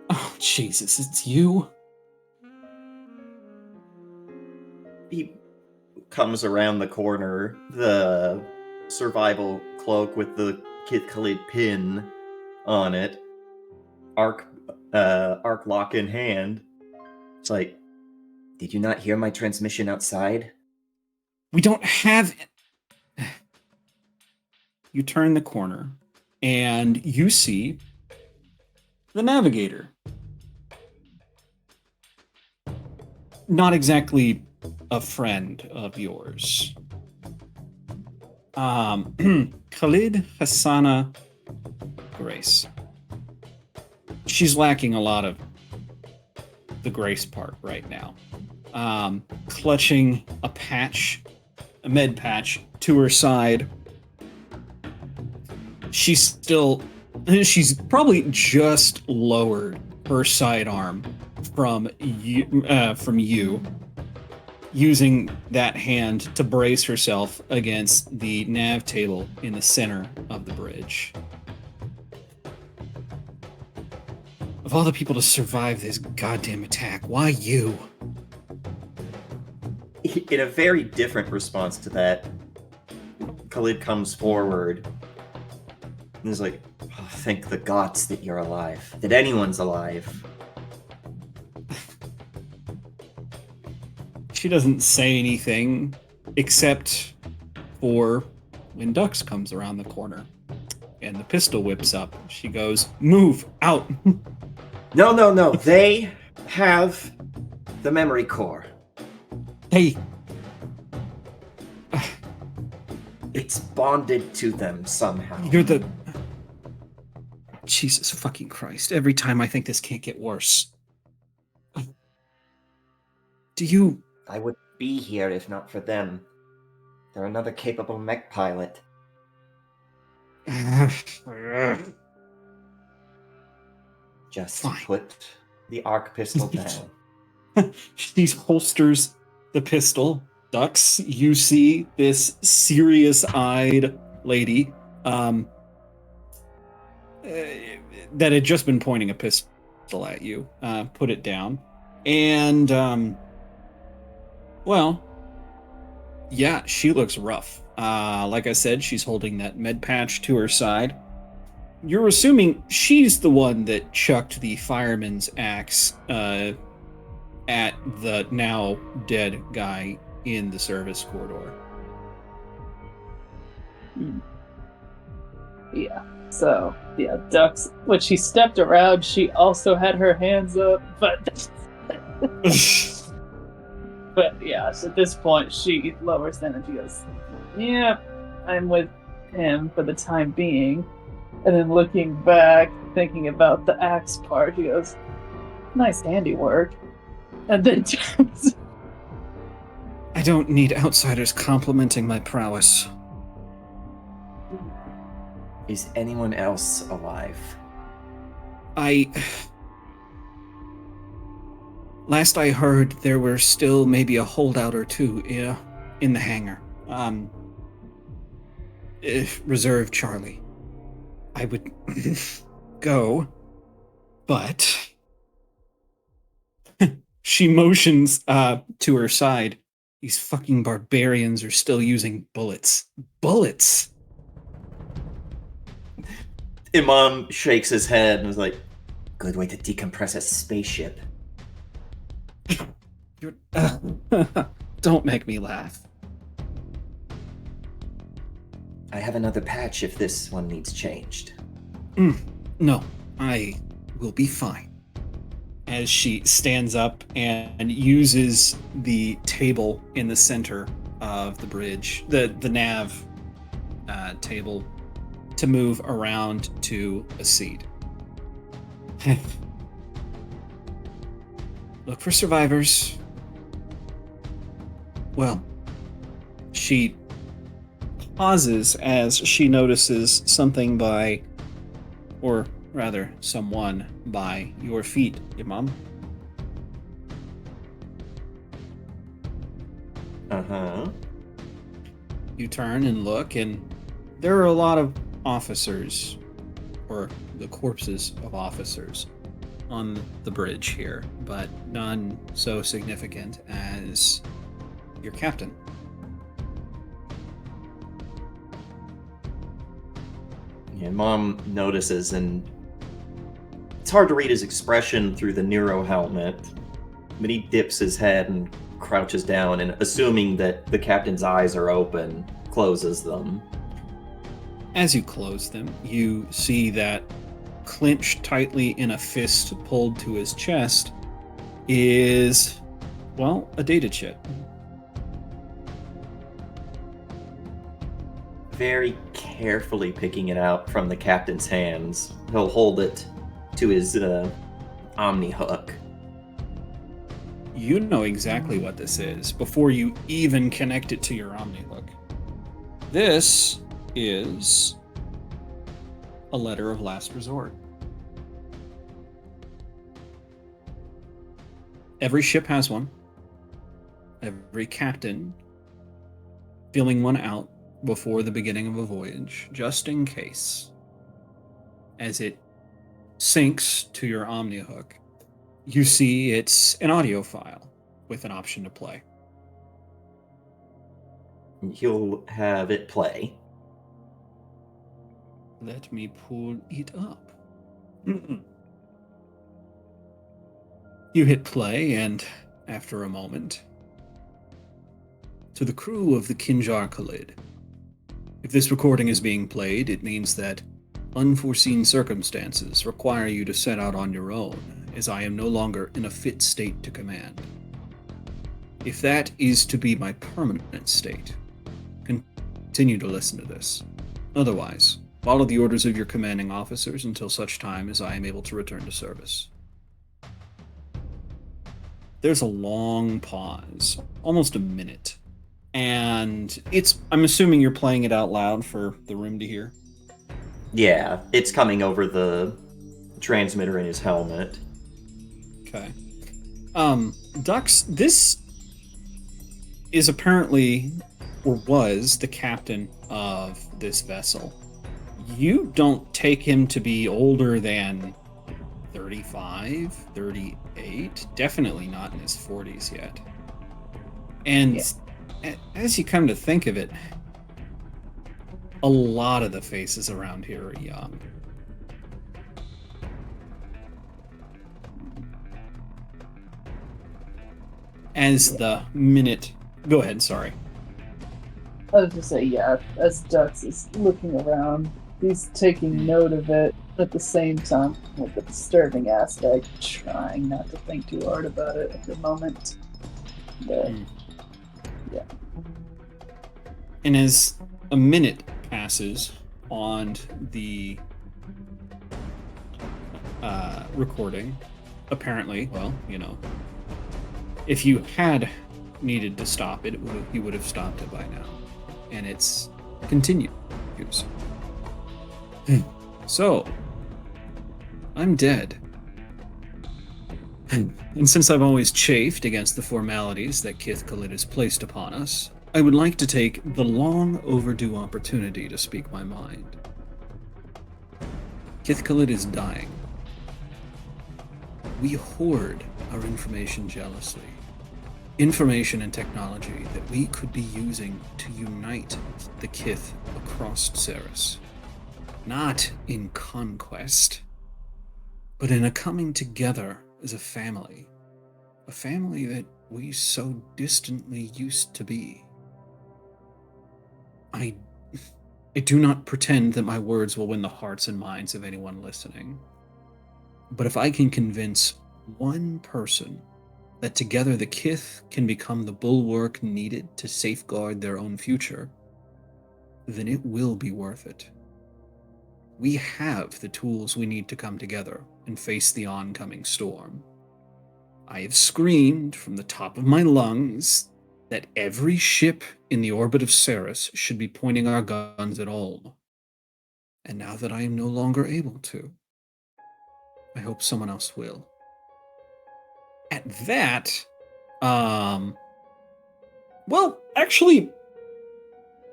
Oh, Jesus, it's you? He comes around the corner, the survival cloak with the Kith Khalid pin on it, arc lock in hand. It's like, did you not hear my transmission outside? We don't have it. You turn the corner, and you see the navigator. Not exactly a friend of yours. Khalid Hassana Grace. She's lacking a lot of the grace part right now. Clutching a med patch to her side. She's probably just lowered her sidearm from you, using that hand to brace herself against the nav table in the center of the bridge. Of all the people to survive this goddamn attack, why you? In a very different response to that, Khalid comes forward and is like, oh, thank the gods that you're alive, that anyone's alive. She doesn't say anything except for when Dux comes around the corner and the pistol whips up. She goes, "Move out." No. They have the memory core. Hey. It's bonded to them somehow. You're the... Jesus fucking Christ. Every time I think this can't get worse. Do you... I would be here if not for them. They're another capable mech pilot. Just Fine. put the arc pistol down. She holsters the pistol. Dux, you see this serious-eyed lady that had just been pointing a pistol at you. Put it down. And, well, yeah, she looks rough. Like I said, she's holding that med patch to her side. You're assuming she's the one that chucked the fireman's axe at the now dead guy in the service corridor. Yeah. So, yeah, Ducks, when she stepped around, she also had her hands up, but yeah, so at this point, she lowers them and she goes, yeah, I'm with him for the time being. And then looking back, thinking about the axe part, he goes, nice handiwork. And then turns. I don't need outsiders complimenting my prowess. Is anyone else alive? Last I heard, there were still maybe a holdout or two in the hangar. Reserve Charlie. I would go, but she motions to her side. These fucking barbarians are still using bullets. Bullets! Imam shakes his head and is like, good way to decompress a spaceship. Don't make me laugh. I have another patch if this one needs changed. No, I will be fine. As she stands up and uses the table in the center of the bridge, the nav table, to move around to a seat. Look for survivors. Well, she pauses as she notices something by, or rather, someone by your feet, Imam. Uh-huh. You turn and look, and there are a lot of officers, or the corpses of officers, on the bridge here, but none so significant as your captain. Yeah, Mom notices, and it's hard to read his expression through the Nero helmet, but he dips his head and crouches down, and assuming that the captain's eyes are open, closes them. As you close them, you see that clenched tightly in a fist pulled to his chest is, well, a data chip. Very carefully picking it out from the captain's hands, he'll hold it to his Omni hook. You know exactly what this is before you even connect it to your Omni hook. This is a letter of last resort. Every ship has one. Every captain filling one out before the beginning of a voyage, just in case. As it syncs to your Omni hook, you see it's an audio file with an option to play. He'll have it play. Let me pull it up. You hit play, and after a moment, to the crew of the Kinjar Khalid. If this recording is being played, it means that unforeseen circumstances require you to set out on your own, as I am no longer in a fit state to command. If that is to be my permanent state, continue to listen to this. Otherwise, follow the orders of your commanding officers until such time as I am able to return to service. There's a long pause, almost a minute, and I'm assuming you're playing it out loud for the room to hear. Yeah, it's coming over the transmitter in his helmet. Okay. Dux, this is apparently, or was, the captain of this vessel. You don't take him to be older than 35, 38, definitely not in his 40s yet. And as you come to think of it, a lot of the faces around here are young. As the minute... Go ahead, sorry. I was just say, yeah, as Dux is looking around, He's taking note of it at the same time with the disturbing aspect, trying not to think too hard about it at the moment. But yeah. And as a minute passes on the recording, apparently, well, if you had needed to stop it, you would have stopped it by now. And it's continues. So, I'm dead. And since I've always chafed against the formalities that Kith Khalid has placed upon us, I would like to take the long overdue opportunity to speak my mind. Kith Khalid is dying. We hoard our information jealously. Information and technology that we could be using to unite the Kith across Ceres. Not in conquest, but in a coming together as a family that we so distantly used to be. I do not pretend that my words will win the hearts and minds of anyone listening, but if I can convince one person that together the Kith can become the bulwark needed to safeguard their own future, then it will be worth it. We have the tools we need to come together and face the oncoming storm. I have screamed from the top of my lungs that every ship in the orbit of Ceres should be pointing our guns at Ulm. And now that I am no longer able to, I hope someone else will. At that, well, actually,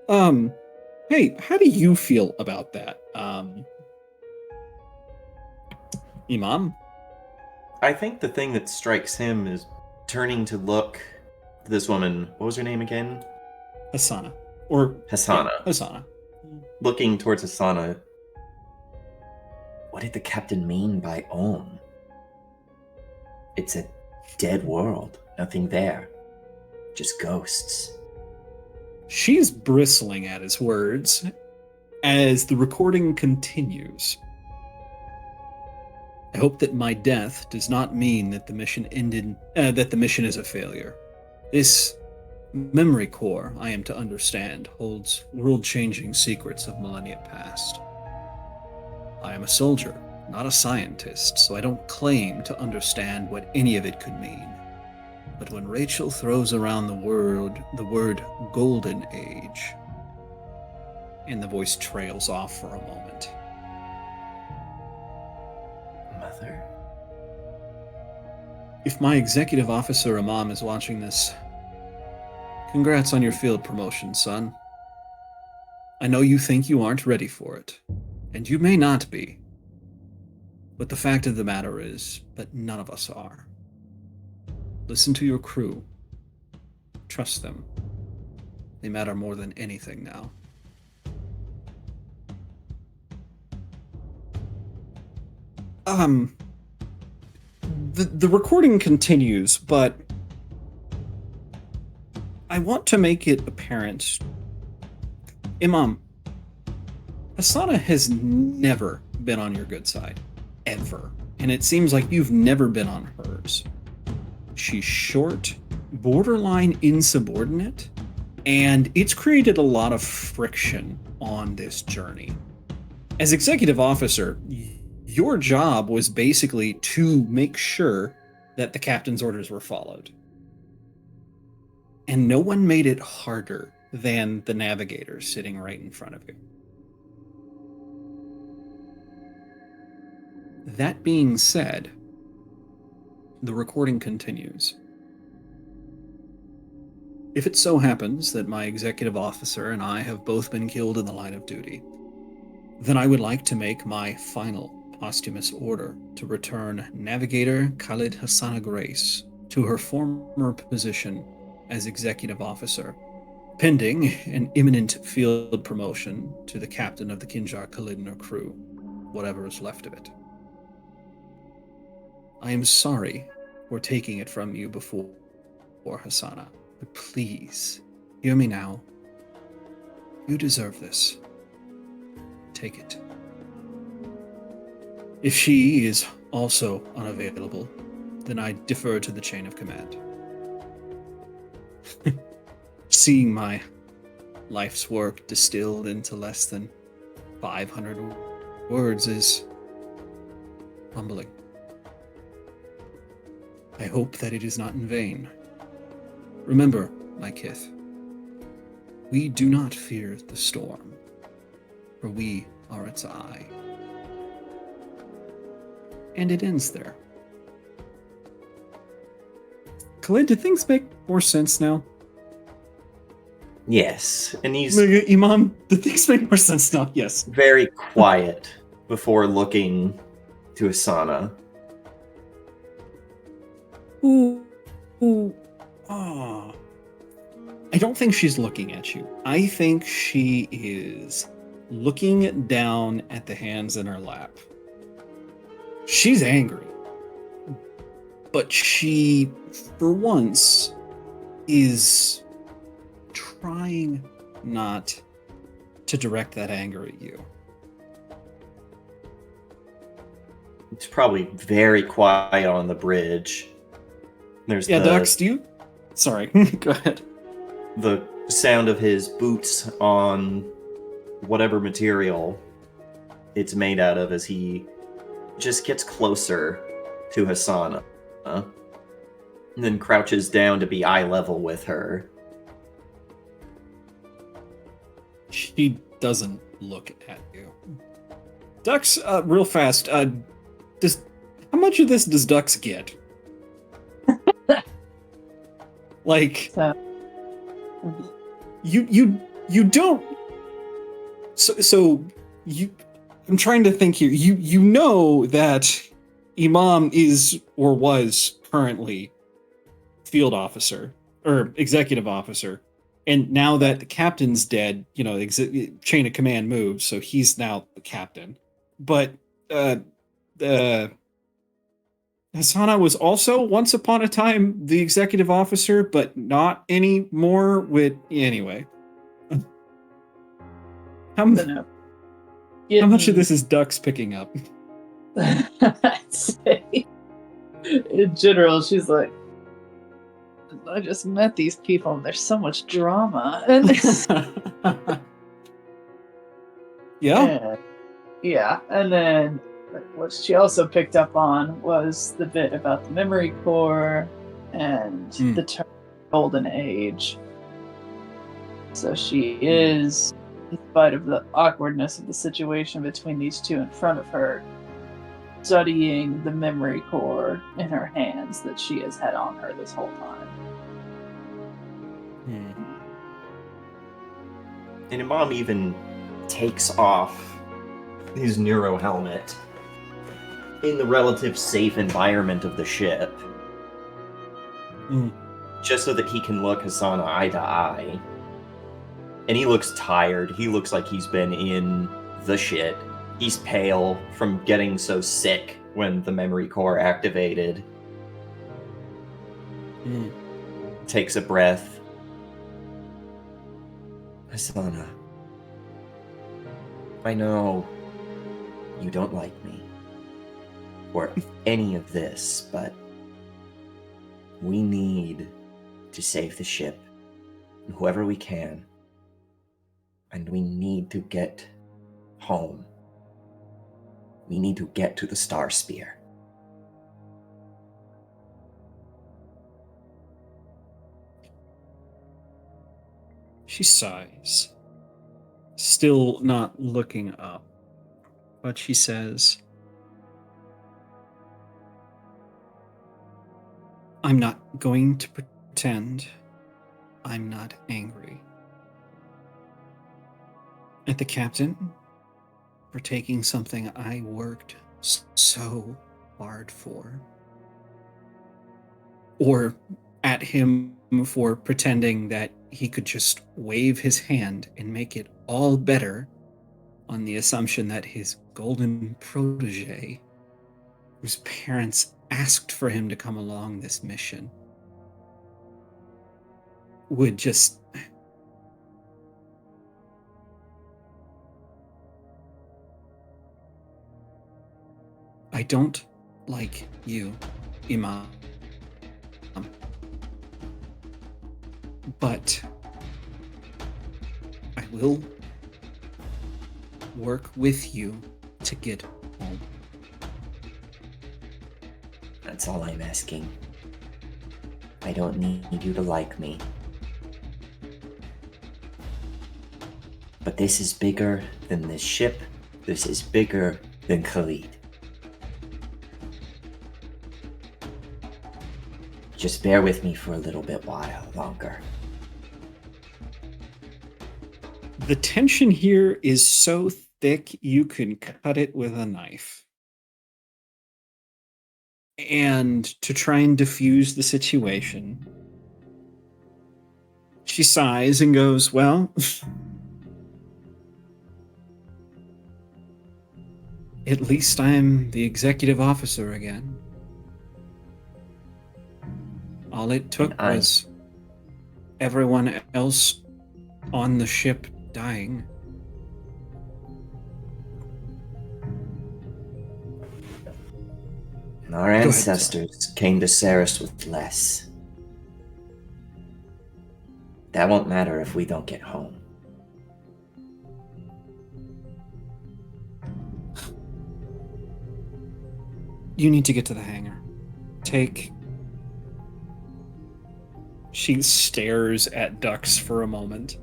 hey, how do you feel about that, Imam? I think the thing that strikes him is turning to look at this woman. What was her name again? Hasana. Or Hasana. Yeah, Hasana. Looking towards Hasana. What did the captain mean by Ulm? It's a dead world. Nothing there. Just ghosts. She's bristling at his words as the recording continues. I hope that my death does not mean that the mission ended, that the mission is a failure. This memory core, I am to understand, holds world-changing secrets of millennia past. I am a soldier, not a scientist, so I don't claim to understand what any of it could mean. But when Rachel throws around the word Golden Age, and the voice trails off for a moment. Mother? If my executive officer Imam is watching this, congrats on your field promotion, son. I know you think you aren't ready for it, and you may not be. But the fact of the matter is that none of us are. Listen to your crew. Trust them. They matter more than anything now. The recording continues, but I want to make it apparent. Imam, Hasana has never been on your good side. Ever. And it seems like you've never been on hers. She's short, borderline insubordinate, and it's created a lot of friction on this journey. As executive officer, your job was basically to make sure that the captain's orders were followed. And no one made it harder than the navigator sitting right in front of you. That being said, the recording continues. If it so happens that my executive officer and I have both been killed in the line of duty, then I would like to make my final posthumous order to return Navigator Khalid Hassana Grace to her former position as executive officer, pending an imminent field promotion to the captain of the Kinjar Khalidner crew, whatever is left of it. I am sorry for taking it from you before, Hassana, but please, hear me now. You deserve this. Take take it. If she is also unavailable, then I defer to the chain of command. Seeing my life's work distilled into less than 500 words is humbling. I hope that it is not in vain. Remember, my kith, we do not fear the storm, for we are its eye. And it ends there. Khalid, do things make more sense now? Yes, and he's Imam, do things make more sense now? Yes. very quiet before looking to Asana. Ah. I don't think she's looking at you. I think she is looking down at the hands in her lap. She's angry. But she, for once, is trying not to direct that anger at you. It's probably very quiet on the bridge. There's Dux, do you? Sorry, go ahead. the sound of his boots on whatever material it's made out of as he just gets closer to Hasana, and then crouches down to be eye level with her. She doesn't look at you. Dux, real fast, how much of this does Dux get? Like, So, you don't. So you. I'm trying to think here. You know that Imam is or was currently field officer or executive officer, and now that the captain's dead, chain of command moves, so he's now the captain. But Hasana was also once upon a time the executive officer, but not anymore. Anyway, how much of this is Dux picking up? I'd say, in general, she's like, I just met these people and there's so much drama. And Yeah. yeah, and then what she also picked up on was the bit about the memory core and the term golden age. So she is, in spite of the awkwardness of the situation between these two in front of her, studying the memory core in her hands that she has had on her this whole time. And Imam even takes off his neuro helmet in the relative safe environment of the ship. Just so that he can look Hasana eye to eye. And he looks tired. He looks like he's been in the shit. He's pale from getting so sick when the memory core activated. Takes a breath. Hasana, I know you don't like me or any of this, but we need to save the ship, whoever we can, and we need to get home. We need to get to the Star Spear. She sighs, still not looking up, but she says, I'm not going to pretend I'm not angry at the captain for taking something I worked so hard for, or at him for pretending that he could just wave his hand and make it all better on the assumption that his golden protege, whose parents asked for him to come along this mission, would just I don't like you, Imam. But I will work with you to get home. That's all I'm asking. I don't need you to like me. But this is bigger than this ship. This is bigger than Khalid. Just bear with me for a little bit while longer. The tension here is so thick you can cut it with a knife. And to try and diffuse the situation, she sighs and goes, well, at least I'm the executive officer again. All it took was everyone else on the ship dying. And our ancestors came to Ceres with less. That won't matter if we don't get home. You need to get to the hangar. She stares at ducks for a moment.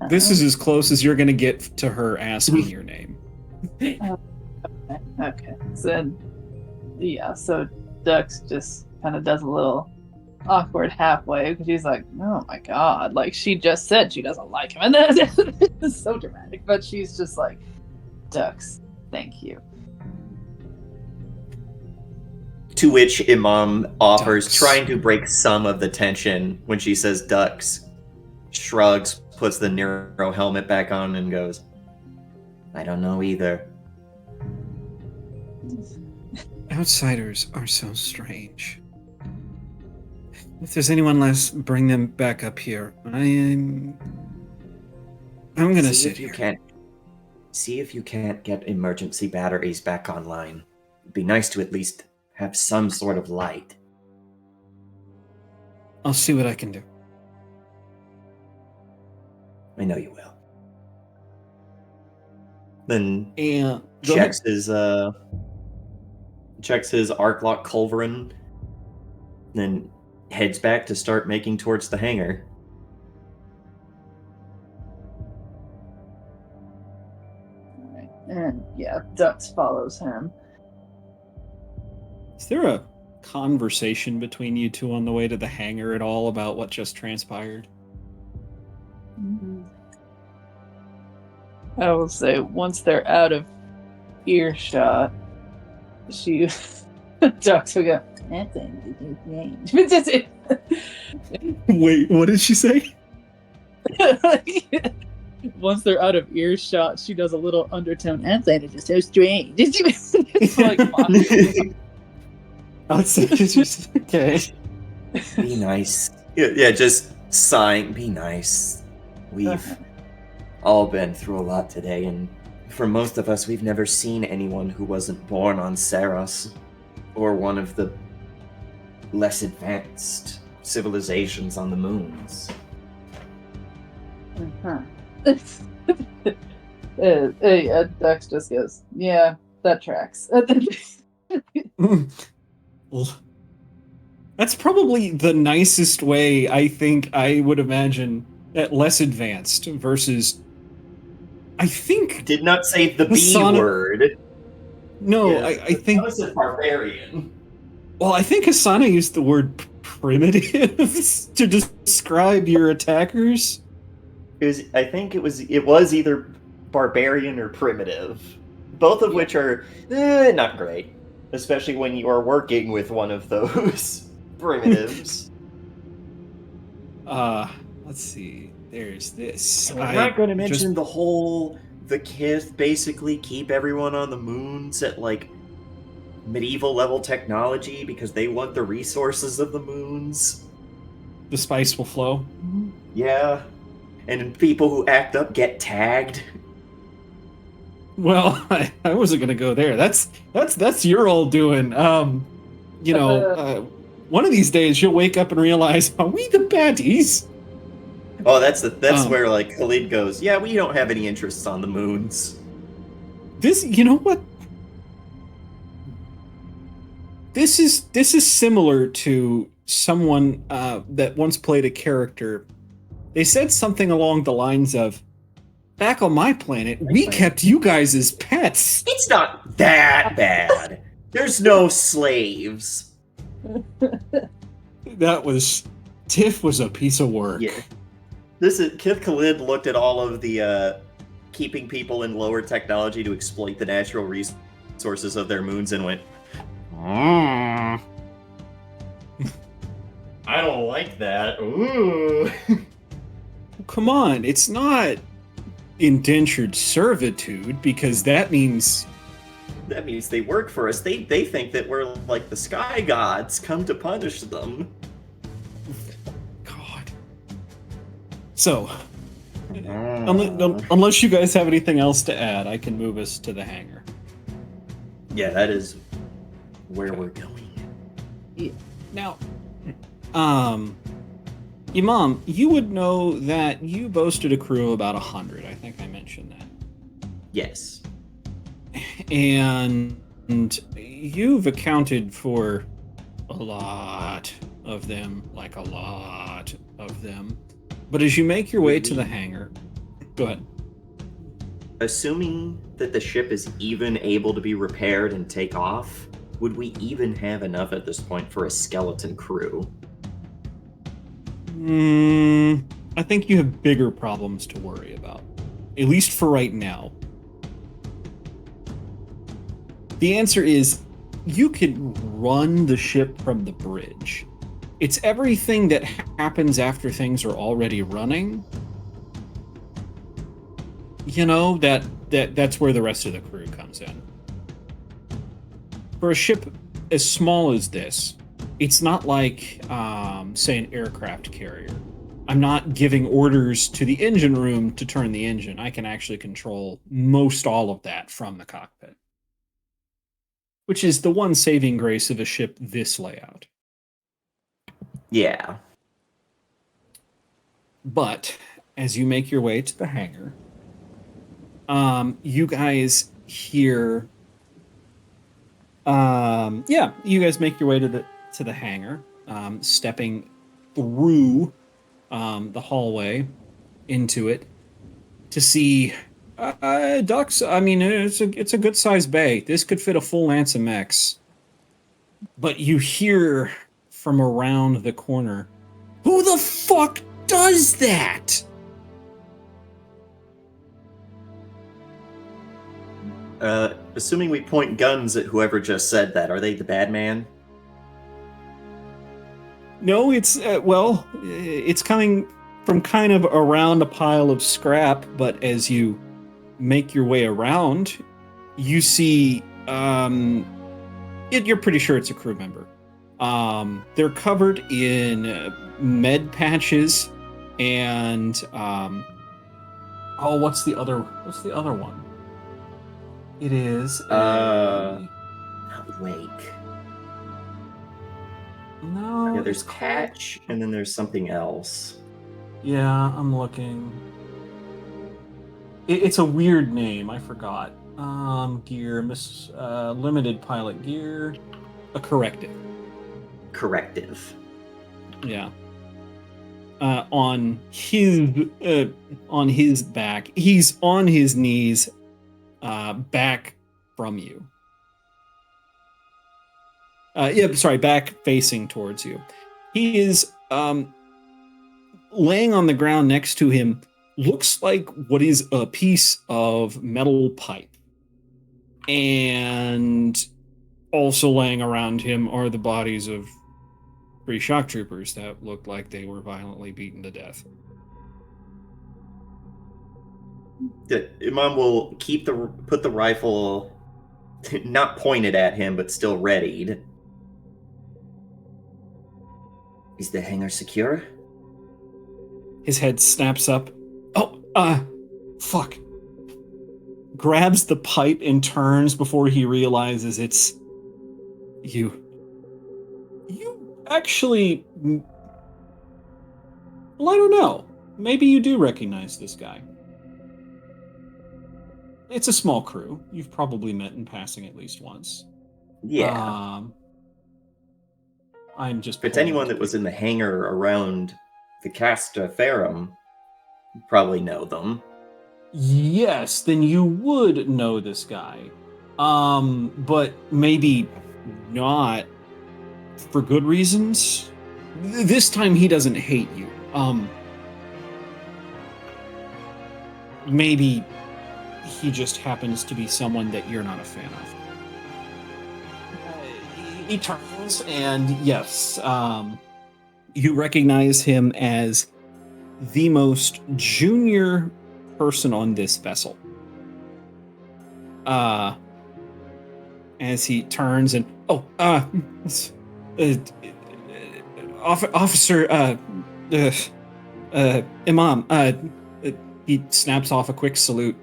This is as close as you're going to get to her asking your name. Okay. So Dux just kind of does a little awkward halfway because she's like, oh my god, like she just said she doesn't like him, and then it's so dramatic, but she's just like, Dux, thank you. To which Imam offers, Ducks. trying to break some of the tension when she says ducks, shrugs, puts the Nero helmet back on, and goes, I don't know either. Outsiders are so strange. If there's anyone left, bring them back up here. I'm gonna sit here. See if you can't get emergency batteries back online. It'd be nice to at least have some sort of light. I'll see what I can do. I know you will. then And checks his arc lock culverin, then heads back to start making towards the hangar. Right. And yeah, Dux follows him. Is there a conversation between you two on the way to the hangar at all about what just transpired? I will say, once they're out of earshot, Dux will go, that thing did change. Wait, what did she say? Once they're out of earshot, she does a little undertone. That thing is just so strange. It's like, Okay. Be nice. Yeah, just sighing. Be nice. We've all been through a lot today, and for most of us, we've never seen anyone who wasn't born on Ceres, or one of the less advanced civilizations on the moons. Dex just goes, yeah, that tracks. That's probably the nicest way I think I would imagine at less advanced versus I think Did not say the B Hasana- word. no, Yes, I think that was a barbarian. well, I think Hasana used the word primitives to describe your attackers. I think it was either barbarian or primitive, both of which are not great, especially when you are working with one of those primitives. Let's see. There's this. I'm not going to mention the Kith basically keep everyone on the moons at like medieval level technology because they want the resources of the moons. The spice will flow. Yeah. and people who act up get tagged. Well, I wasn't gonna go there. That's your all doing. One of these days you'll wake up and realize, are we the baddies? Oh, that's where like Khalid goes. Yeah, we don't have any interests on the moons. You know what? This is similar to someone that once played a character. They said something along the lines of, "Back on my planet, we kept you guys as pets." It's not that bad. There's no slaves. Tiff was a piece of work. Yeah. Kith Khalid looked at all of the keeping people in lower technology to exploit the natural resources of their moons and went, I don't like that. Ooh. Come on, it's not indentured servitude, because that means they work for us. They think that we're like the sky gods come to punish them. God. So, unless you guys have anything else to add, I can move us to the hangar. Yeah, that is where we're going. Yeah. Now, Imam, you would know that you boasted a crew of about 100. I think I mentioned that. Yes. And you've accounted for a lot of them, like a lot of them. But as you make your way to the hangar, go ahead. Assuming that the ship is even able to be repaired and take off, would we even have enough at this point for a skeleton crew? I think you have bigger problems to worry about, at least for right now. The answer is, you can run the ship from the bridge. It's everything that happens after things are already running. You know, that's where the rest of the crew comes in. For a ship as small as this, it's not like, say, an aircraft carrier. I'm not giving orders to the engine room to turn the engine. I can actually control most all of that from the cockpit. Which is the one saving grace of a ship this layout. Yeah. But as you make your way to the hangar, you guys hear... you guys make your way to the hangar, stepping through the hallway into it to see ducks. I mean, it's a good sized bay. This could fit a full lance of mechs. But you hear from around the corner, "Who the fuck does that?" Assuming we point guns at whoever just said that, are they the bad man? No, it's coming from kind of around a pile of scrap, but as you make your way around, you see, you're pretty sure it's a crew member. They're covered in med patches and, what's the other one? It is not Wake. No. Yeah, there's Patch, and then there's something else. Yeah, I'm looking. It's a weird name. I forgot. Gear, limited pilot gear, a corrective. Corrective. Yeah. On his back, he's on his knees, back from you. Back facing towards you. He is laying on the ground next to him. Looks like what is a piece of metal pipe. And also laying around him are the bodies of 3 shock troopers that looked like they were violently beaten to death. Imam will put the rifle not pointed at him, but still readied. Is the hangar secure? His head snaps up. Fuck. Grabs the pipe and turns before he realizes it's you. You actually... Well, I don't know. Maybe you do recognize this guy. It's a small crew. You've probably met in passing at least once. Yeah. I'm just... If it's anyone that was in the hangar around the Castaferum, you probably know them. Yes, then you would know this guy. But maybe not for good reasons. This time he doesn't hate you. Maybe he just happens to be someone that you're not a fan of. He turns and yes, you recognize him as the most junior person on this vessel. As he turns and officer Imam, he snaps off a quick salute.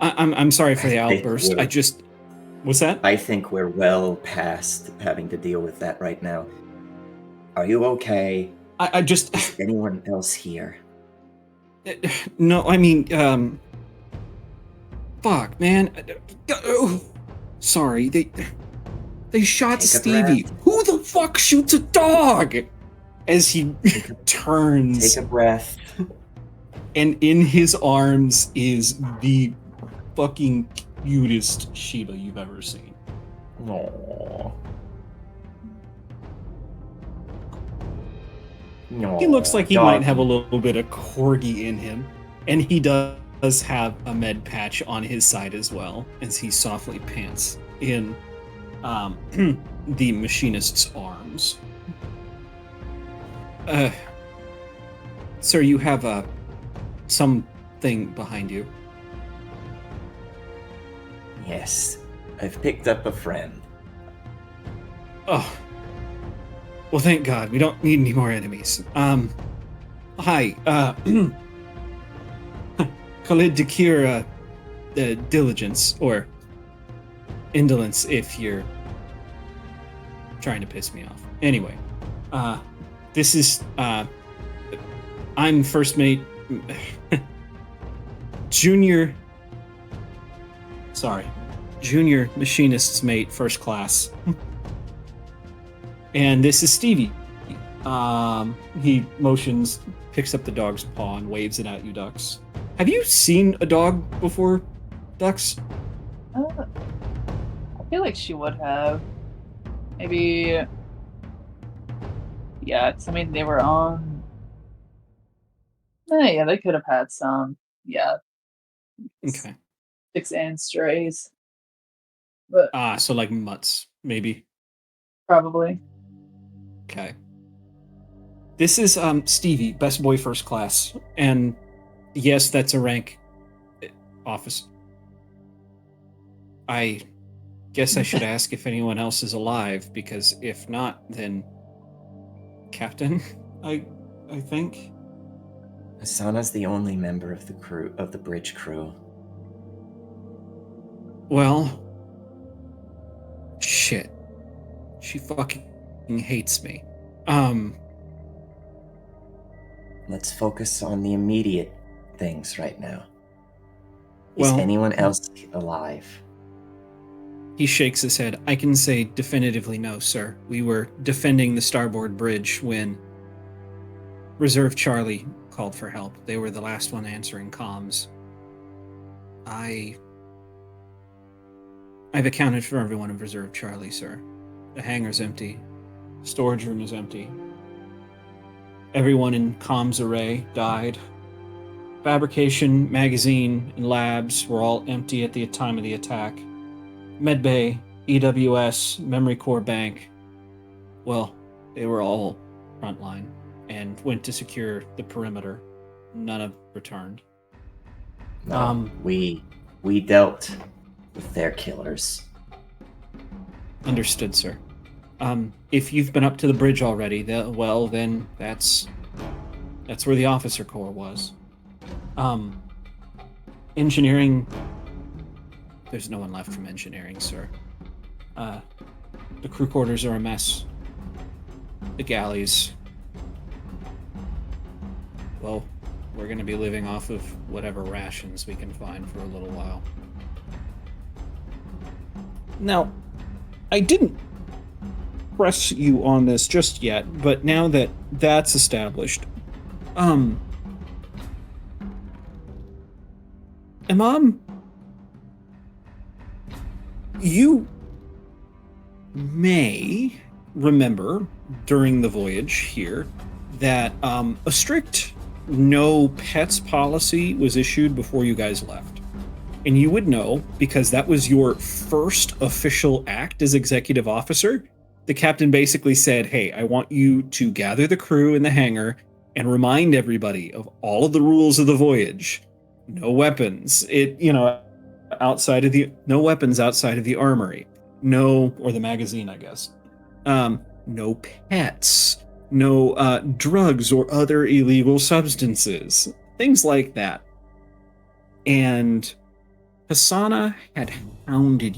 I'm sorry for the outburst. What's that? I think we're well past having to deal with that right now. Are you okay? Is anyone else here? No, I mean, fuck, man. Sorry, they shot Stevie. Who the fuck shoots a dog? As he turns. Take a breath. And in his arms is the fucking cutest Shiba you've ever seen. Aww. He looks like he might have a little bit of corgi in him. And he does have a med patch on his side as well, as he softly pants in the machinist's arms. Sir, you have something behind you. Yes, I've picked up a friend. Oh. Well, thank God. We don't need any more enemies. Hi, Khalid Dakir, diligence, or indolence if you're trying to piss me off. Anyway, this is, I'm first mate, junior machinist's mate, first class. And this is Stevie. He motions, picks up the dog's paw and waves it at you, Dux. Have you seen a dog before, Dux? I feel like she would have. Maybe. Yeah, 'cause I mean, they were on. Yeah, they could have had some. Yeah. Okay. Sticks and strays. But So like mutts, maybe. probably. Okay. This is Stevie, best boy first class. And yes, that's a rank office. I guess I should ask if anyone else is alive, because if not, then Captain, I think. Asana's the only member of the crew, of the bridge crew. Well, shit. She fucking hates me. Let's focus on the immediate things right now. Is Well, anyone else alive? He shakes his head. I can say definitively no, sir. We were defending the starboard bridge when Reserve Charlie called for help. They were the last one answering comms. I've accounted for everyone in Reserve Charlie, sir. The hangar's empty. Storage room is empty. Everyone in comms array died. Fabrication, magazine, and labs were all empty at the time of the attack. Medbay, EWS, Memory Core Bank, well, they were all frontline and went to secure the perimeter. None have returned. No, we dealt with their killers. Understood, sir. If you've been up to the bridge already, then that's where the officer corps was. Engineering. There's no one left from engineering, sir. The crew quarters are a mess. The galleys. Well, we're going to be living off of whatever rations we can find for a little while. Now, I didn't press you on this just yet, but now that that's established, Imam, you may remember during the voyage here that a strict no pets policy was issued before you guys left. And you would know, because that was your first official act as executive officer. The captain basically said, hey, I want you to gather the crew in the hangar and remind everybody of all of the rules of the voyage. No weapons. No weapons outside of the armory. Or the magazine, I guess. No pets. No drugs or other illegal substances. Things like that. And Hassana had hounded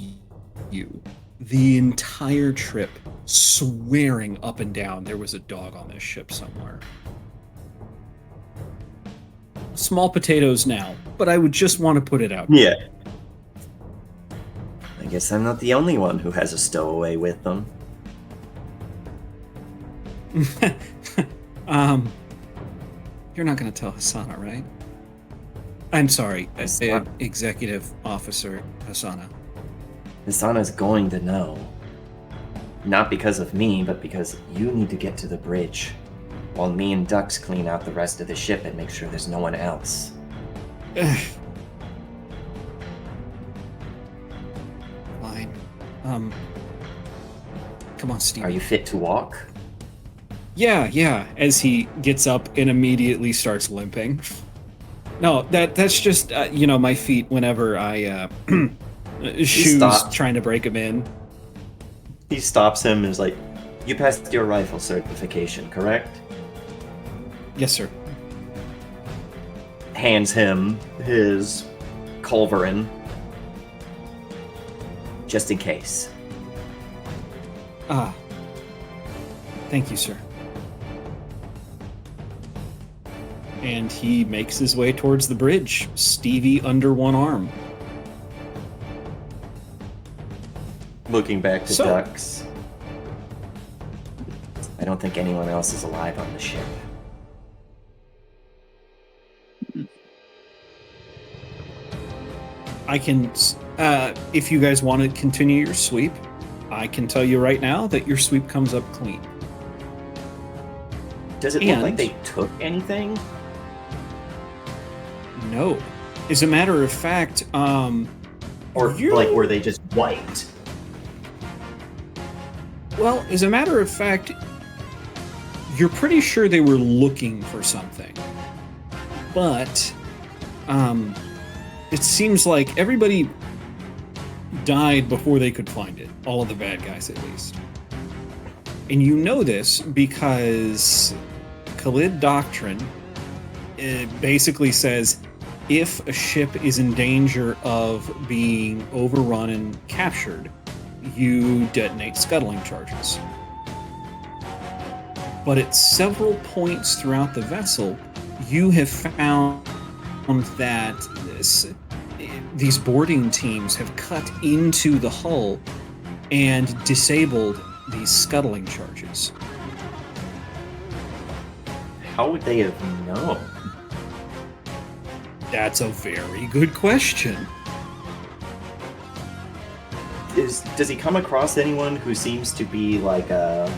you the entire trip, swearing up and down there was a dog on this ship somewhere. Small potatoes now, but I would just want to put it out. Yeah. I guess I'm not the only one who has a stowaway with them. You're not going to tell Hassana, right? I'm sorry, Executive Officer Hassana. Hassana's going to know. Not because of me, but because you need to get to the bridge, while me and Dux clean out the rest of the ship and make sure there's no one else. Fine. Come on, Steve. Are you fit to walk? Yeah, as he gets up and immediately starts limping. No, that's just, my feet whenever I, shoes trying to break him in. He stops him and is like, you passed your rifle certification, correct? Yes, sir. Hands him his culverin. Just in case. Thank you, sir. And he makes his way towards the bridge, Stevie under one arm. Looking back to Dux. I don't think anyone else is alive on the ship. I can, if you guys want to continue your sweep, I can tell you right now that your sweep comes up clean. Does it look like they took anything? No. As a matter of fact, were they just wiped? Well, as a matter of fact, you're pretty sure they were looking for something. But, it seems like everybody died before they could find it. All of the bad guys, at least. And you know this because Khalid Doctrine basically says if a ship is in danger of being overrun and captured, you detonate scuttling charges. But at several points throughout the vessel, you have found that these boarding teams have cut into the hull and disabled these scuttling charges. How would they have known? That's a very good question. Does he come across anyone who seems to be like a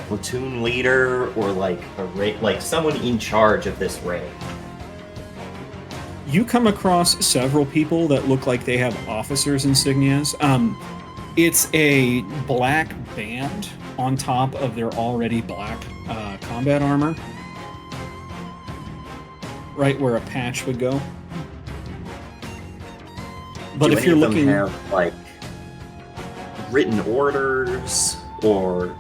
platoon leader or like someone in charge of this raid? You come across several people that look like they have officers' insignias. It's a black band on top of their already black combat armor, right where a patch would go. But if you're looking, have like written orders or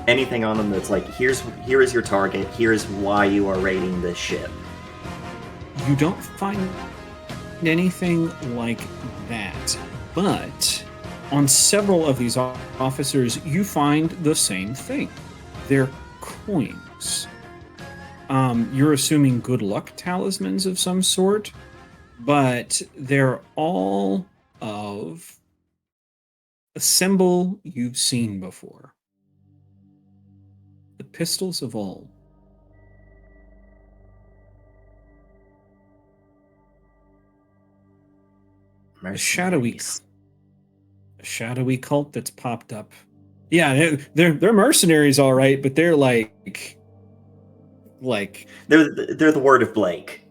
anything on them that's like, here is your target, here is why you are raiding this ship. You don't find anything like that, but on several of these officers, you find the same thing. They're coins. You're assuming good luck talismans of some sort, but they're all of a symbol you've seen before. The pistols of all. A shadowy cult that's popped up. Yeah, they're mercenaries, all right, but they're like They're the word of Blake.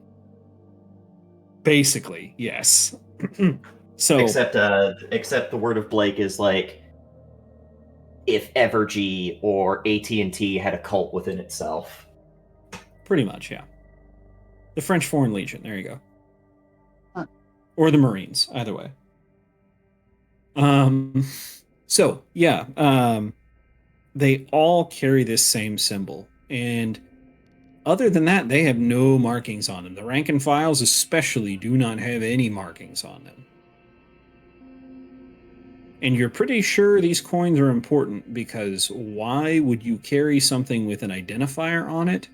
basically, yes. So Except the word of Blake is like if Evergy or AT&T had a cult within itself. pretty much, yeah. The French Foreign Legion, there you go. Huh. Or the Marines, either way. So yeah, they all carry this same symbol, and other than that, they have no markings on them. The rank and files especially do not have any markings on them. And you're pretty sure these coins are important, because why would you carry something with an identifier on it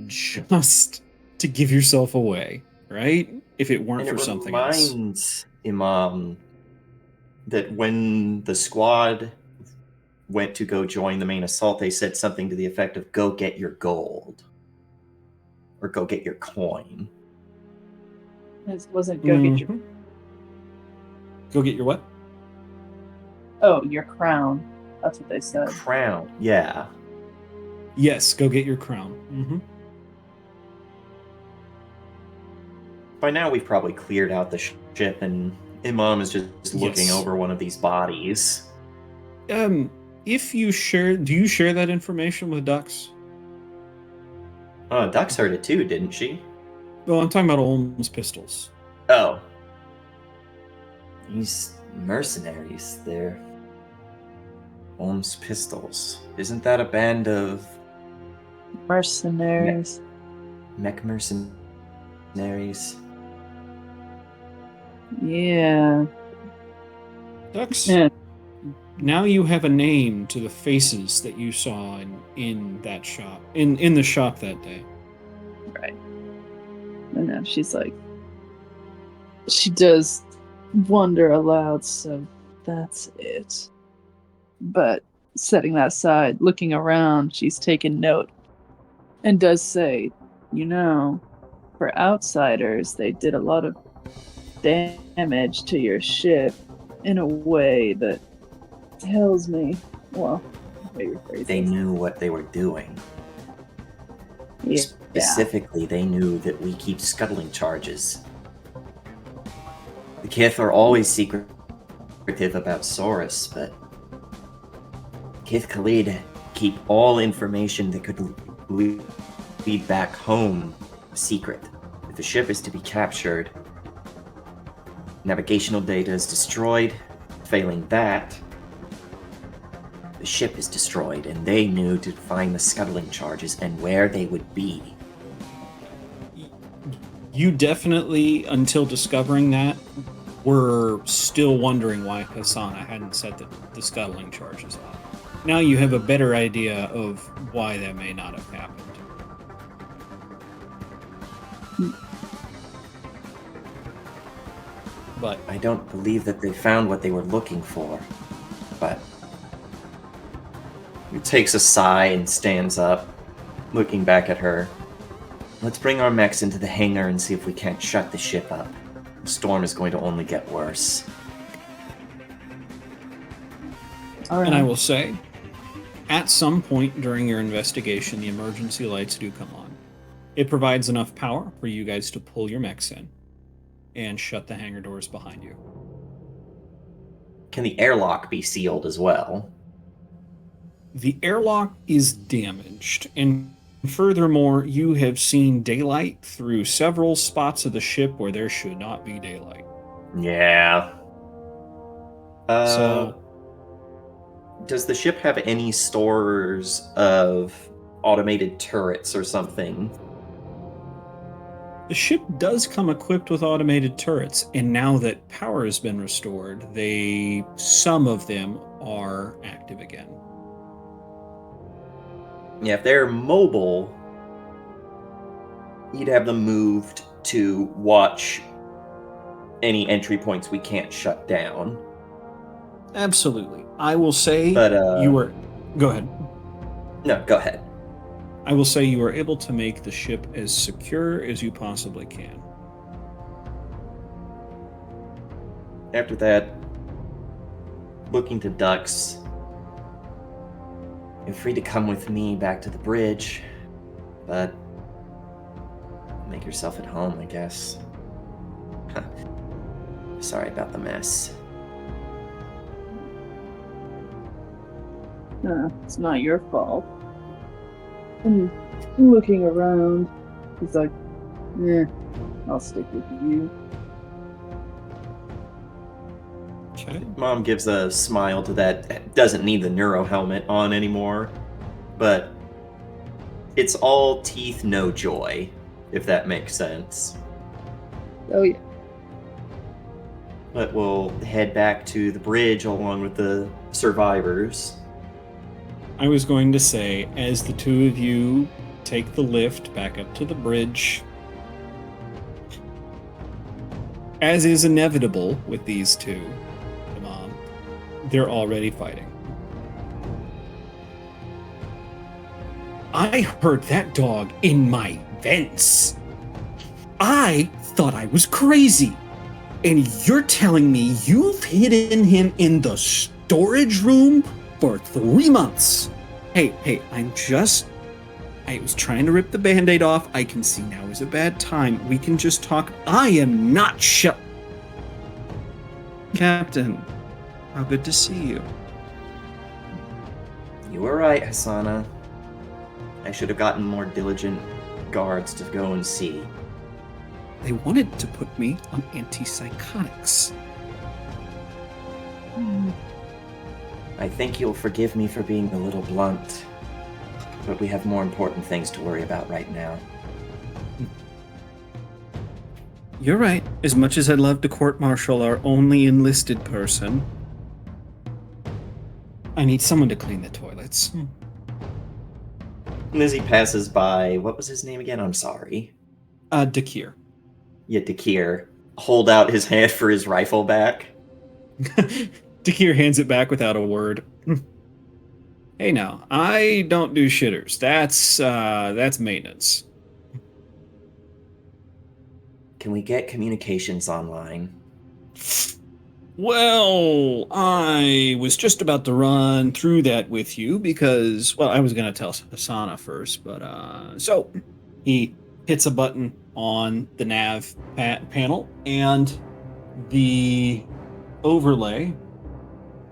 just to give yourself away, right? If it weren't And for it something else. reminds Imam that when the squad went to go join the main assault, they said something to the effect of "Go get your gold," or "Go get your coin." It wasn't go get your. Mhm. Go get your what? Oh, your crown. That's what they said. Crown, yeah. Yes, go get your crown. Mm-hmm. By now, we've probably cleared out the ship, and Imam is just looking Yes. over one of these bodies. If you share, do you share that information with Dux? Dux heard it too, didn't she? Well, I'm talking about Olm's pistols. Oh, These mercenaries, they're Holmes Pistols. Isn't that a band of Mercenaries. mech mercenaries? Yeah. Dux, Yeah. now you have a name to the faces that you saw in that shop, in the shop that day. Right. And now she's like, she does wonder aloud, so that's it. But setting that aside, looking around, she's taken note and does say, for outsiders, they did a lot of damage to your ship in a way that tells me, well, how you rephrase They this. knew what they were doing. Yeah. Specifically, they knew that we keep scuttling charges. The Kith are always secretive about Saurus, but Kith Khalid keep all information that could lead back home secret. If the ship is to be captured, navigational data is destroyed. Failing that, the ship is destroyed, and they knew to find the scuttling charges and where they would be. You definitely, until discovering that, were still wondering why Hasana hadn't set the scuttling charges off. Now you have a better idea of why that may not have happened. But I don't believe that they found what they were looking for, but he takes a sigh and stands up, looking back at her. let's bring our mechs into the hangar and see if we can't shut the ship up. The storm is going to only get worse. All right. And I will say, at some point during your investigation, the emergency lights do come on. It provides enough power for you guys to pull your mechs in and shut the hangar doors behind you. Can the airlock be sealed as well? The airlock is damaged, and furthermore, you have seen daylight through several spots of the ship where there should not be daylight. Yeah. So, Does the ship have any stores of automated turrets or something? The ship does come equipped with automated turrets, and now that power has been restored, some of them are active again. Yeah, if they're mobile, you'd have them moved to watch any entry points we can't shut down. Absolutely. I will say But, you were... Go ahead. No, go ahead. I will say you are able to make the ship as secure as you possibly can. After that, looking to Dux, you're free to come with me back to the bridge, but make yourself at home, I guess. Sorry about the mess. It's not your fault. And looking around, he's like, I'll stick with you. Okay. Mom gives a smile to that. Doesn't need the neuro helmet on anymore, but it's all teeth, no joy, if that makes sense. Oh yeah. But we'll head back to the bridge along with the survivors. I was going to say, as the two of you take the lift back up to the bridge, as is inevitable with these two, they're already fighting. I heard that dog in my vents. I thought I was crazy. And you're telling me you've hidden him in the storage room for 3 months? Hey, I was trying to rip the Band-Aid off. I can see now is a bad time. We can just talk. I am not Captain, how good to see you. You were right, Hasana. I should have gotten more diligent guards to go and see. They wanted to put me on antipsychotics. I think you'll forgive me for being a little blunt, but we have more important things to worry about right now. You're right. As much as I'd love to court-martial our only enlisted person, I need someone to clean the toilets. And as he passes by, what was his name again? I'm sorry. Dakir. Yeah, Dakir. Hold out his hand for his rifle back. Dakir hands it back without a word. Hey now, I don't do shitters. That's maintenance. Can we get communications online? Well, I was just about to run through that with you because, well, I was going to tell Hasana first, but, so he hits a button on the nav panel and the overlay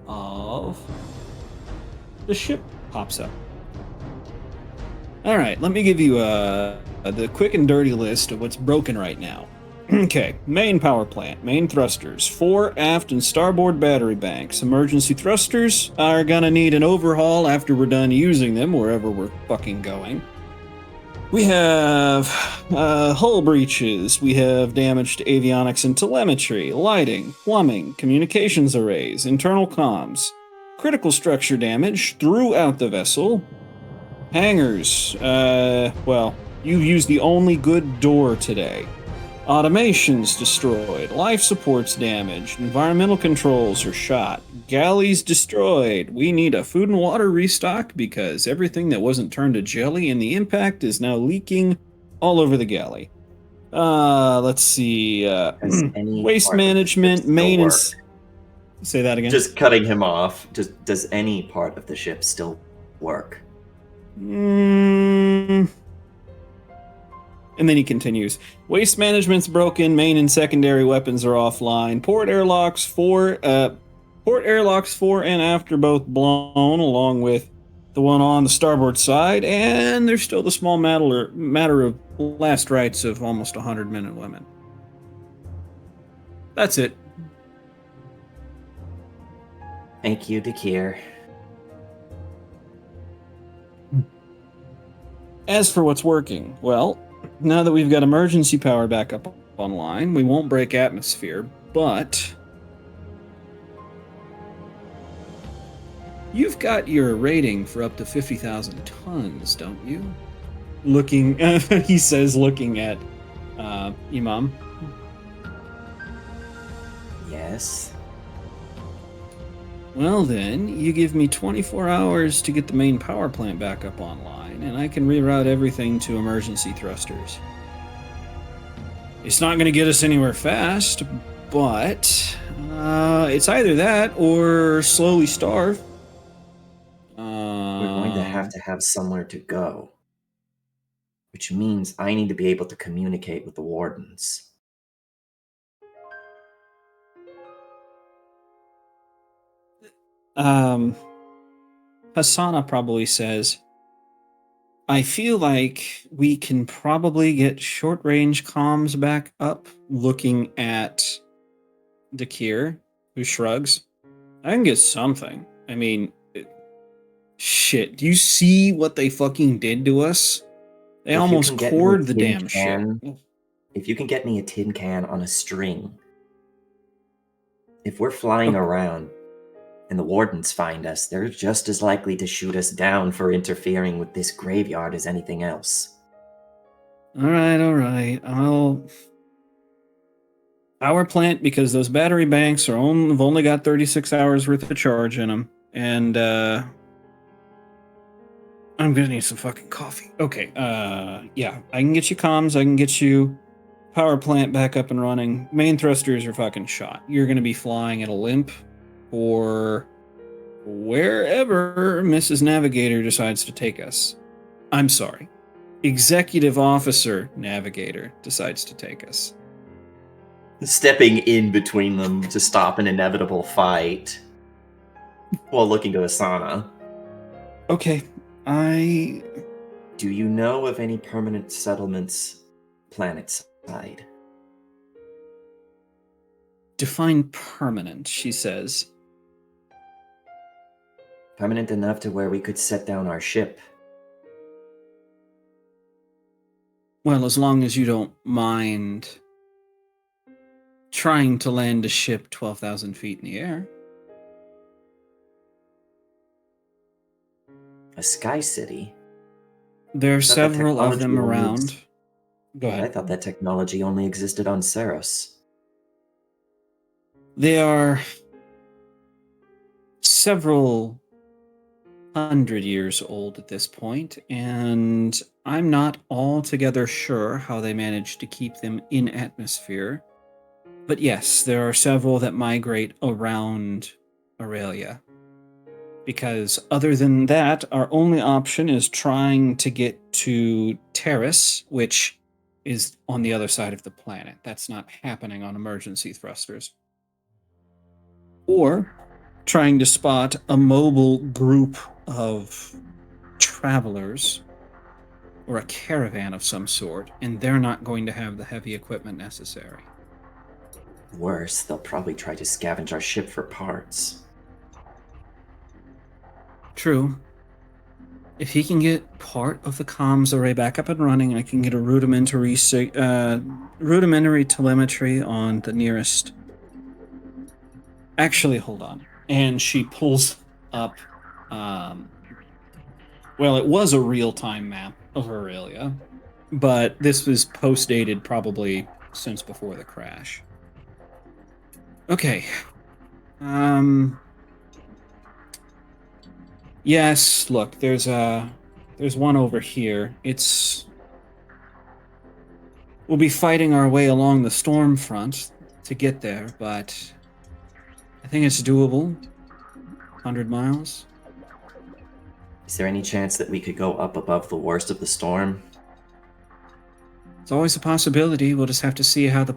of the ship pops up. All right, let me give you the quick and dirty list of what's broken right now. Okay, main power plant, main thrusters, fore, aft, and starboard battery banks. Emergency thrusters are gonna need an overhaul after we're done using them wherever we're fucking going. We have hull breaches, we have damage to avionics and telemetry, lighting, plumbing, communications arrays, internal comms, critical structure damage throughout the vessel, hangars, well, you've used the only good door today. Automations destroyed, life supports damaged, environmental controls are shot, galleys destroyed. We need a food and water restock because everything that wasn't turned to jelly in the impact is now leaking all over the galley. Let's see, waste management, maintenance. Say that again. Just cutting him off. Does any part of the ship still work? And then he continues. Waste management's broken. Main and secondary weapons are offline. Port airlocks fore and after both blown, along with the one on the starboard side. And there's still the small matter of last rites of almost 100 men and women. That's it. Thank you, Dakir. As for what's working, well, now that we've got emergency power back up online, we won't break atmosphere, but you've got your rating for up to 50,000 tons, don't you? Looking, he says, looking at Imam. Yes. Well then, you give me 24 hours to get the main power plant back up online, and I can reroute everything to emergency thrusters. It's not going to get us anywhere fast, but it's either that or slowly starve. We're going to have somewhere to go. Which means I need to be able to communicate with the wardens. Hasana probably says, I feel like we can probably get short-range comms back up, looking at Dakir, who shrugs. I can get something. I mean, shit, do you see what they fucking did to us? They If you almost can get me a cored the tin damn can- shit. If you can get me a tin can on a string, if we're flying around and the wardens find us, they're just as likely to shoot us down for interfering with this graveyard as anything else. Alright. Power plant, because those battery banks have only got 36 hours worth of charge in them. And, I'm gonna need some fucking coffee. Okay, yeah. I can get you comms, I can get you power plant back up and running. Main thrusters are fucking shot. You're gonna be flying at a limp or wherever Mrs. Navigator decides to take us. I'm sorry. Executive Officer Navigator decides to take us. Stepping in between them to stop an inevitable fight while looking to Asana. Okay, Do you know of any permanent settlements planet-side? define permanent, she says. Permanent enough to where we could set down our ship. Well, as long as you don't mind trying to land a ship 12,000 feet in the air. A sky city? There are Thought that several of technology them only around. Go I ahead. thought that technology only existed on Ceros. They are several 100 years old at this point, and I'm not altogether sure how they managed to keep them in atmosphere. But yes, there are several that migrate around Aurelia. Because other than that, our only option is trying to get to Terrace, which is on the other side of the planet. That's not happening on emergency thrusters. Or trying to spot a mobile group of travelers or a caravan of some sort, and they're not going to have the heavy equipment necessary. Worse, they'll probably try to scavenge our ship for parts. True. If he can get part of the comms array back up and running, I can get a rudimentary telemetry on the nearest. Actually, hold on. And she pulls up. Well, it was a real-time map of Aurelia, but this was post-dated probably since before the crash. Okay. Yes, look, there's one over here. We'll be fighting our way along the storm front to get there, but I think it's doable. 100 miles. Is there any chance that we could go up above the worst of the storm? It's always a possibility. We'll just have to see how the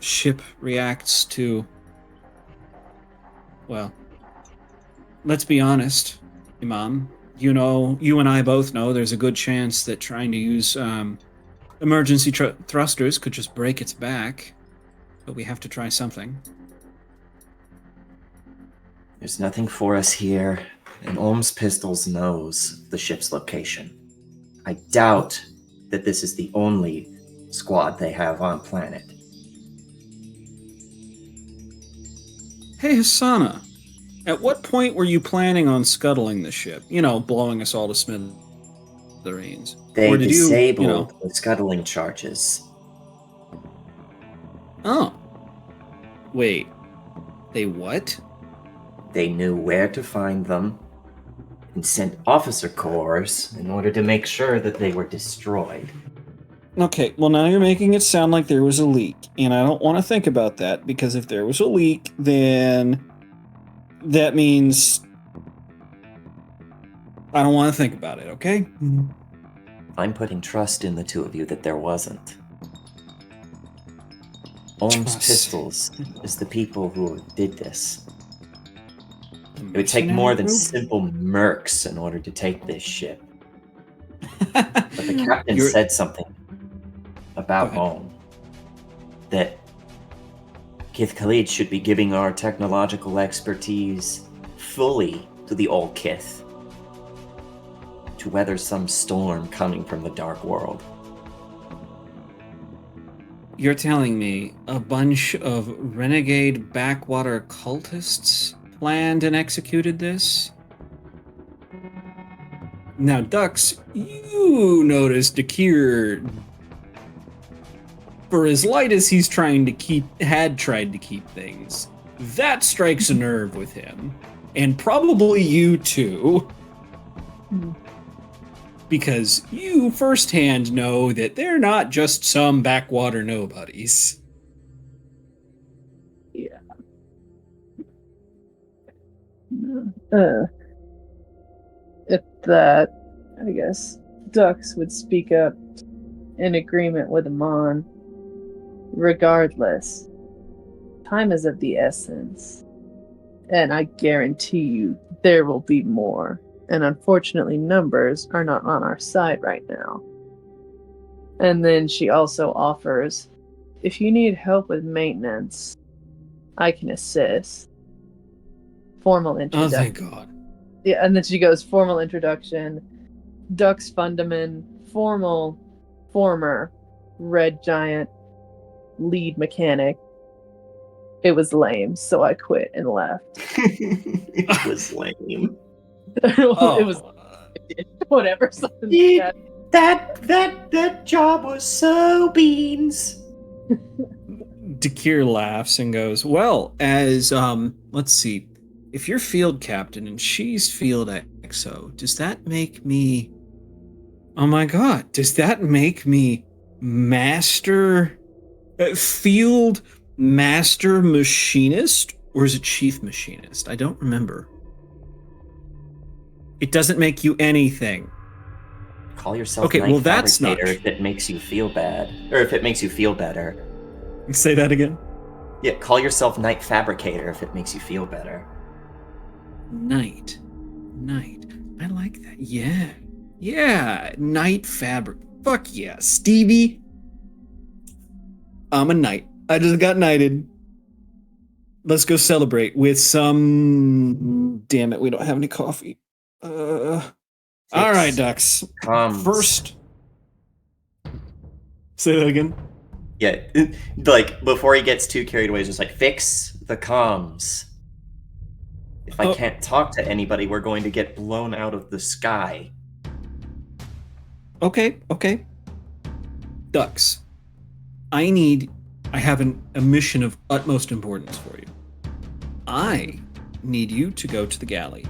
ship reacts to... Well, let's be honest, Imam. You know, you and I both know there's a good chance that trying to use emergency thrusters could just break its back. But we have to try something. There's nothing for us here, and Olm's Pistols knows the ship's location. I doubt that this is the only squad they have on planet. Hey, Hasana, at what point were you planning on scuttling the ship? You know, blowing us all to smithereens. They Or did disabled the scuttling charges. Oh. Wait. They what? They knew where to find them and sent officer corps in order to make sure that they were destroyed. Okay, well now you're making it sound like there was a leak, and I don't want to think about that, because if there was a leak, then that means I don't want to think about it, okay? I'm putting trust in the two of you that there wasn't. Ohm's Trust. Pistols is the people who did this. The It would take more than mercenary simple mercs in order to take this ship. But the captain You're- said something about Go ahead. Ohm. That Kith Khalid should be giving our technological expertise fully to the old Kith to weather some storm coming from the dark world. You're telling me a bunch of renegade backwater cultists planned and executed this? Now, Dux, you noticed Dakir, for as light as he's had tried to keep things, that strikes a nerve with him. And probably you too. Because you firsthand know that they're not just some backwater nobodies. Yeah. If that, I guess, Dux would speak up in agreement with Amon. Regardless, time is of the essence. And I guarantee you there will be more. And unfortunately, numbers are not on our side right now. And then she also offers, if you need help with maintenance, I can assist. Formal Oh, introduction. thank God. Yeah, and then she goes, formal introduction, Dux Fundaman, former Red Giant lead mechanic. It was lame, so I quit and left. It was lame. It was whatever. Something like That job was so beans. Dakir laughs and goes, well, as, let's see, if you're field captain and she's field XO, does that make me, oh my God, does that make me field master machinist? Or is it chief machinist? I don't remember. It doesn't make you anything. Call yourself Okay, Night well, that's not Fabricator if it makes you feel bad. Or if it makes you feel better. Say that again. Yeah, call yourself Night Fabricator if it makes you feel better. Night. I like that. Yeah. Night fabric. Fuck yeah. Stevie. I'm a knight. I just got knighted. Let's go celebrate with some. Damn it, we don't have any coffee. All right, Dux. Comms. First. Say that again. Yeah, like, before he gets too carried away, he's just like, fix the comms. If I can't talk to anybody, we're going to get blown out of the sky. Okay. Dux. I have a mission of utmost importance for you. I need you to go to the galley.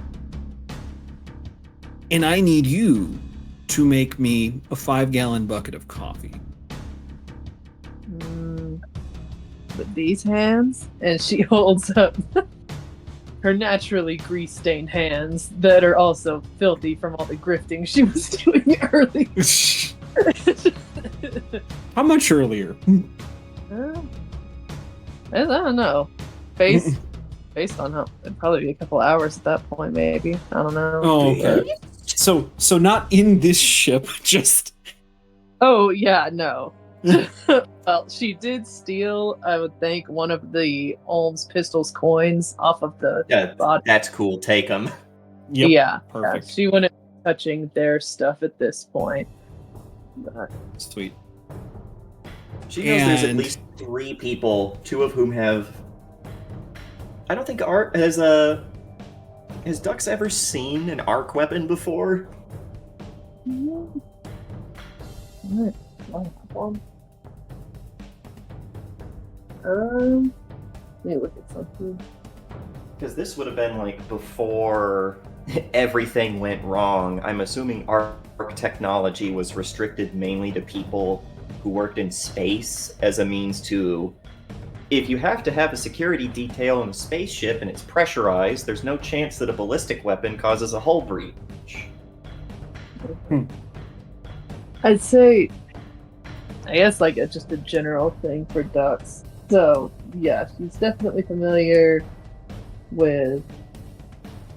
And I need you to make me a 5-gallon bucket of coffee. with these hands, and she holds up her naturally grease-stained hands that are also filthy from all the grifting she was doing earlier. How much earlier? I don't know. Based on how it'd probably be a couple hours at that point, maybe. I don't know. Oh, okay. So not in this ship, just. Oh yeah, no. Well, she did steal, I would think, one of the Olm's Pistols coins off of the body. That's cool. Take them. Yep, Yeah, perfect. she wouldn't be touching their stuff at this point. Sweet. She knows there's at And- least 3 people, 2 of whom have. I don't think Art has Dux ever seen an arc weapon before? Alright, one. Let me look at something. Because this would have been like before everything went wrong. I'm assuming arc technology was restricted mainly to people who worked in space as a means to. If you have to have a security detail in a spaceship and it's pressurized, there's no chance that a ballistic weapon causes a hull breach. I'd say, I guess, like just a general thing for ducks. So, yeah, she's definitely familiar with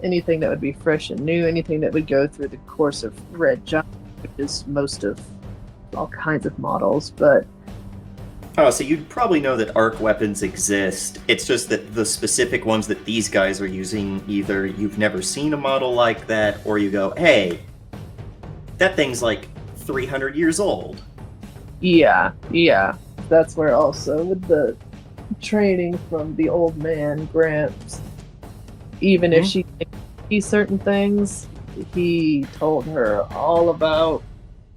anything that would be fresh and new, anything that would go through the course of Red Giant, which is most of all kinds of models, but Oh, so you'd probably know that arc weapons exist. It's just that the specific ones that these guys are using, either you've never seen a model like that, or you go, hey, that thing's like 300 years old. yeah. That's where also with the training from the old man, Gramps, even if she didn't see certain things, he told her all about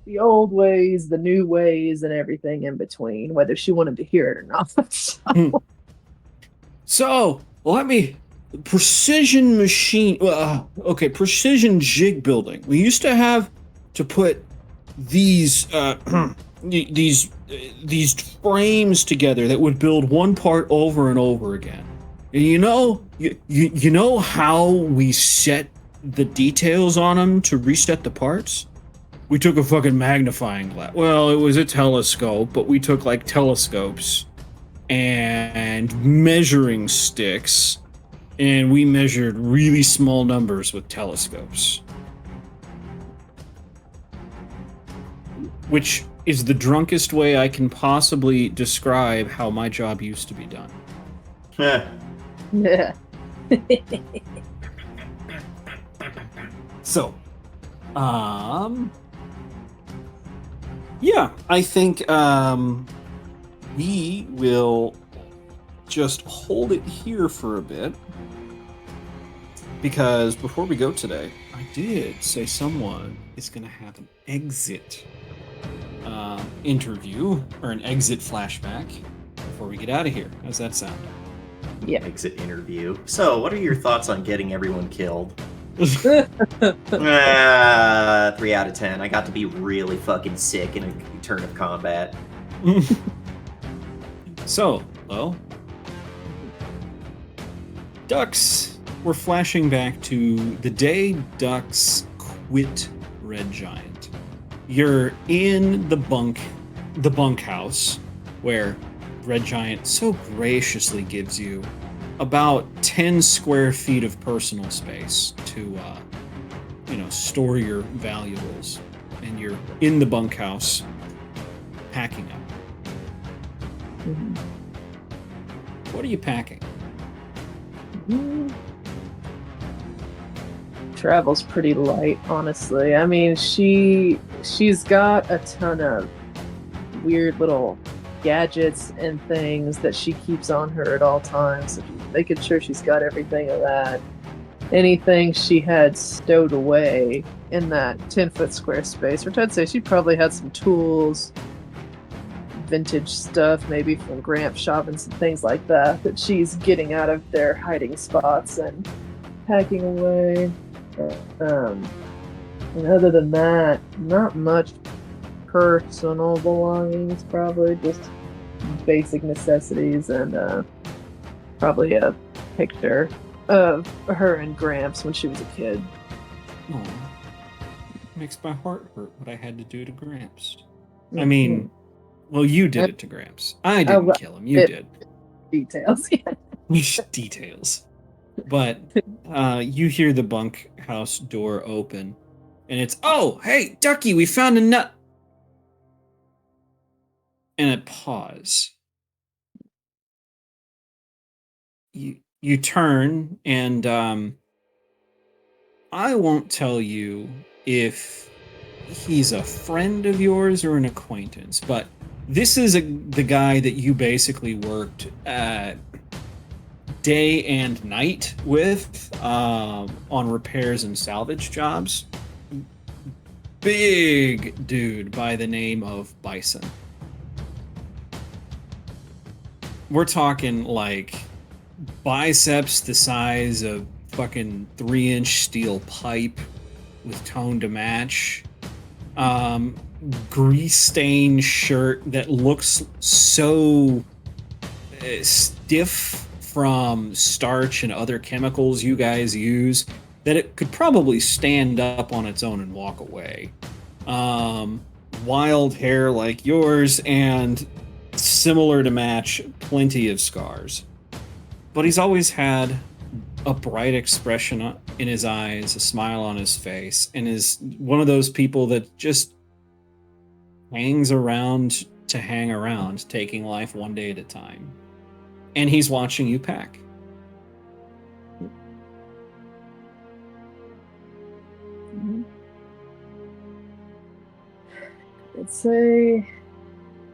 the old ways, the new ways, and everything in between, whether she wanted to hear it or not. So, let me. Precision machine. Okay, precision jig building. We used to have to put these these frames together that would build one part over and over again. And you know how we set the details on them to reset the parts? We took a fucking magnifying glass. Well, it was a telescope, but we took like telescopes and measuring sticks, and we measured really small numbers with telescopes. Which is the drunkest way I can possibly describe how my job used to be done. Heh. Yeah. So, yeah, I think we will just hold it here for a bit, because before we go today, I did say someone is going to have an exit interview or an exit flashback before we get out of here. How's that sound? Yeah. Exit interview. So, what are your thoughts on getting everyone killed? 3 out of 10. I got to be really fucking sick in a turn of combat. So, well, Ducks, we're flashing back to the day Ducks quit Red Giant. You're in the bunkhouse, where Red Giant so graciously gives you about 10 square feet of personal space to, store your valuables. And you're in the bunkhouse, packing up. What are you packing? Travel's pretty light, honestly. I mean, she's got a ton of weird little gadgets and things that she keeps on her at all times. So she's making sure she's got everything of that. Anything she had stowed away in that 10-foot square space, which I'd say she probably had some tools, vintage stuff, maybe from Gramps shop and some things like that she's getting out of their hiding spots and packing away. And other than that, not much personal belongings, probably just basic necessities, and probably a picture of her and Gramps when she was a kid. Oh, makes my heart hurt what I had to do to Gramps. I mean, well, you did it to Gramps. I didn't kill him. You did. Details. Details. But you hear the bunkhouse door open, and it's, oh, hey, Ducky, we found a nut. And a pause. You turn, and I won't tell you if he's a friend of yours or an acquaintance, but this is the guy that you basically worked day and night with on repairs and salvage jobs. Big dude by the name of Bison. We're talking like biceps the size of fucking 3-inch steel pipe with tone to match. Grease stained shirt that looks so stiff from starch and other chemicals you guys use that it could probably stand up on its own and walk away. Wild hair like yours and similar to match, plenty of scars. But he's always had a bright expression in his eyes, a smile on his face, and is one of those people that just hangs around to hang around, taking life one day at a time. And he's watching you pack. Mm-hmm. I'd say,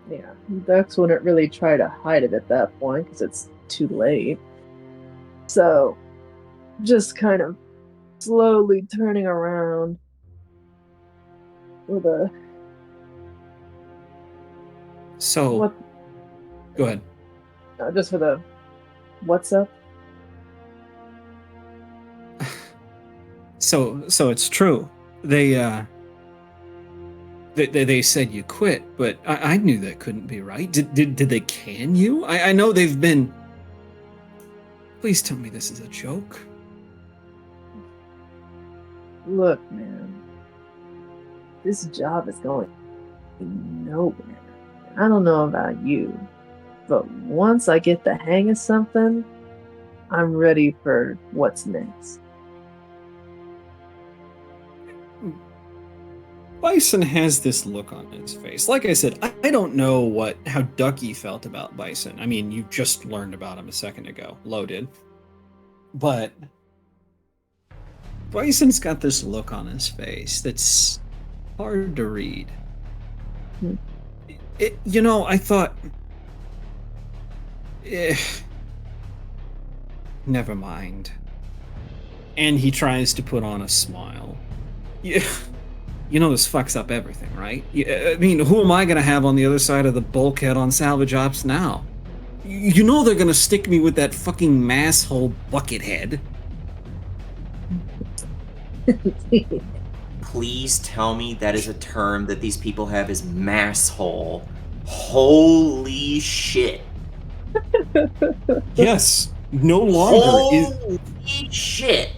yeah, Dux wouldn't really try to hide it at that point because it's too late. So, just kind of slowly turning around with a. So, What? Go ahead. Just with a. What's up? So it's true. They said you quit, but I knew that couldn't be right. Did they can you? I know they've been. Please tell me this is a joke. Look, man. This job is going nowhere. I don't know about you, but once I get the hang of something, I'm ready for what's next. Bison has this look on his face. Like I said, I don't know how Ducky felt about Bison. I mean, you just learned about him a second ago. Loaded. But Bison's got this look on his face that's hard to read. I thought... never mind. And he tries to put on a smile. Yeah. You know this fucks up everything, right? I mean, who am I going to have on the other side of the bulkhead on salvage ops now? You know they're going to stick me with that fucking masshole buckethead. Please tell me that is a term that these people have is masshole. Holy shit. Yes. No longer Holy shit.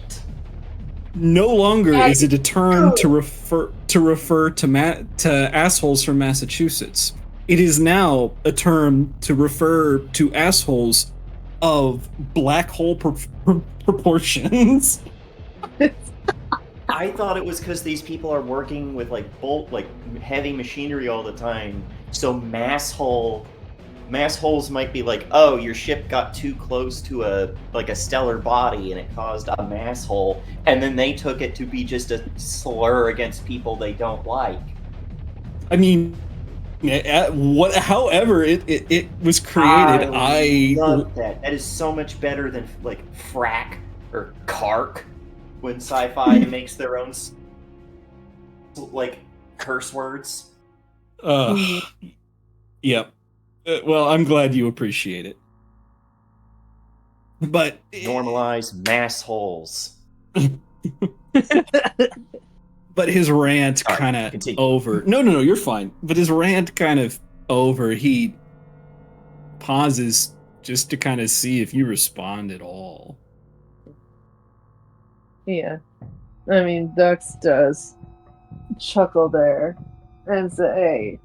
No longer is it a term to refer to assholes from Massachusetts. It is now a term to refer to assholes of black hole proportions. I thought it was because these people are working with like heavy machinery all the time. So mass holes might be like, oh, your ship got too close to a stellar body and it caused a mass hole, and then they took it to be just a slur against people they don't like. I mean, however it was created, I love that. That is so much better than like frack or cark when sci-fi makes their own like curse words. Yep. Well, I'm glad you appreciate it. But normalize mass holes. But his rant kind of over. No, you're fine. But his rant kind of over. He pauses just to kind of see if you respond at all. Yeah. I mean, Dux does chuckle there and say, hey,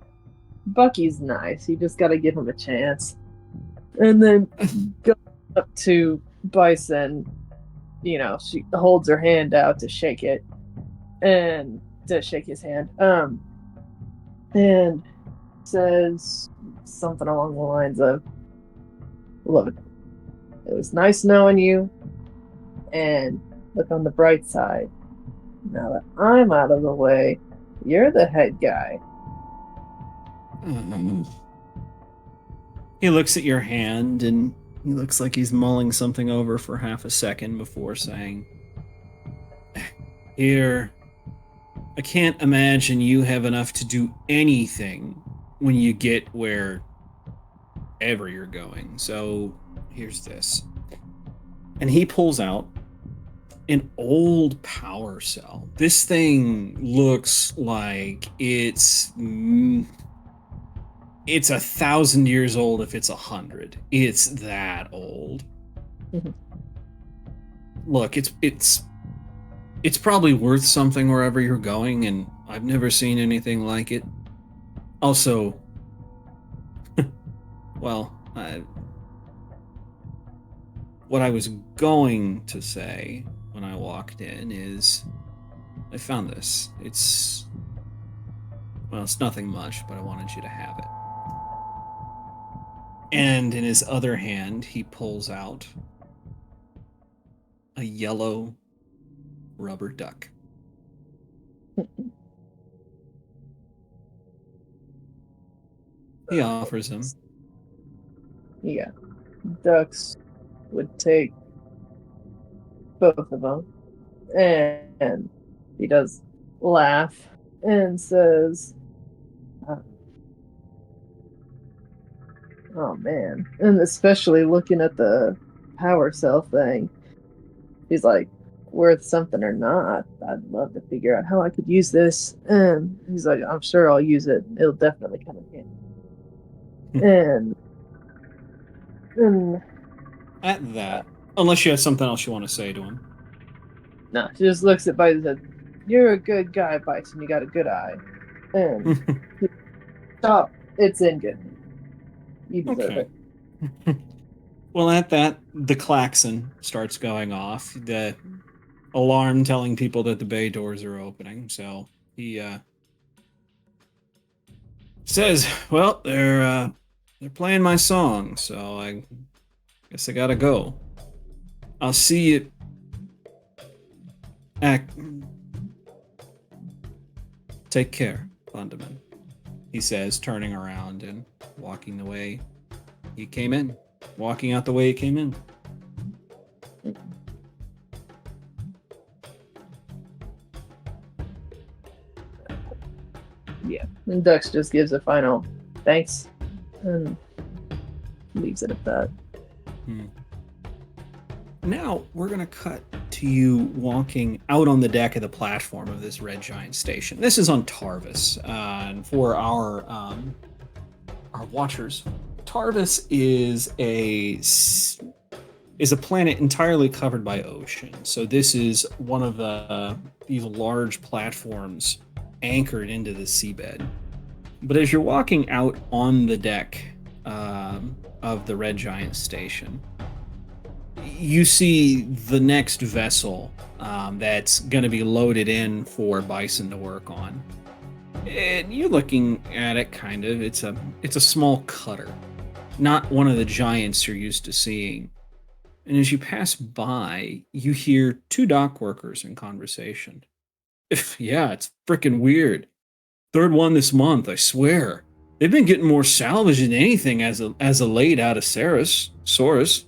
Bucky's nice. You just gotta give him a chance. And then go up to Bison. You know, she holds her hand out to shake it. And to shake his hand. And says something along the lines of, look, it was nice knowing you. And look on the bright side. Now that I'm out of the way, You're the head guy. He looks at your hand and he looks like he's mulling something over for half a second before saying, Here, I can't imagine you have enough to do anything when you get wherever you're going. So here's this. And he pulls out an old power cell. This thing looks like it's 1,000 years old if it's 100. It's that old. Mhm. Look, it's probably worth something wherever you're going, and I've never seen anything like it. Also, well, what I was going to say when I walked in is, I found this. It's nothing much, but I wanted you to have it. And in his other hand, he pulls out a yellow rubber duck. He offers him. Yeah. Ducks would take both of them. And he does laugh and says, oh man. And especially looking at the power cell thing, he's like, worth something or not, I'd love to figure out how I could use this. And he's like, I'm sure I'll use it. It'll definitely come in handy. and At that, unless you have something else you want to say to him. no, she just looks at Bison and says, you're a good guy, Bison. You got a good eye. And stop. It's in good. You deserve Okay. it. Well, at that, the klaxon starts going off, the alarm telling people that the bay doors are opening. So he says, "Well, they're playing my song, so I guess I gotta go. I'll see you." Take care, Thunderman, he says, turning around and walking the way he came in. Walking out the way he came in. Yeah. And Dux just gives a final thanks and leaves it at that. Now we're going to cut to you walking out on the deck of the platform of this Red Giant station. This is on Tarvis. And for our watchers, Tarvis is a planet entirely covered by ocean. So this is one of these large platforms anchored into the seabed. But as you're walking out on the deck of the Red Giant station, you see the next vessel that's going to be loaded in for Bison to work on. And you're looking at it kind of. It's a small cutter, not one of the giants you're used to seeing. And as you pass by, you hear two dock workers in conversation. Yeah, it's freaking weird. Third one this month, I swear. They've been getting more salvage than anything as a late out of Saurus.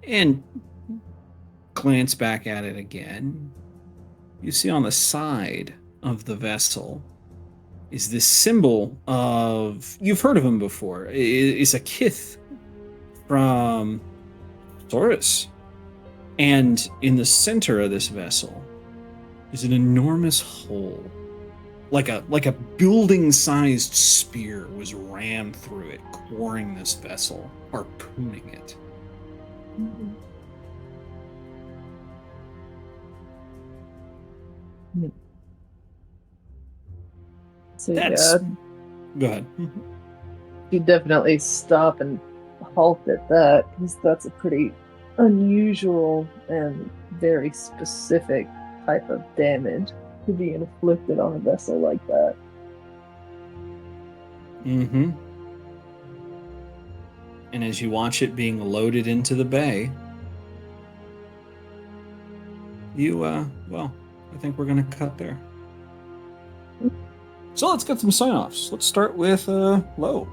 And glance back at it again. You see on the side of the vessel is this symbol of, you've heard of him before. It's a kith from Saurus. And in the center of this vessel is an enormous hole. Like a building-sized spear was rammed through it, coring this vessel, harpooning it. So That's- yeah, Go ahead. you definitely stop and halt at that, because that's a pretty unusual and very specific type of damage to be inflicted on a vessel like that. Mm-hmm. And as you watch it being loaded into the bay, you, I think we're going to cut there. So let's get some sign-offs. Let's start with Lo.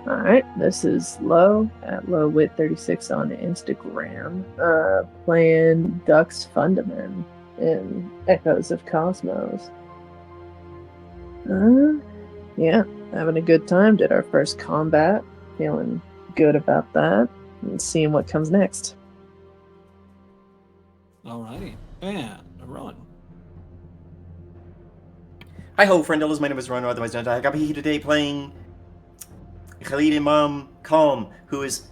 Alright, this is Low at LowWit36 on Instagram, playing Dux Fundaman in Echoes of Kosmos. Yeah, having a good time. Did our first combat, feeling good about that, and seeing what comes next. Alrighty. And Ron. Hi ho, friendos. My name is Ron, otherwise known as I'm here today playing Khalid Imam Calm, who is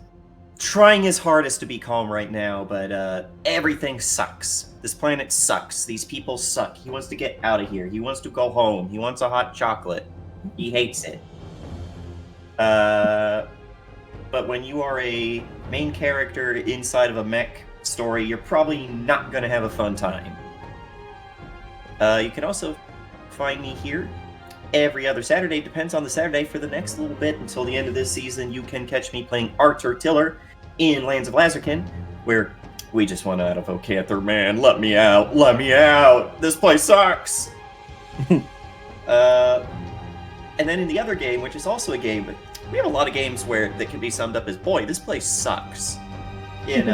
trying his hardest to be calm right now, but everything sucks. This planet sucks. These people suck. He wants to get out of here. He wants to go home. He wants a hot chocolate. He hates it. But when you are a main character inside of a mech story, you're probably not going to have a fun time. You can also find me here every other Saturday. Depends on the Saturday for the next little bit until the end of this season. You can catch me playing Arthur Tiller in Lands of Lazarkin, where we just want out of Ocanther, man. Let me out. Let me out. This place sucks. And then in the other game, which is also a game, but we have a lot of games where that can be summed up as, boy, this place sucks. In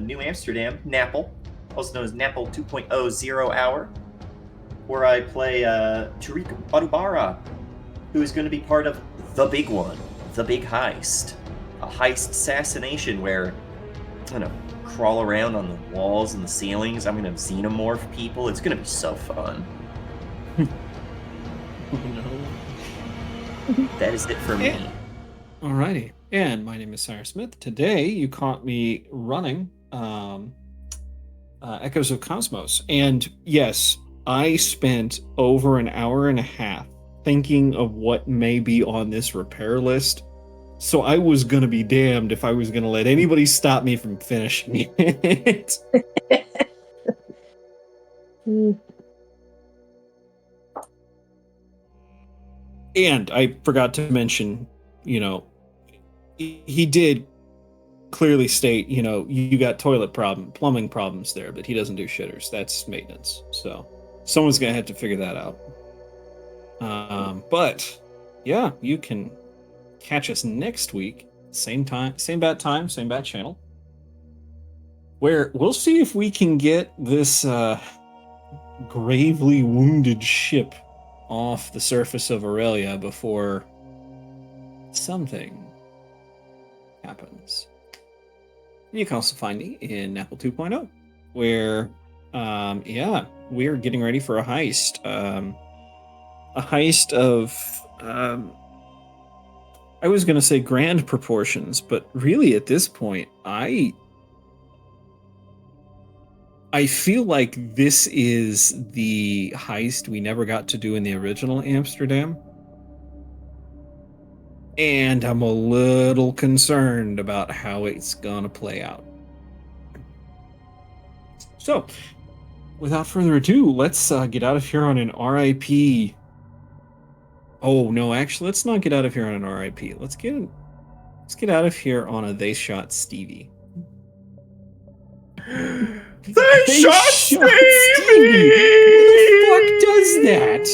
New Amsterdam, Napple, also known as Napple 2.0 Zero Hour, where I play Tariq Badubara, who is going to be part of The Big One, The Big Heist. A heist assassination where, I don't know, crawl around on the walls and the ceilings. I'm going to xenomorph people. It's going to be so fun. Oh, no. That is it for me. Alrighty. And my name is Cyrus Smith. Today, you caught me running Echoes of Kosmos. And yes, I spent over an hour and a half thinking of what may be on this repair list. So I was going to be damned if I was going to let anybody stop me from finishing it. And I forgot to mention, he did clearly state, you got plumbing problems there, but he doesn't do shitters. That's maintenance. So someone's going to have to figure that out. But yeah, you can catch us next week, same time, same bat channel, where we'll see if we can get this gravely wounded ship off the surface of Aurelia before something happens. You can also find me in Apple 2.0, where, we're getting ready for a heist. A heist of, I was going to say grand proportions, but really at this point, I feel like this is the heist we never got to do in the original Amsterdam. And I'm a little concerned about how it's going to play out. So, without further ado, let's get out of here on an RIP. Oh, no, actually, let's not get out of here on an RIP. Let's get out of here on a They Shot Stevie. They shot Stevie! Who the fuck does that?